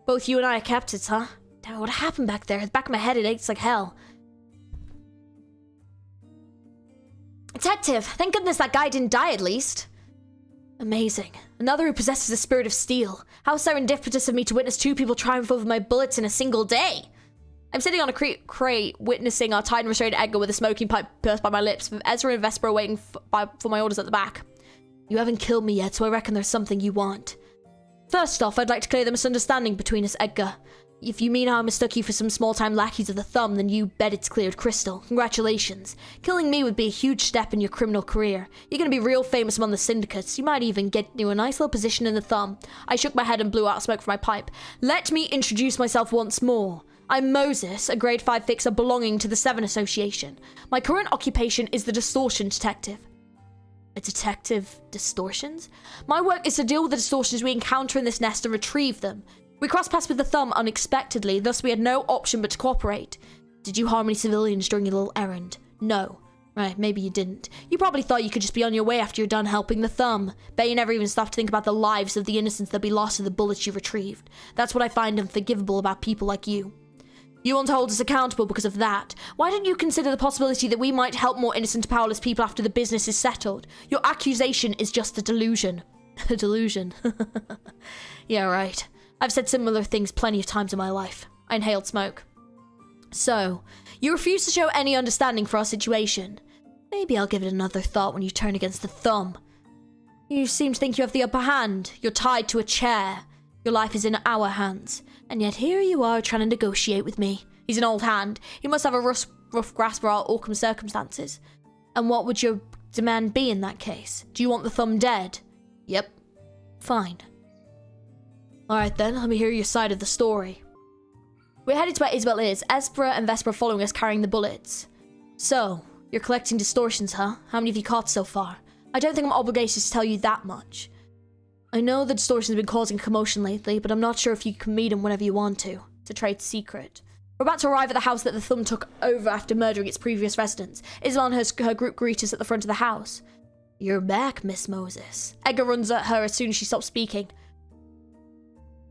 Both you and I are captives, huh? Damn, what happened back there? The back of my head, it aches like hell. Detective, thank goodness that guy didn't die at least. Amazing. Another who possesses the spirit of steel. How serendipitous of me to witness 2 people triumph over my bullets in a single day. I'm sitting on a crate, witnessing our tied and restrained Edgar with a smoking pipe burst by my lips, with Ezra and Vesper waiting for my orders at the back. You haven't killed me yet, so I reckon there's something you want. First off, I'd like to clear the misunderstanding between us, Edgar. If you mean how I mistook you for some small-time lackeys of the thumb, then you bet it's cleared crystal. Congratulations. Killing me would be a huge step in your criminal career. You're gonna be real famous among the syndicates. You might even get you a nice little position in the thumb. I shook my head and blew out smoke from my pipe. Let me introduce myself once more. I'm Moses, a grade 5 fixer belonging to the 7 Association. My current occupation is the Distortion Detective. A detective? Distortions? My work is to deal with the distortions we encounter in this nest and retrieve them. We crossed paths with the thumb unexpectedly, thus we had no option but to cooperate. Did you harm any civilians during your little errand? No. Right, maybe you didn't. You probably thought you could just be on your way after you're done helping the thumb. Bet you never even stopped to think about the lives of the innocents that be lost to the bullets you retrieved. That's what I find unforgivable about people like you. You want to hold us accountable because of that. Why don't you consider the possibility that we might help more innocent, powerless people after the business is settled? Your accusation is just a delusion. A delusion. Yeah, right. I've said similar things plenty of times in my life. I inhaled smoke. So, you refuse to show any understanding for our situation. Maybe I'll give it another thought when you turn against the thumb. You seem to think you have the upper hand. You're tied to a chair. Your life is in our hands. And yet here you are trying to negotiate with me. He's an old hand. He must have a rough grasp of our awkward circumstances. And what would your demand be in that case? Do you want the thumb dead? Yep. Fine. Alright then, let me hear your side of the story. We're headed to where Isabel is. Ezra and Vesper following us carrying the bullets. So, you're collecting distortions, huh? How many have you caught so far? I don't think I'm obligated to tell you that much. I know the distortions have been causing a commotion lately, but I'm not sure if you can meet them whenever you want to. It's a trade secret. We're about to arrive at the house that the thumb took over after murdering its previous residents. Isabel and her group greet us at the front of the house. You're back, Miss Moses. Edgar runs at her as soon as she stops speaking.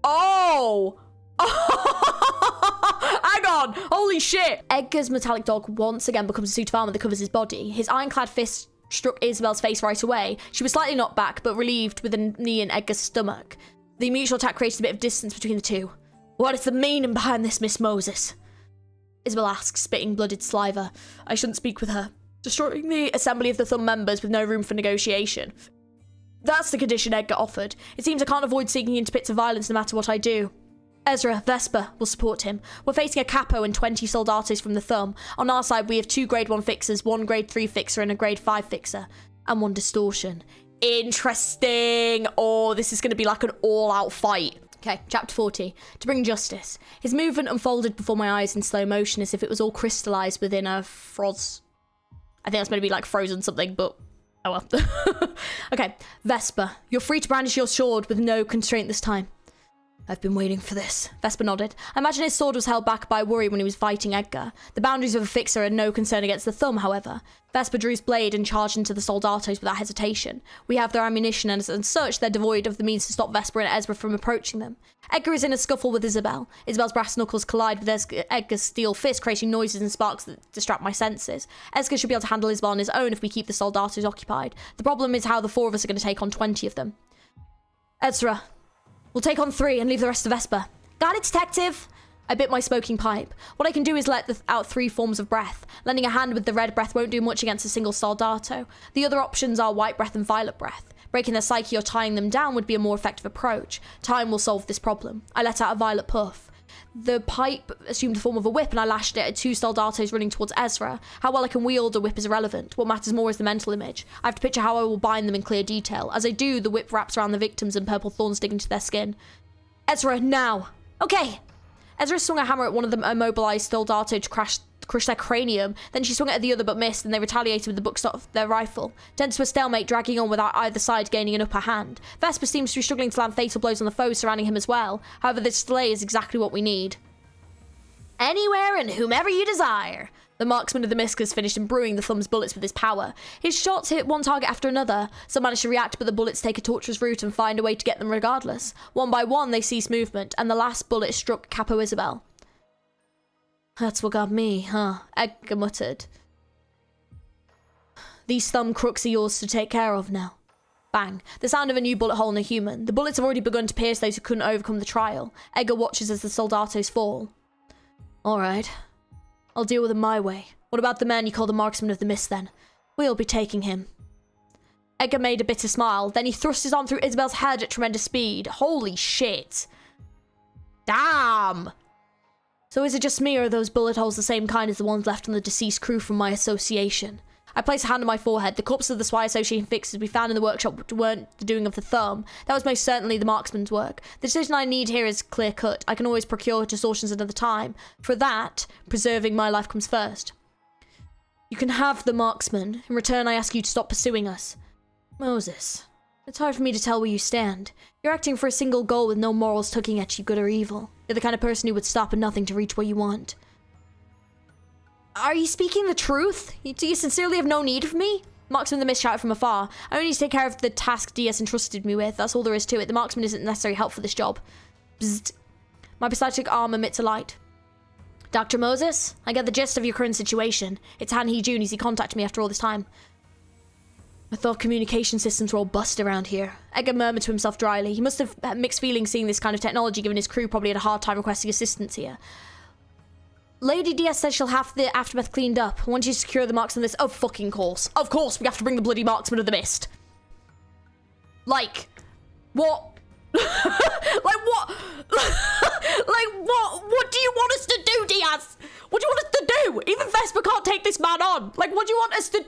Oh! Hang on! Holy shit! Edgar's metallic dog once again becomes a suit of armor that covers his body. His ironclad fist struck Isabel's face right away. She was slightly knocked back, but relieved with a knee in Edgar's stomach. The mutual attack created a bit of distance between the two. What is the meaning behind this, Miss Moses? Isabel asks, spitting blooded saliva. I shouldn't speak with her. Destroying the assembly of the thumb members with no room for negotiation. That's the condition Edgar offered. It seems I can't avoid sinking into pits of violence no matter what I do. Ezra, Vesper will support him. We're facing a capo and 20 soldatos from the thumb. On our side, we have 2 grade 1 fixers, 1 grade 3 fixer, and a grade 5 fixer. And 1 distortion. Interesting. Oh, this is going to be like an all-out fight. Okay, chapter 40. To bring justice. His movement unfolded before my eyes in slow motion as if it was all crystallized within a froz. I think that's meant to be like frozen something, but oh well. Okay, Vesper. You're free to brandish your sword with no constraint this time. I've been waiting for this. Vesper nodded. I imagine his sword was held back by worry when he was fighting Edgar. The boundaries of a fixer had no concern against the thumb, however. Vesper drew his blade and charged into the soldatos without hesitation. We have their ammunition, and as such, they're devoid of the means to stop Vesper and Ezra from approaching them. Edgar is in a scuffle with Isabel. Isabel's brass knuckles collide with Edgar's steel fist, creating noises and sparks that distract my senses. Edgar should be able to handle Isabel on his own if we keep the soldatos occupied. The problem is how the 4 of us are going to take on 20 of them. Ezra. We'll take on 3 and leave the rest to Vesper. Got it, detective! I bit my smoking pipe. What I can do is let out 3 forms of breath. Lending a hand with the red breath won't do much against a single soldato. The other options are white breath and violet breath. Breaking their psyche or tying them down would be a more effective approach. Time will solve this problem. I let out a violet puff. The pipe assumed the form of a whip, and I lashed it at 2 soldatos running towards Ezra. How well I can wield a whip is irrelevant. What matters more is the mental image. I have to picture how I will bind them in clear detail. As I do, the whip wraps around the victims and purple thorns dig into their skin. Ezra, now! Okay! Ezra swung a hammer at one of the immobilized soldato to crush their cranium. Then she swung it at the other but missed, and they retaliated with the buttstock of their rifle. Turned to a stalemate, dragging on without either side gaining an upper hand. Vesper seems to be struggling to land fatal blows on the foes surrounding him as well. However, this delay is exactly what we need. Anywhere and whomever you desire. The marksman of the mist has finished imbruing the thumb's bullets with his power. His shots hit one target after another. Some manage to react, but the bullets take a tortuous route and find a way to get them regardless. One by one, they cease movement, and the last bullet struck Capo Isabel. That's what got me, huh? Edgar muttered. These thumb crooks are yours to take care of now. Bang. The sound of a new bullet hole in a human. The bullets have already begun to pierce those who couldn't overcome the trial. Edgar watches as the soldatos fall. Alright. I'll deal with him my way. What about the man you call the marksman of the mist, then? We'll be taking him. Edgar made a bitter smile. Then he thrust his arm through Isabel's head at tremendous speed. Holy shit. Damn! So is it just me, or are those bullet holes the same kind as the ones left on the deceased crew from my association? I placed a hand on my forehead. The corpses of the Spy Association fixers we found in the workshop weren't the doing of the thumb. That was most certainly the marksman's work. The decision I need here is clear-cut. I can always procure distortions another time. For that, preserving my life comes first. You can have the marksman. In return, I ask you to stop pursuing us. Moses, it's hard for me to tell where you stand. You're acting for a single goal with no morals tugging at you, good or evil. You're the kind of person who would stop at nothing to reach where you want. Are you speaking the truth? Do you sincerely have no need of me? Marksman of the Mist shouted from afar. I only need to take care of the task DS entrusted me with. That's all there is to it. The marksman isn't necessary help for this job. Bzzzt. My prosthetic arm emits a light. Dr. Moses, I get the gist of your current situation. It's Han Hee-jun. He contacted me after all this time. I thought communication systems were all busted around here. Edgar murmured to himself dryly. He must have mixed feelings seeing this kind of technology, given his crew probably had a hard time requesting assistance here. Lady DS says she'll have the aftermath cleaned up. Once you secure the marksman of this... Oh, fucking course. Of course, we have to bring the bloody marksman of the mist. Like, what? Like, what? Like, what do you want us to do, Diaz? What do you want us to do? Even Vesper can't take this man on. Like, what do you want us to...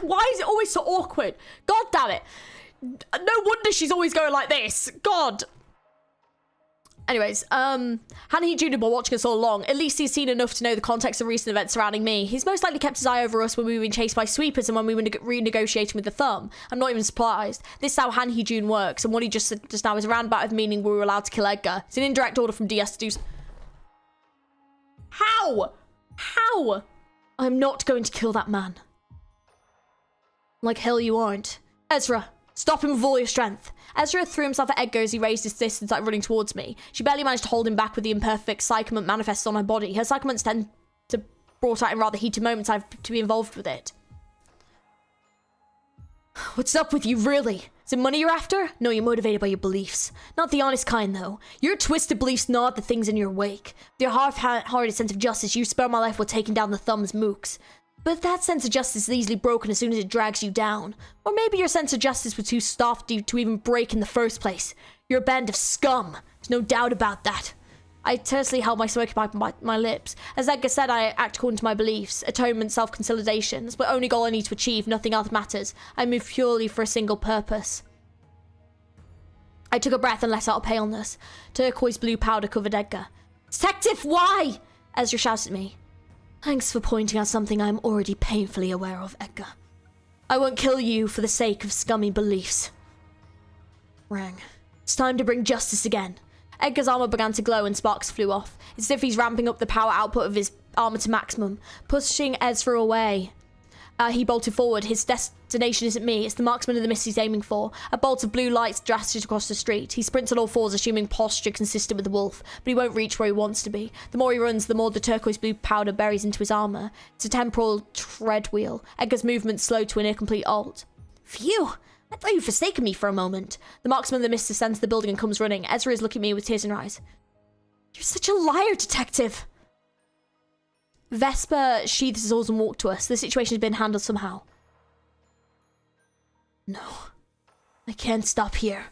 Why is it always so awkward? God damn it. No wonder she's always going like this. God. Anyways, Han Hee-jun had been watching us all along. At least he's seen enough to know the context of recent events surrounding me. He's most likely kept his eye over us when we were being chased by sweepers and when we were renegotiating with the thumb. I'm not even surprised. This is how Han Hee-jun works, and what he just said just now is a roundabout of meaning we were allowed to kill Edgar. It's an indirect order from DS to do... How? How? I'm not going to kill that man. Like hell you aren't. Ezra, stop him with all your strength. Ezra threw himself at Edgar as he raised his fist and started running towards me. She barely managed to hold him back with the imperfect psychomant manifested on her body. Her psychomants tend to brought out in rather heated moments. I have to be involved with it. What's up with you, really? Is it money you're after? No, you're motivated by your beliefs. Not the honest kind, though. Your twisted beliefs gnaw at the things in your wake. With your half-hearted sense of justice, you spare my life while taking down the thumb's mooks. But that sense of justice is easily broken as soon as it drags you down. Or maybe your sense of justice was too soft to even break in the first place. You're a band of scum. There's no doubt about that. I tersely held my smoking pipe on my lips. As Edgar said, I act according to my beliefs. Atonement, self-consolidation. That's the only goal I need to achieve. Nothing else matters. I move purely for a single purpose. I took a breath and let out a paleness. Turquoise blue powder covered Edgar. Detective, why? Ezra shouted at me. Thanks for pointing out something I'm already painfully aware of, Edgar. I won't kill you for the sake of scummy beliefs. Rang. It's time to bring justice again. Edgar's armor began to glow and sparks flew off. It's as if he's ramping up the power output of his armor to maximum, pushing Ezra away. He bolted forward. His destination isn't me. It's the marksman of the mist he's aiming for. A bolt of blue lights drastic across the street. He sprints on all fours, assuming posture consistent with the wolf, but he won't reach where he wants to be. The more he runs, the more the turquoise blue powder buries into his armor. It's a temporal tread wheel. Edgar's movement slowed to a near complete halt. Phew! I thought you'd forsaken me for a moment. The marksman of the mist descends the building and comes running. Ezra is looking at me with tears in her eyes. You're such a liar, detective! Vesper sheathed his oars and walked to us. The situation has been handled somehow. No. I can't stop here.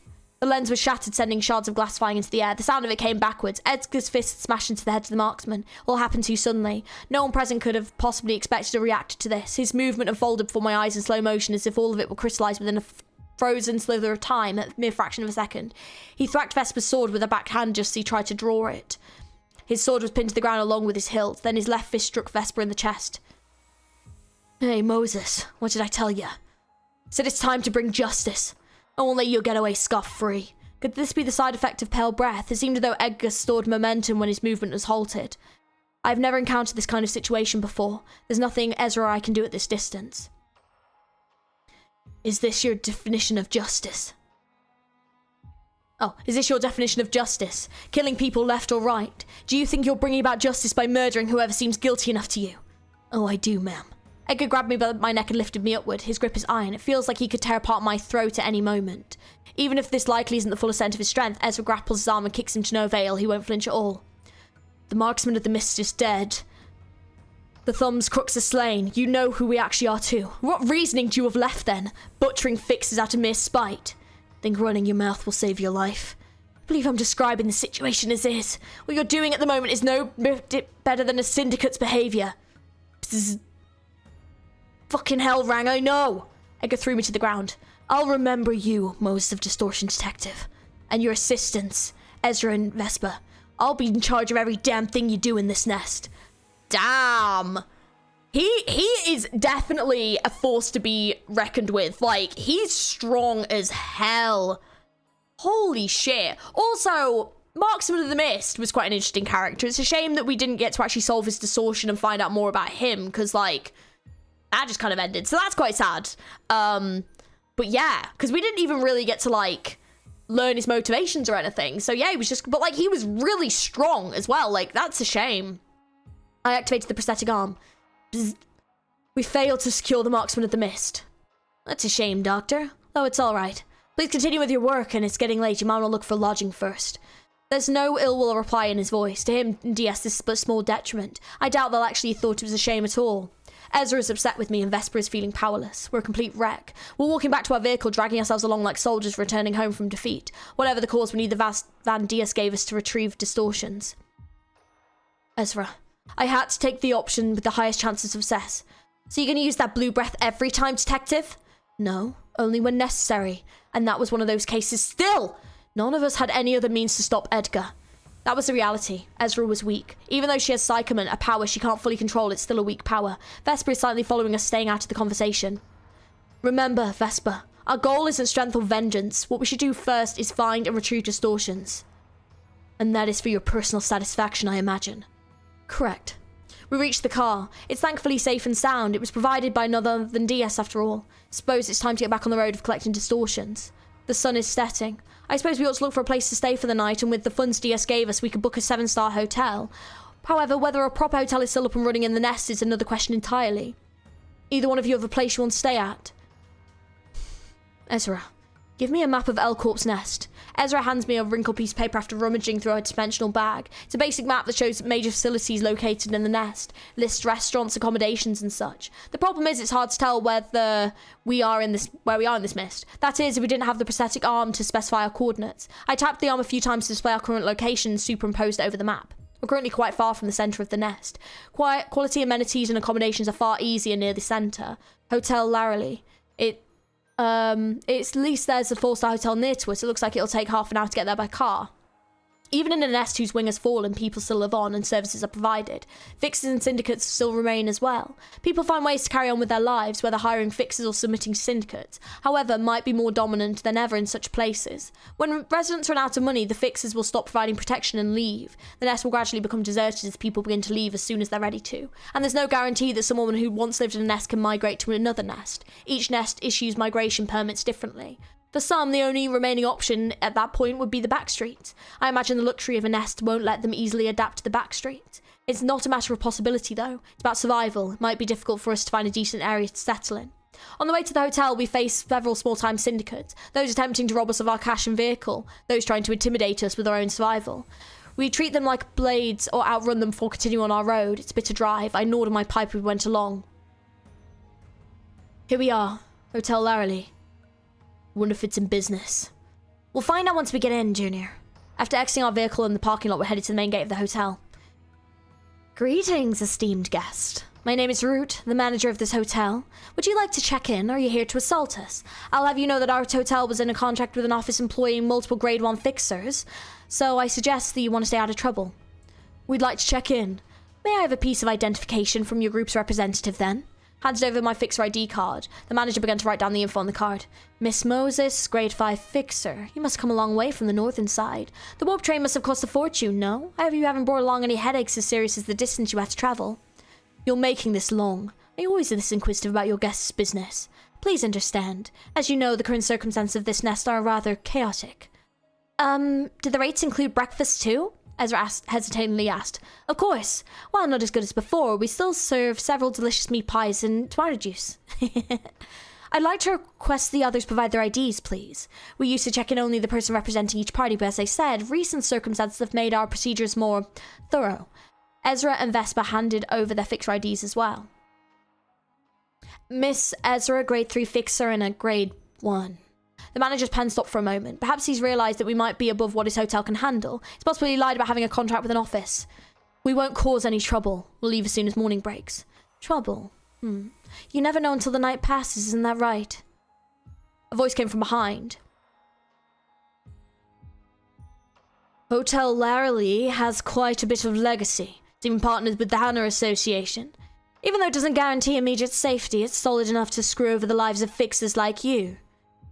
The lens was shattered, sending shards of glass flying into the air. The sound of it came backwards. Edgar's fist smashed into the head of the marksman. All happened too suddenly. No one present could have possibly expected to react to this. His movement unfolded before my eyes in slow motion, as if all of it were crystallized within a frozen slither of time at a mere fraction of a second. He thwacked Vesper's sword with a backhand just as he tried to draw it. His sword was pinned to the ground along with his hilt. Then his left fist struck Vesper in the chest. Hey, Moses, what did I tell you? Said it's time to bring justice. I won't let you get away scot-free. Could this be the side effect of pale breath? It seemed as though Edgar stored momentum when his movement was halted. I've never encountered this kind of situation before. There's nothing Ezra I can do at this distance. Is this your definition of justice? Oh, is this your definition of justice? Killing people left or right? Do you think you're bringing about justice by murdering whoever seems guilty enough to you? Oh, I do, ma'am. Edgar grabbed me by my neck and lifted me upward. His grip is iron. It feels like he could tear apart my throat at any moment. Even if this likely isn't the full extent of his strength, Ezra grapples his arm and kicks him to no avail. He won't flinch at all. The marksman of the mist is dead. The Thumb's crooks are slain. You know who we actually are too. What reasoning do you have left then? Butchering fixes out of mere spite. Think running your mouth will save your life. I believe I'm describing the situation as is. What you're doing at the moment is no bit better than a syndicate's behaviour. Bzz. Fucking hell, Rang, I know. Edgar threw me to the ground. I'll remember you, Moses of Distortion Detective. And your assistants, Ezra and Vesper. I'll be in charge of every damn thing you do in this nest. Damn. He is definitely a force to be reckoned with. Like, he's strong as hell. Holy shit. Also, Marksman of the Mist was quite an interesting character. It's a shame that we didn't get to actually solve his distortion and find out more about him, because, like, that just kind of ended. So that's quite sad. But yeah, because we didn't even really get to, like, learn his motivations or anything. So yeah, he was just, but, like, he was really strong as well. Like, that's a shame. I activated the prosthetic arm. Bzz. We failed to secure the Marksman of the Mist. That's a shame, Doctor. Oh, it's all right. Please continue with your work, and it's getting late. You might want to look for lodging first. There's no ill will reply in his voice. To him, DS, this is but a small detriment. I doubt they'll actually thought it was a shame at all. Ezra is upset with me, and Vesper is feeling powerless. We're a complete wreck. We're walking back to our vehicle, dragging ourselves along like soldiers returning home from defeat. Whatever the cause, we need the vast van DS gave us to retrieve distortions. Ezra, I had to take the option with the highest chance of success. So you're going to use that blue breath every time, Detective? No, only when necessary. And that was one of those cases. Still, none of us had any other means to stop Edgar. That was the reality. Ezra was weak. Even though she has Psychoman, a power she can't fully control, it's still a weak power. Vesper is silently following us, staying out of the conversation. Remember, Vesper, our goal isn't strength or vengeance. What we should do first is find and retrieve distortions. And that is for your personal satisfaction, I imagine. Correct. We reached the car. It's thankfully safe and sound. It was provided by none other than DS after all. Suppose it's time to get back on the road of collecting distortions. The sun is setting. I suppose we ought to look for a place to stay for the night, and with the funds DS gave us, we could book a 7-star hotel. However, whether a proper hotel is still up and running in the nest is another question entirely. Either one of you have a place you want to stay at? Ezra, give me a map of L Corp's nest. Ezra hands me a wrinkled piece of paper after rummaging through a dimensional bag. It's a basic map that shows major facilities located in the nest, lists restaurants, accommodations, and such. The problem is it's hard to tell where we are in this mist. That is, if we didn't have the prosthetic arm to specify our coordinates. I tapped the arm a few times to display our current location and superimposed it over the map. We're currently quite far from the centre of the nest. Quality amenities and accommodations are far easier near the centre. Hotel Larreley. It's at least there's a 4-star hotel near to us. It looks like it'll take half an hour to get there by car. Even in a nest whose wing has fallen, people still live on and services are provided. Fixers and syndicates still remain as well. People find ways to carry on with their lives, whether hiring fixers or submitting to syndicates. However, might be more dominant than ever in such places. When residents run out of money, the fixers will stop providing protection and leave. The nest will gradually become deserted as people begin to leave as soon as they're ready to. And there's no guarantee that someone who once lived in a nest can migrate to another nest. Each nest issues migration permits differently. For some, the only remaining option at that point would be the back streets. I imagine the luxury of a nest won't let them easily adapt to the back streets. It's not a matter of possibility, though. It's about survival. It might be difficult for us to find a decent area to settle in. On the way to the hotel, we face several small-time syndicates, those attempting to rob us of our cash and vehicle, those trying to intimidate us with their own survival. We treat them like blades or outrun them before continuing on our road. It's a bit of drive. I gnawed on my pipe as we went along. Here we are, Hotel Larreley. Wonder if it's in business. We'll find out once we get in, Junior. After exiting our vehicle in the parking lot, we're headed to the main gate of the hotel. Greetings, esteemed guest. My name is Root, the manager of this hotel. Would you like to check in, or are you here to assault us? I'll have you know that our hotel was in a contract with an office employing multiple grade 1 fixers, so I suggest that you want to stay out of trouble. We'd like to check in. May I have a piece of identification from your group's representative then? Handed over my fixer ID card. The manager began to write down the info on the card. Miss Moses, grade 5 fixer. You must come a long way from the northern side. The warp train must have cost a fortune, no? I hope you haven't brought along any headaches as serious as the distance you had to travel. You're making this long. I always this inquisitive about your guest's business. Please understand. As you know, the current circumstances of this nest are rather chaotic. Did the rates include breakfast too? Ezra hesitatingly asked. Of course. While not as good as before, we still serve several delicious meat pies and tomato juice. I'd like to request the others provide their IDs, please. We used to check in only the person representing each party, but as I said, recent circumstances have made our procedures more thorough. Ezra and Vespa handed over their fixer IDs as well. Miss Ezra, grade 3 fixer and a grade 1. The manager's pen stopped for a moment. Perhaps he's realised that we might be above what his hotel can handle. It's possible he lied about having a contract with an office. We won't cause any trouble. We'll leave as soon as morning breaks. Trouble? You never know until the night passes, isn't that right? A voice came from behind. Hotel Laramie has quite a bit of legacy. It's even partnered with the Hannah Association. Even though it doesn't guarantee immediate safety, it's solid enough to screw over the lives of fixers like you.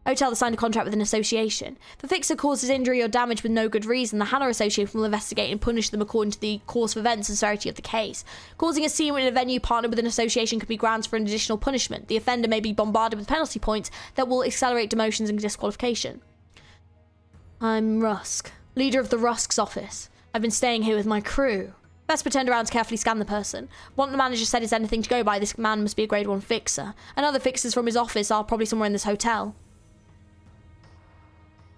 Hotel that signed a contract with an association. If a fixer causes injury or damage with no good reason, the Hannah Association will investigate and punish them according to the course of events and severity of the case. Causing a scene in a venue partnered with an association could be grounds for an additional punishment. The offender may be bombarded with penalty points that will accelerate demotions and disqualification. I'm Rusk, leader of the Rusk's office. I've been staying here with my crew. Vesper turned around to carefully scan the person. What the manager said is anything to go by, this man must be a grade 1 fixer. And other fixers from his office are probably somewhere in this hotel.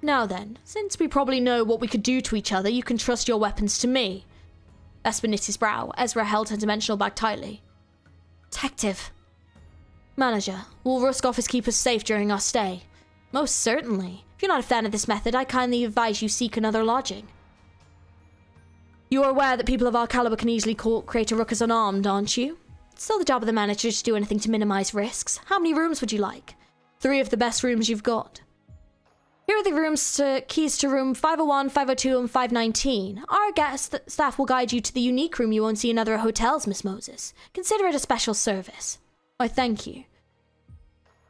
Now then, since we probably know what we could do to each other, you can trust your weapons to me. Vesper knit his brow. Ezra held her dimensional bag tightly. Detective. Manager, will Rusk office keep us safe during our stay? Most certainly. If you're not a fan of this method, I kindly advise you seek another lodging. You are aware that people of our caliber can easily create a ruckus unarmed, aren't you? It's still the job of the manager to do anything to minimize risks. How many rooms would you like? 3 of the best rooms you've got. Here are the keys to room 501, 502, and 519. Our staff will guide you to the unique room you won't see in other hotels, Miss Moses. Consider it a special service. Why, thank you.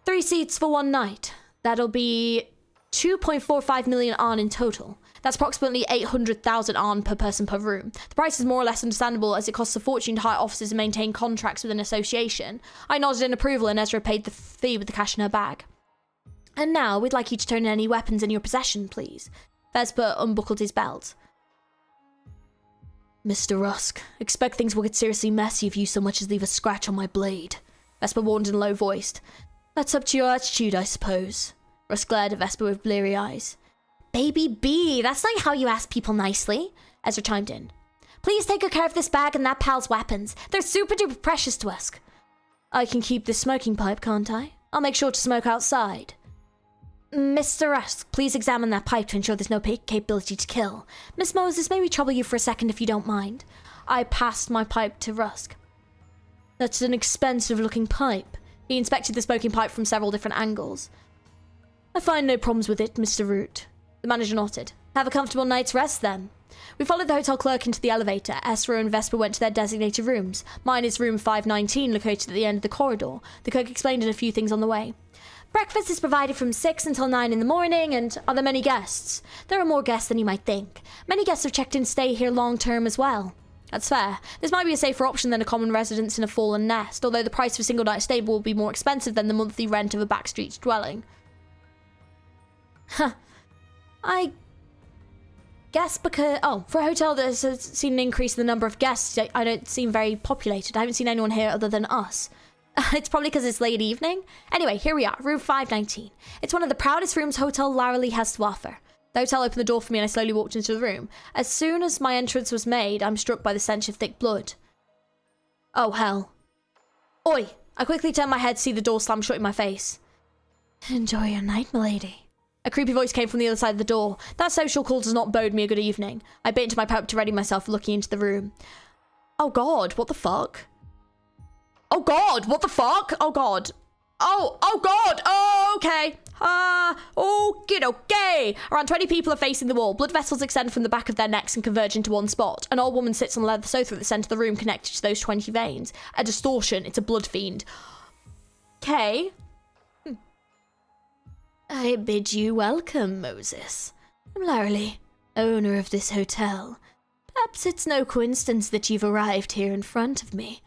3 seats for 1 night. That'll be 2.45 million on in total. That's approximately 800,000 on per person per room. The price is more or less understandable as it costs a fortune to hire offices and maintain contracts with an association. I nodded in approval and Ezra paid the fee with the cash in her bag. And now, we'd like you to turn in any weapons in your possession, please. Vesper unbuckled his belt. Mr. Rusk, expect things will get seriously messy if you so much as leave a scratch on my blade. Vesper warned in low voiced. That's up to your attitude, I suppose. Rusk glared at Vesper with bleary eyes. Baby B, that's not how you ask people nicely. Ezra chimed in. Please take good care of this bag and that pal's weapons. They're super duper precious to us. I can keep this smoking pipe, can't I? I'll make sure to smoke outside. Mr. Rusk, please examine that pipe to ensure there's no capability to kill. Miss Moses, may we trouble you for a second if you don't mind? I passed my pipe to Rusk. That's an expensive-looking pipe. He inspected the smoking pipe from several different angles. I find no problems with it, Mr. Root. The manager nodded. Have a comfortable night's rest, then. We followed the hotel clerk into the elevator. Ezra and Vesper went to their designated rooms. Mine is room 519, located at the end of the corridor. The clerk explained a few things on the way. Breakfast is provided from 6 until 9 in the morning, and are there many guests? There are more guests than you might think. Many guests have checked in to stay here long-term as well. That's fair. This might be a safer option than a common residence in a fallen nest, although the price of a single night stay will be more expensive than the monthly rent of a backstreet dwelling. I guess because... for a hotel that has seen an increase in the number of guests, I don't seem very populated. I haven't seen anyone here other than us. It's probably because it's late evening. Anyway, here we are, room 519. It's one of the proudest rooms Hotel Laramie has to offer. The hotel opened the door for me and I slowly walked into the room. As soon as my entrance was made, I'm struck by the stench of thick blood. Oh, hell. Oi! I quickly turned my head to see the door slam shut in my face. Enjoy your night, milady. A creepy voice came from the other side of the door. That social call does not bode me a good evening. I bit into my pipe to ready myself, looking into the room. Oh god, what the fuck? Oh god, what the fuck? Oh god. Oh god, oh, okay. Okay. Around 20 people are facing the wall. Blood vessels extend from the back of their necks and converge into one spot. An old woman sits on a leather sofa at the centre of the room connected to those 20 veins. A distortion, it's a blood fiend. Okay. I bid you welcome, Moses. I'm Larley, owner of this hotel. Perhaps it's no coincidence that you've arrived here in front of me.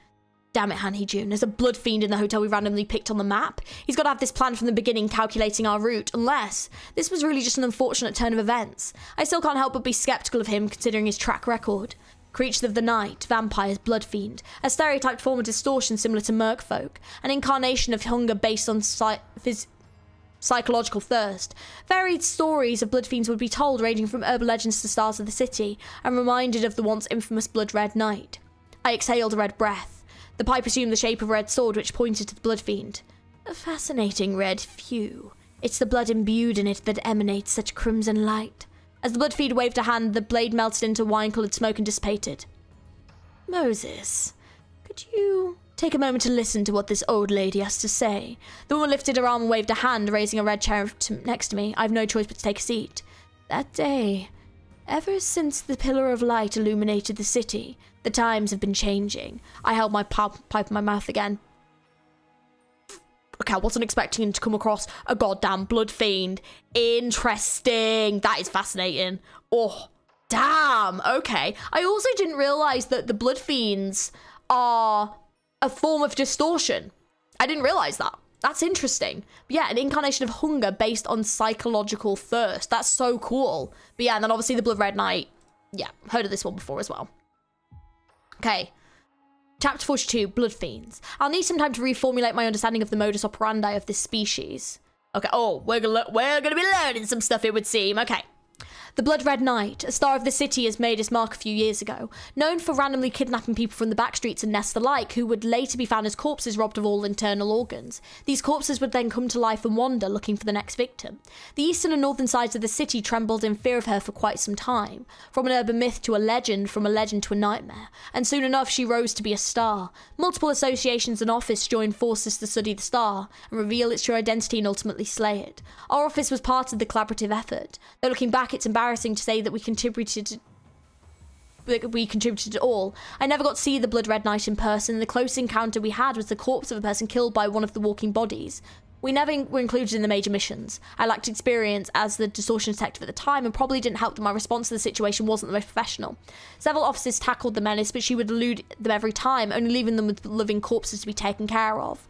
Damn it, Han Hee-jun, there's a blood fiend in the hotel we randomly picked on the map. He's got to have this plan from the beginning, calculating our route, unless this was really just an unfortunate turn of events. I still can't help but be sceptical of him, considering his track record. Creatures of the night, vampires, blood fiend, a stereotyped form of distortion similar to merfolk, an incarnation of hunger based on psychological thirst. Varied stories of blood fiends would be told, ranging from urban legends to stars of the city, and reminded of the once infamous blood red knight. I exhaled a red breath. The pipe assumed the shape of a red sword, which pointed to the blood fiend. A fascinating red hue. It's the blood imbued in it that emanates such crimson light. As the blood fiend waved a hand, the blade melted into wine-coloured smoke and dissipated. Moses, could you take a moment to listen to what this old lady has to say? The woman lifted her arm and waved a hand, raising a red chair next to me. I have no choice but to take a seat. That day, ever since the pillar of light illuminated the city, the times have been changing. I held my pipe in my mouth again. Okay, I wasn't expecting to come across a goddamn blood fiend. Interesting. That is fascinating. Oh, damn. Okay. I also didn't realise that the blood fiends are a form of distortion. I didn't realise that. That's interesting. But yeah, an incarnation of hunger based on psychological thirst. That's so cool. But yeah, and then obviously the Blood Red Knight. Yeah, heard of this one before as well. Okay. Chapter 42, Blood Fiends. I'll need some time to reformulate my understanding of the modus operandi of this species. Okay, oh, we're gonna be learning some stuff, it would seem. Okay. The Blood Red Knight, a star of the city, has made his mark a few years ago. Known for randomly kidnapping people from the back streets and nests alike, who would later be found as corpses robbed of all internal organs. These corpses would then come to life and wander, looking for the next victim. The eastern and northern sides of the city trembled in fear of her for quite some time. From an urban myth to a legend, from a legend to a nightmare. And soon enough, she rose to be a star. Multiple associations and office joined forces to study the star, and reveal its true identity and ultimately slay it. Our office was part of the collaborative effort. Though looking back, it's embarrassing to say that we contributed at all. I never got to see the Blood Red Knight in person. The close encounter we had was the corpse of a person killed by one of the walking bodies. We never were included in the major missions. I lacked experience as the Distortion Detective at the time, and probably didn't help that my response to the situation wasn't the most professional. Several officers tackled the menace, but she would elude them every time, only leaving them with living corpses to be taken care of.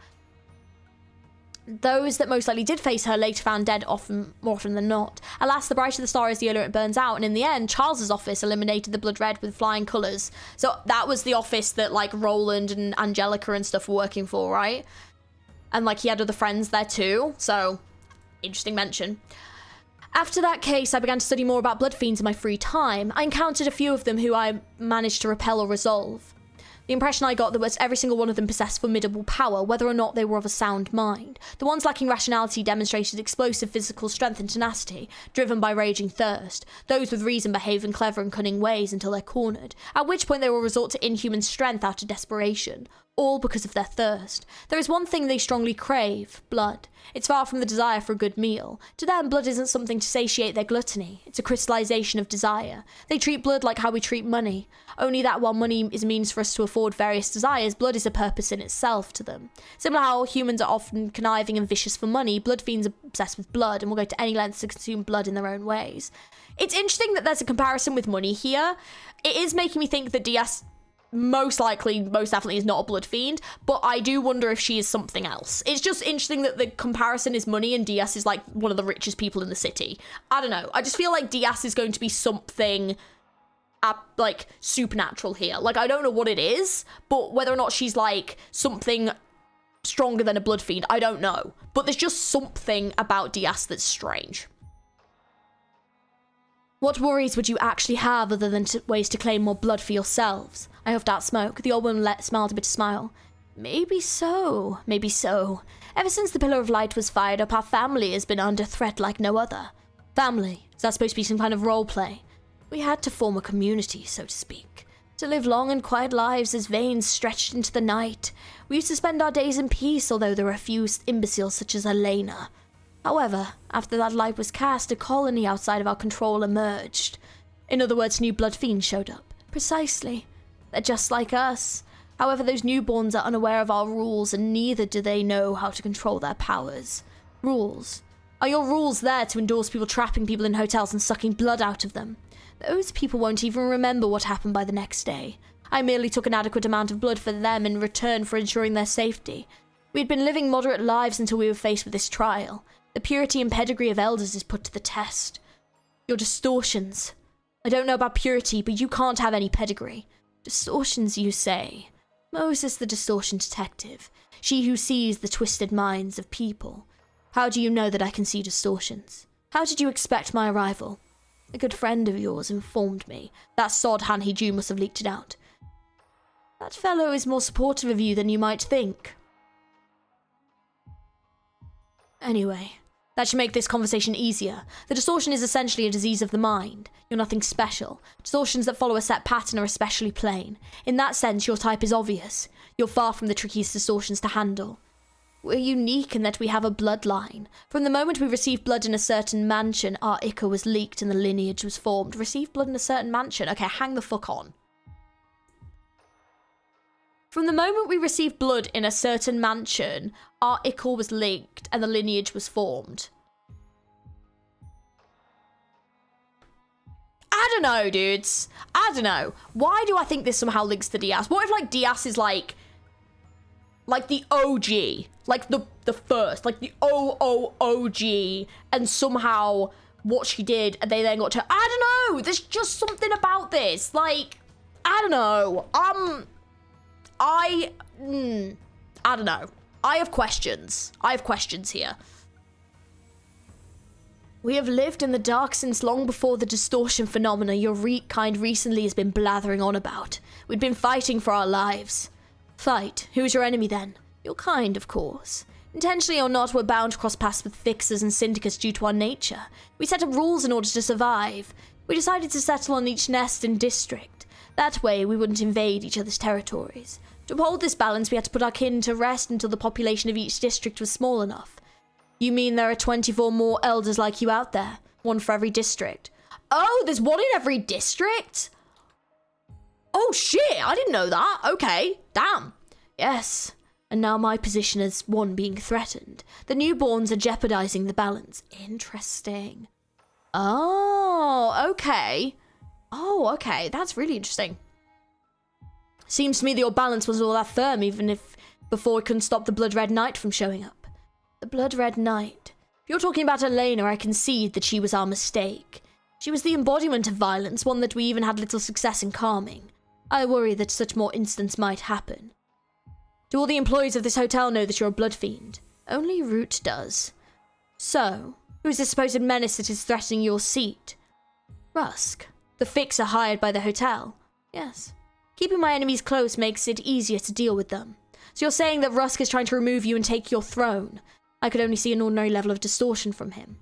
Those that most likely did face her later found dead more often than not. Alas, the brighter the star is, the earlier it burns out, and in the end, Charles's office eliminated the blood red with flying colours. So that was the office that, like, Roland and Angelica and stuff were working for, right? And, like, he had other friends there too, so interesting mention. After that case, I began to study more about blood fiends in my free time. I encountered a few of them who I managed to repel or resolve. The impression I got was every single one of them possessed formidable power, whether or not they were of a sound mind. The ones lacking rationality demonstrated explosive physical strength and tenacity, driven by raging thirst. Those with reason behave in clever and cunning ways until they're cornered, at which point they will resort to inhuman strength out of desperation. All because of their thirst. There is one thing they strongly crave: blood. It's far from the desire for a good meal. To them, blood isn't something to satiate their gluttony. It's a crystallization of desire. They treat blood like how we treat money. Only that while money is a means for us to afford various desires, blood is a purpose in itself to them. Similar how humans are often conniving and vicious for money, blood fiends are obsessed with blood and will go to any lengths to consume blood in their own ways. It's interesting that there's a comparison with money here. It is making me think that DS most definitely is not a blood fiend, but I do wonder if she is something else. It's just interesting that the comparison is money and DS is like one of the richest people in the city. I don't know. I just feel like DS is going to be something like supernatural here. Like, I don't know what it is, but whether or not she's like something stronger than a blood fiend, I don't know. But there's just something about DS that's strange. What worries would you actually have other than ways to claim more blood for yourselves? I huffed out smoke. The old woman smiled a bitter smile. Maybe so. Maybe so. Ever since the Pillar of Light was fired up, our family has been under threat like no other. Family. Is that supposed to be some kind of role play? We had to form a community, so to speak. To live long and quiet lives as veins stretched into the night. We used to spend our days in peace, although there were a few imbeciles such as Elena. However, after that light was cast, a colony outside of our control emerged. In other words, new blood fiends showed up. Precisely. They're just like us. However, those newborns are unaware of our rules, and neither do they know how to control their powers. Rules. Are your rules there to endorse people trapping people in hotels and sucking blood out of them? Those people won't even remember what happened by the next day. I merely took an adequate amount of blood for them in return for ensuring their safety. We had been living moderate lives until we were faced with this trial. The purity and pedigree of elders is put to the test. Your distortions. I don't know about purity, but you can't have any pedigree. Distortions, you say. Moses the Distortion Detective. She who sees the twisted minds of people. How do you know that I can see distortions? How did you expect my arrival? A good friend of yours informed me. That sod Han Hee-ju must have leaked it out. That fellow is more supportive of you than you might think. Anyway, that should make this conversation easier. The distortion is essentially a disease of the mind. You're nothing special. Distortions that follow a set pattern are especially plain. In that sense, your type is obvious. You're far from the trickiest distortions to handle. We're unique in that we have a bloodline. From the moment we received blood in a certain mansion, our ichor was leaked and the lineage was formed. Received blood in a certain mansion? Okay, hang the fuck on. From the moment we received blood in a certain mansion, our ichor was leaked and the lineage was formed. I don't know, dudes. I don't know. Why do I think this somehow links to Diaz? What if, like, Diaz is, like the OG, like the first, like the OG, and somehow what she did, and they then got to, I don't know, there's just something about this, like, I don't know, I don't know, I have questions here. We have lived in the dark since long before the distortion phenomena your kind recently has been blathering on about. We'd been fighting for our lives. Fight. Who's your enemy then? Your kind, of course. Intentionally or not, we're bound to cross paths with fixers and syndicates due to our nature. We set up rules in order to survive. We decided to settle on each nest and district. That way, we wouldn't invade each other's territories. To uphold this balance, we had to put our kin to rest until the population of each district was small enough. You mean there are 24 more elders like you out there? One for every district. Oh, there's one in every district? Oh shit, I didn't know that. Okay, damn. Yes, and now my position as one being threatened. The newborns are jeopardizing the balance. Interesting. Oh, okay. Oh, okay, that's really interesting. Seems to me that your balance was all that firm, even if before it couldn't stop the Blood Red Knight from showing up. The Blood Red Knight. If you're talking about Elena, I concede that she was our mistake. She was the embodiment of violence, one that we even had little success in calming. I worry that such more incidents might happen. Do all the employees of this hotel know that you're a blood fiend? Only Root does. So, who's this supposed menace that is threatening your seat? Rusk. The fixer hired by the hotel. Yes. Keeping my enemies close makes it easier to deal with them. So you're saying that Rusk is trying to remove you and take your throne? I could only see an ordinary level of distortion from him.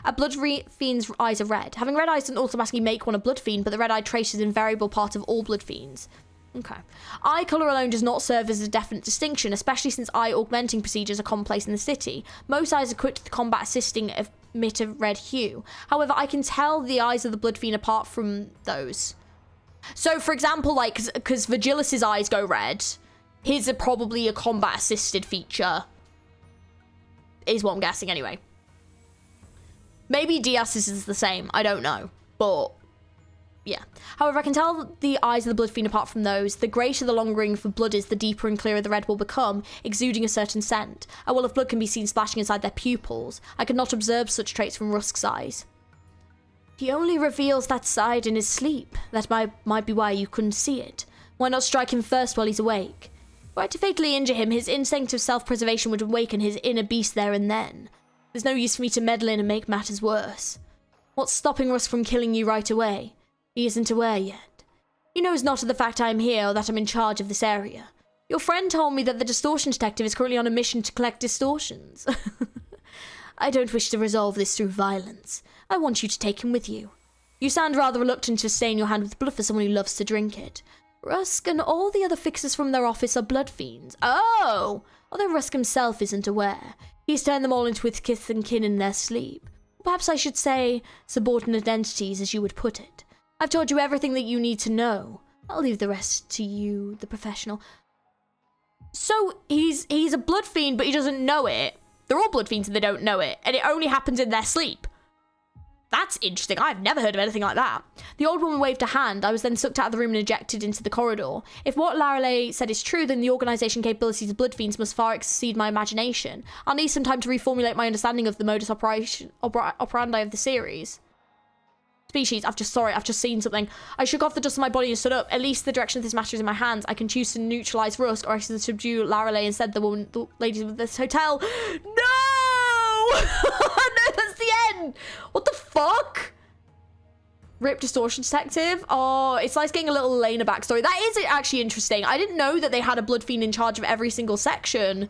A blood fiend's eyes are red. Having red eyes doesn't automatically make one a blood fiend, but the red eye trait is an invariable part of all blood fiends. Okay. Eye colour alone does not serve as a definite distinction, especially since eye augmenting procedures are commonplace in the city. Most eyes equipped with combat assisting emit a red hue. However, I can tell the eyes of the blood fiend apart from those. So, for example, like, because Vigilus's eyes go red, his are probably a combat assisted feature. Is what I'm guessing anyway. Maybe Diaz's is the same, I don't know, but yeah. However, I can tell the eyes of the blood fiend apart from those. The greater the long ring for blood is, the deeper and clearer the red will become, exuding a certain scent. A well of blood can be seen splashing inside their pupils. I could not observe such traits from Rusk's eyes. He only reveals that side in his sleep. That might be why you couldn't see it. Why not strike him first while he's awake? Were I to fatally injure him, his instinct of self-preservation would awaken his inner beast there and then. There's no use for me to meddle in and make matters worse. What's stopping Rusk from killing you right away? He isn't aware yet. He knows not of the fact I am here or that I'm in charge of this area. Your friend told me that the Distortion Detective is currently on a mission to collect distortions. I don't wish to resolve this through violence. I want you to take him with you. You sound rather reluctant to stain your hand with blood for someone who loves to drink it. Rusk and all the other fixers from their office are blood fiends. Oh! Although Rusk himself isn't aware. He's turned them all into his kith and kin in their sleep. Perhaps I should say subordinate entities, as you would put it. I've told you everything that you need to know. I'll leave the rest to you, the professional. So, he's a blood fiend, but he doesn't know it. They're all blood fiends and they don't know it. And it only happens in their sleep. That's interesting. I've never heard of anything like that. The old woman waved a hand. I was then sucked out of the room and ejected into the corridor. If what Lorelei said is true, then the organisation capabilities of blood fiends must far exceed my imagination. I'll need some time to reformulate my understanding of the modus operandi of the series. Species, I've just seen something. I shook off the dust on my body and stood up. At least the direction of this matter is in my hands. I can choose to neutralise Rusk, or I can subdue Lorelei instead, the ladies of this hotel. No! No, that's the end! What the fuck? Rip Distortion Detective? Oh, it's like getting a little Elena backstory. That is actually interesting. I didn't know that they had a blood fiend in charge of every single section.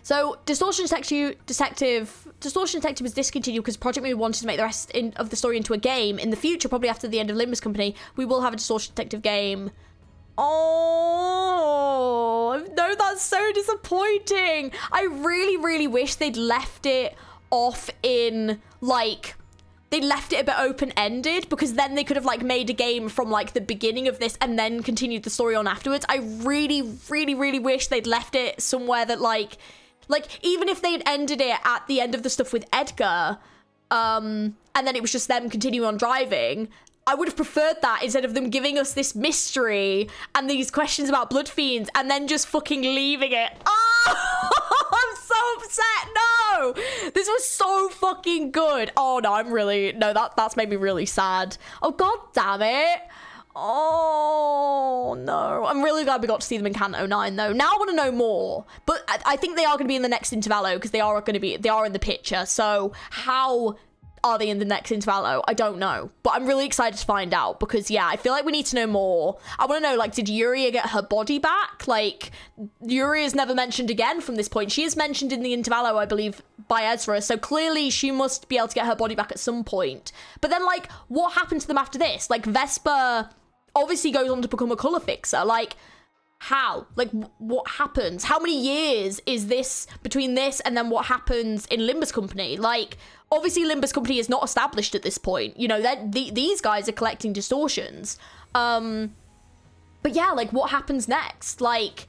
So, Distortion Detective was discontinued because Project Moon wanted to make the rest of the story into a game. In the future, probably after the end of Limbus Company, we will have a Distortion Detective game. Oh, no, that's so disappointing. I really, really wish they'd left it off in, like, they left it a bit open-ended, because then they could have, like, made a game from, like, the beginning of this and then continued the story on afterwards. I really, really, really wish they'd left it somewhere that, like, even if they'd ended it at the end of the stuff with Edgar, and then it was just them continuing on driving, I would have preferred that instead of them giving us this mystery and these questions about blood fiends and then just fucking leaving it. Oh, I'm so upset. No, this was so fucking good. Oh no, that's made me really sad. Oh, god damn it. Oh no, I'm really glad we got to see them in Canto 9 though. Now I want to know more, but I think they are going to be in the next Intervallo because they are in the picture. So how are they in the next Intervallo? I don't know, but I'm really excited to find out because yeah, I feel like we need to know more. I want to know, like, did Yuria get her body back? Like, Yuria is never mentioned again from this point. She is mentioned in the Intervallo, I believe, by Ezra, so clearly she must be able to get her body back at some point. But then, like, what happened to them after this? Like, Vesper obviously goes on to become a color fixer. Like, how? Like, what happens? How many years is this between this and then what happens in Limbus Company? Like, obviously Limbus Company is not established at this point. You know, these guys are collecting distortions. But yeah, like, what happens next? Like,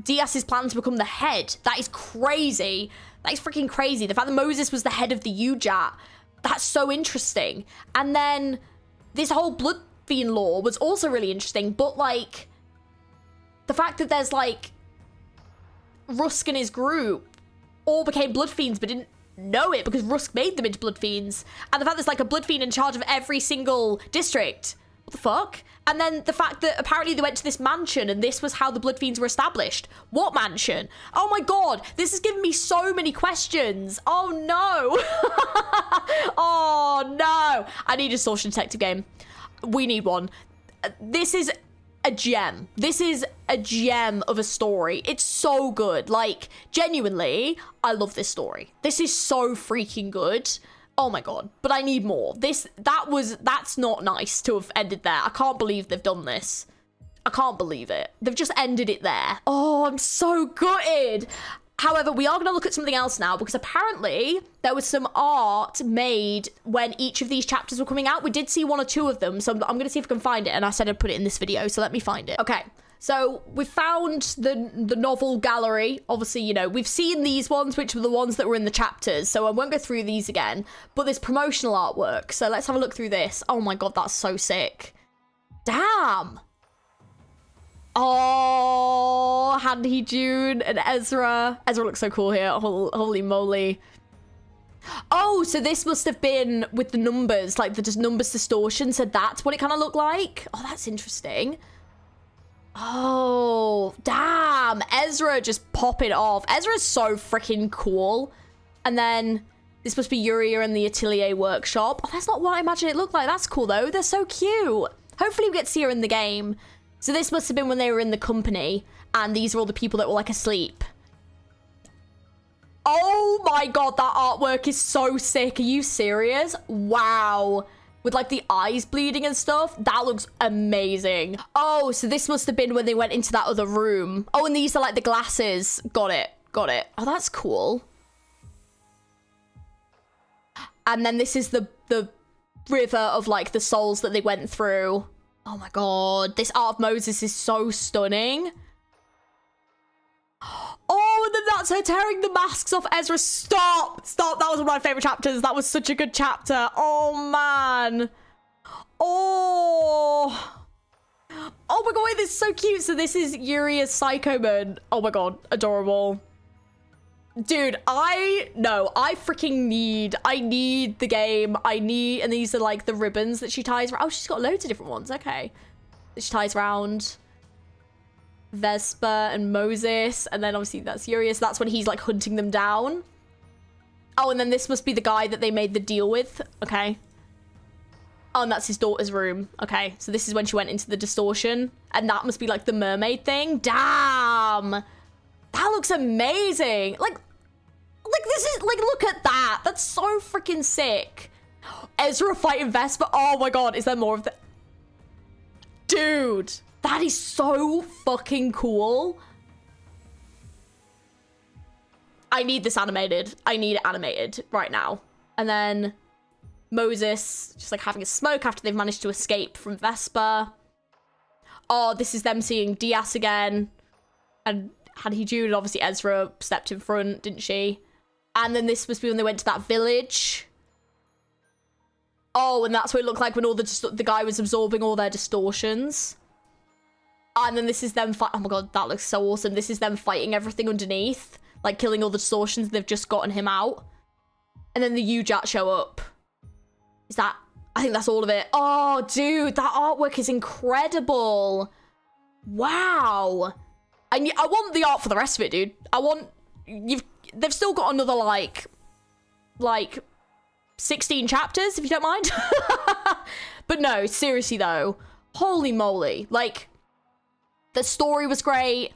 Diaz's plan to become the head. That is crazy. That is freaking crazy. The fact that Moses was the head of the UJAT. That's so interesting. And then this whole blood fiend lore was also really interesting. But, like, the fact that there's, like, Rusk and his group all became blood fiends but didn't know it because Rusk made them into blood fiends. And the fact there's, like, a blood fiend in charge of every single district. What the fuck? And then the fact that apparently they went to this mansion and this was how the blood fiends were established. What mansion? Oh my god, this has given me so many questions. Oh no. Oh no. I need a Distortion Detective game. We need one. This is a gem. This is a gem of a story. It's so good. Like, genuinely, I love this story. This is so freaking good. Oh my god. But I need more. That's not nice to have ended there. I can't believe they've done this. I can't believe it. They've just ended it there. Oh, I'm so gutted. However, we are going to look at something else now because apparently there was some art made when each of these chapters were coming out. We did see one or two of them, so I'm going to see if I can find it, and I said I'd put it in this video, so let me find it. Okay, so we found the novel gallery. Obviously, you know, we've seen these ones, which were the ones that were in the chapters, so I won't go through these again, but there's promotional artwork, so let's have a look through this. Oh my god, that's so sick. Damn! Oh, Handy June and Ezra. Ezra looks so cool here. Holy moly. Oh, so this must have been with the numbers, like the numbers distortion. So that's what it kind of looked like. Oh, that's interesting. Oh, damn. Ezra just popping off. Ezra's so freaking cool. And then this must be Yuria and the Atelier Workshop. Oh, that's not what I imagine it looked like. That's cool, though. They're so cute. Hopefully we get to see her in the game. So this must have been when they were in the company, and these are all the people that were, like, asleep. Oh my god, that artwork is so sick. Are you serious? Wow. With like the eyes bleeding and stuff. That looks amazing. Oh, so this must have been when they went into that other room. Oh, and these are like the glasses. Got it. Got it. Oh, that's cool. And then this is the river of like the souls that they went through. Oh my god. This art of Moses is so stunning. Oh, and then that's her tearing the masks off Ezra. Stop. Stop. That was one of my favorite chapters. That was such a good chapter. Oh, man. Oh. Oh, my God. Wait, this is so cute. So this is Yuri as Psycho Man. Oh, my God. Adorable. Dude, I need the game. And these are like the ribbons that she ties around. Oh, she's got loads of different ones. Okay. That she ties around Vesper and Moses, and then obviously that's Urias. That's when he's like hunting them down. Oh, and then this must be the guy that they made the deal with. Okay. Oh, and that's his daughter's room. Okay, so this is when she went into the distortion, and that must be like the mermaid thing. Damn, that looks amazing. Like this is like, look at that. That's so freaking sick. Ezra fighting Vesper. Oh my god, is there more of that? Dude. That is so fucking cool. I need this animated. I need it animated right now. And then Moses just like having a smoke after they've managed to escape from Vesper. Oh, this is them seeing Diaz again. And had he Jude, obviously Ezra stepped in front, didn't she? And then this must be when they went to that village. Oh, and that's what it looked like when all the guy was absorbing all their distortions. And then this is them oh my god, that looks so awesome. This is them fighting everything underneath. Like killing all the distortions. They've just gotten him out. And then the Ujat show up. Is that... I think that's all of it. Oh, dude, that artwork is incredible. Wow. I want the art for the rest of it, dude. I want... They've still got another, like 16 chapters, if you don't mind. But no, seriously, though. Holy moly. Like... The story was great,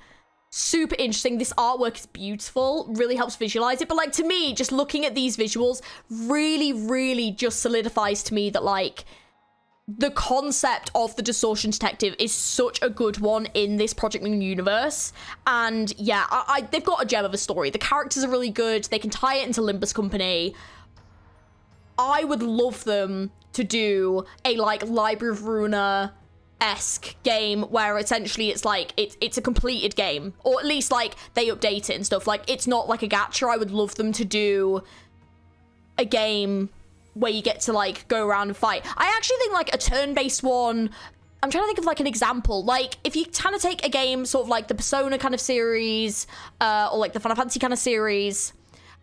super interesting. This artwork is beautiful, really helps visualize it. But like, to me, just looking at these visuals really, really just solidifies to me that like the concept of the Distortion Detective is such a good one in this Project Moon universe. And yeah, they've got a gem of a story. The characters are really good. They can tie it into Limbus Company. I would love them to do a like Library of Ruina-esque game where essentially it's like it's a completed game, or at least like they update it and stuff. Like it's not like a gacha. I would love them to do a game where you get to like go around and fight. I actually think like a turn-based one, I'm trying to think of like an example. Like if you kind of take a game sort of like the Persona kind of series, or like the Final Fantasy kind of series,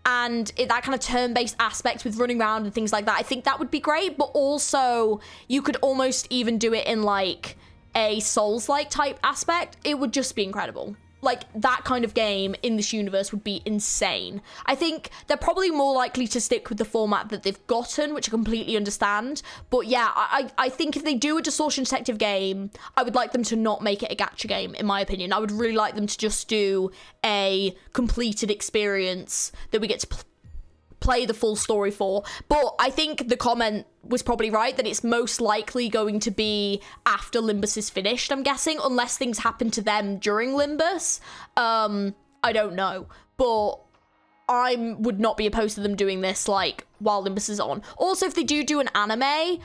and that kind of turn-based aspect with running around and things like that, I think that would be great. But also you could almost even do it in like a Souls-like type aspect. It would just be incredible. Like that kind of game in this universe would be insane. I think they're probably more likely to stick with the format that they've gotten, which I completely understand. But yeah, I think if they do a Distortion Detective game, I would like them to not make it a gacha game, in my opinion. I would really like them to just do a completed experience that we get to play the full story for. But I think the comment was probably right, that it's most likely going to be after Limbus is finished, I'm guessing, unless things happen to them during Limbus. I don't know, but I would not be opposed to them doing this like while Limbus is on. Also, if they do an anime,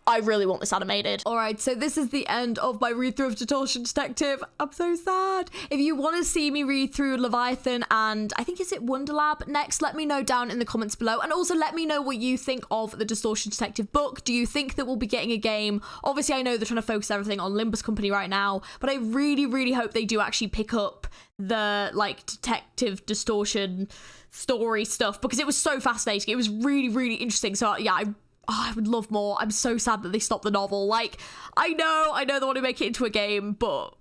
I really want this animated. All right, so this is the end of my read-through of Distortion Detective. I'm so sad. If you want to see me read through Leviathan and I think, is it Wonderlab next? Let me know down in the comments below. And also let me know what you think of the Distortion Detective book. Do you think that we'll be getting a game? Obviously, I know they're trying to focus everything on Limbus Company right now, but I really, really hope they do actually pick up the like detective distortion story stuff, because it was so fascinating. It was really, really interesting. So yeah, I would love more. I'm so sad that they stopped the novel. Like, I know they want to make it into a game, but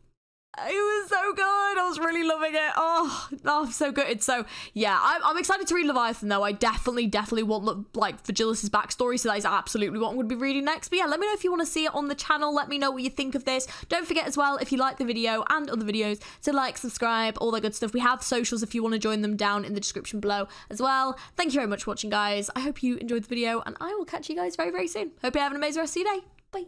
It was so good. I was really loving it. Oh, I'm so good. So yeah, I'm excited to read Leviathan though. I definitely want like Virgilis's backstory. So that is absolutely what I'm going to be reading next. But yeah, let me know if you want to see it on the channel. Let me know what you think of this. Don't forget as well, if you like the video and other videos, to like, subscribe, all that good stuff. We have socials if you want to join them down in the description below as well. Thank you very much for watching, guys. I hope you enjoyed the video and I will catch you guys very, very soon. Hope you have an amazing rest of your day.